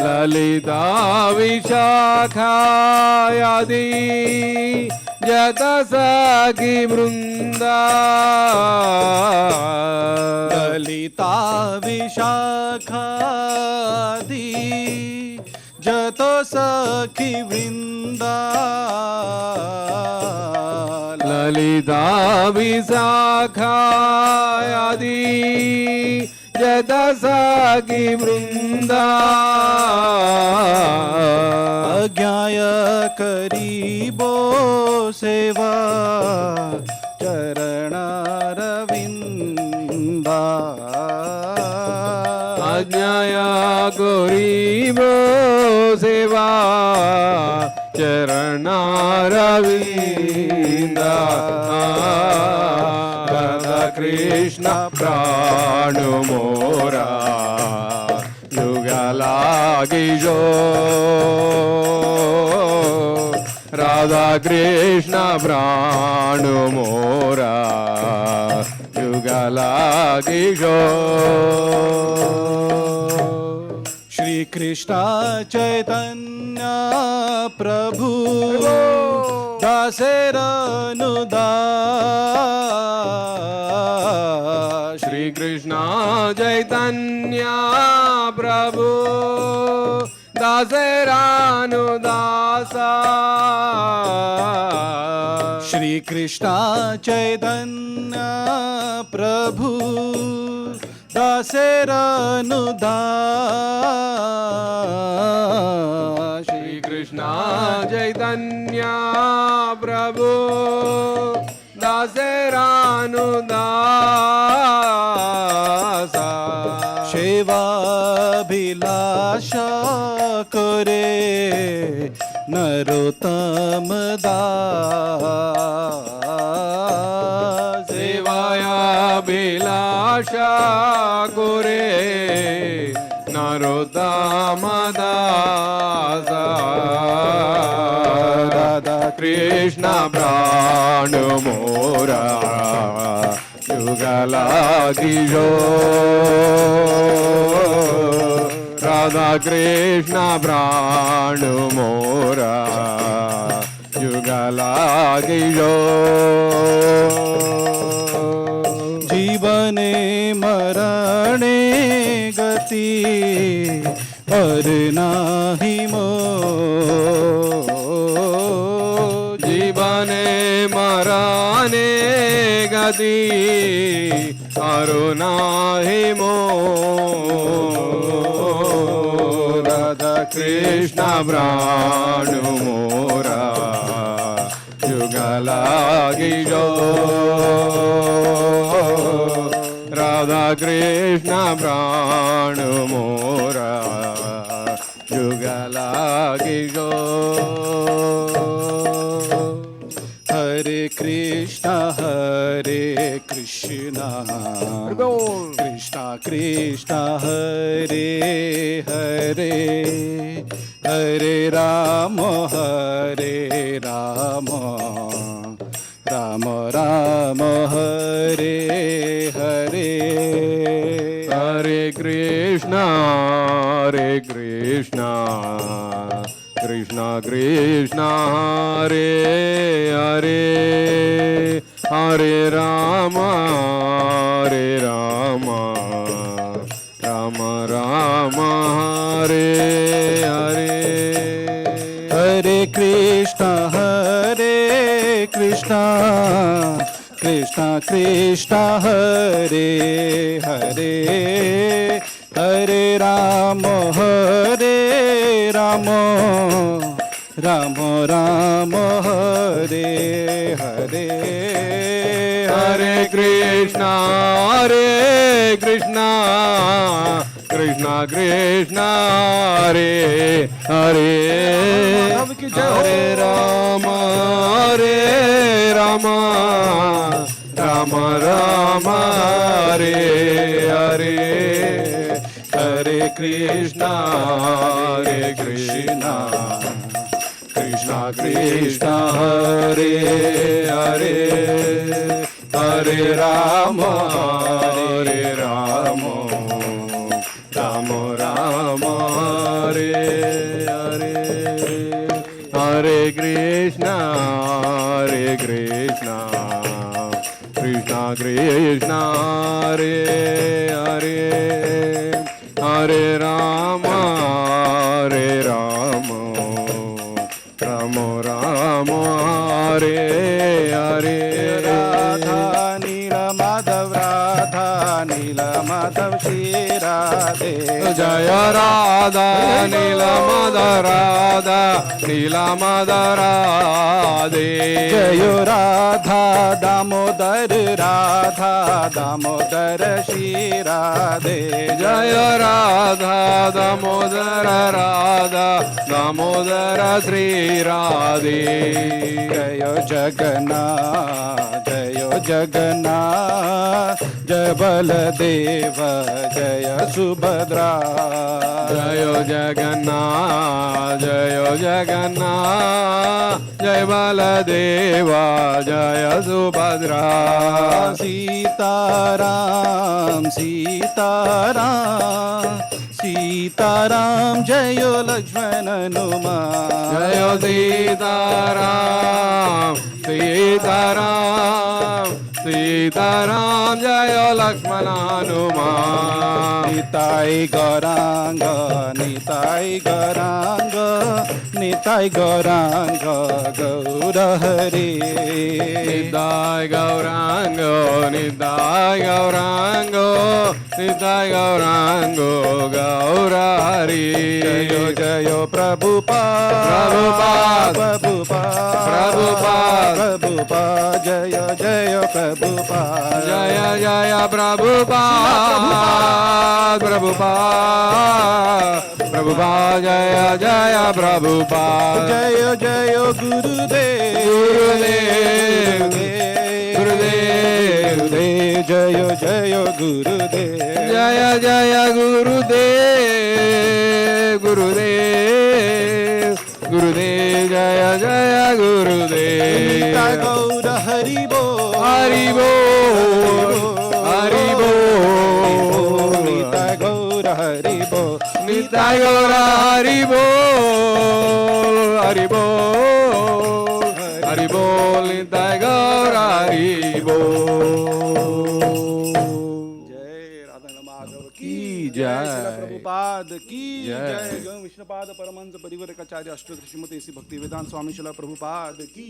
ललिता विशाखा आदि जत सखी वृंदा ललिता विशाखा आदि जतो सखी वृंदा ललिता विशाखा आदि जत सखी वृंदा अज्ञाय करीबो सेवा चरणारविंदा अज्ञाया गरीब सेवा चरणारविंदा राधा కృష్ణ ప్రాణు మోరా యుగలాగిజో రాధా కృష్ణ ప్రాణు మోరా యుగలాగిజో श्री कृष्ण चैतन्य प्रभु दासेरनुदास श्री कृष्ण चैतन्य प्रभु दासेरानुदासा श्री कृष्ण चैतन्य प्रभु दासेरनुदास श्री कृष्ण चैतन्य प्रभु दासेरानुदासा सेवाभिलाषा करे नरोत्तम दास सेवायाभिलाषा करे नरोत्तम दासा राधा कृष्ण प्राण मोरा युगलागिजो राधा कृष्ण प्राण मोरा युगलागिजो जीवने मरणे गति और नाही मो जीवने मरणे गति अरुणाहि मो राधा कृष्ण प्राण मोरा युगलागिजो राधा कृष्ण प्राण मोरा युगलागिजो हरे कृष्ण कृष्ण कृष्ण हरे हरे हरे राम राम राम हरे हरे हरे कृष्ण कृष्ण कृष्ण हरे हरे हरे राम राम राम हरे हरे हरे कृष्ण कृष्ण कृष्ण हरे हरे हरे राम राम राम हरे हरे हरे कृष्ण कृष्ण कृष्ण हरे हरे हरे राम राम राम हरे हरे हरे कृष्ण कृष्ण हरे हरे हरे राम राम हरे हरे हरे कृष्ण कृष्ण हरे हरे हरे राम राम हरे हरे राधा नील माधव श्री राधे जय राधा नील राधे जय राधा दामोदर श्री राधे जय राधा दामोदर श्री राधे जय जगन्नाथ जगन्नाथ जय बलदेव जय सुभद्रा जय जगन्नाथ जय जगन्नाथ जय बलदेव जय सुभद्रा सीताराम सीताराम सीताराम जय लक्ष्मण हनुमान जय सीताराम सीताराम सीताराम जय लक्ष्मण हनुमान निताई गौरांग निताई गौरांग निताई गौरांग गौर हरे निताय गौरांग निताय गौरांग निताय गौरांग गौर हरि जय जय प्रभुपाद प्रभुपाद प्रभुपाद प्रभुपाद प्रभुपाद जय जय प्रभुपाद जय जय प्रभुपाद प्रभुपाद प्रभुपाद जय जय प्रभुपाद जय जय गुरुदेव गुरुदेव गुरुदेव गुरुदेव जय जय गुरुदेव जय जय गुरुदेव गुरुदेव गुरुदेव जय जय गुरुदेव गौर हरि बोल हरि बोल हरि बोल निताय गौर हरि बोल निताय गौर हरि बोल हरि बोल हरि बोल निताय गौर हरि बोल जय राधा माधव की जय। श्रील प्रभुपाद की जय। जय गौ विष्णुपाद परमहंस परिवरकाचार्य अष्टोत्तर श्रीमती श्री भक्ति वेदांत स्वामी शिला प्रभुपाद की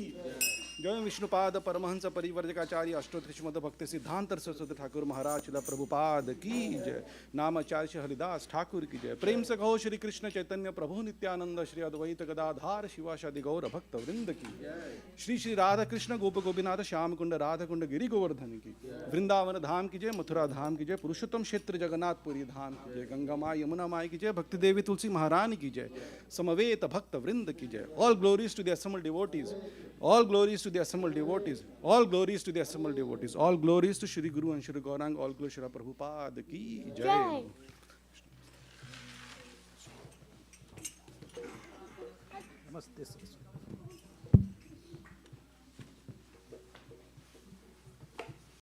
जय विष्णुपाद परमहंस परिवर्जकाचार्य अष्टोत्तर श्रीमद भक्ति सिद्धांत सरस्वती ठाकुर महाराज शिला प्रभुपाद की जय नामाचार्य हरिदास ठाकुर की जय प्रेम से कहो श्री कृष्ण चैतन्य प्रभु नित्यानंद श्री अद्वैत गदाधार शिवाशादि गौर भक्त वृंद की श्री श्री राधा कृष्ण गोप गोपीनाथ श्याम कुंड राधा कुंड गिरी गोवर्धन की वृंदावन धाम की जय मथुरा धाम की जय पुरुषोत्तम क्षेत्र जगन्नाथपुरी धाम की जय गंगा माई यमुना माई की जय भक्ति देवी तुलसी महारानी की जय समवेत भक्त वृंद की जय all glories to the assembled devotees all glories to the assembled devotees all glories to the assembled devotees all glories to Shri Guru and Shri Gaurang all glories Shri Prabhupada ki jai Namaste Saraswati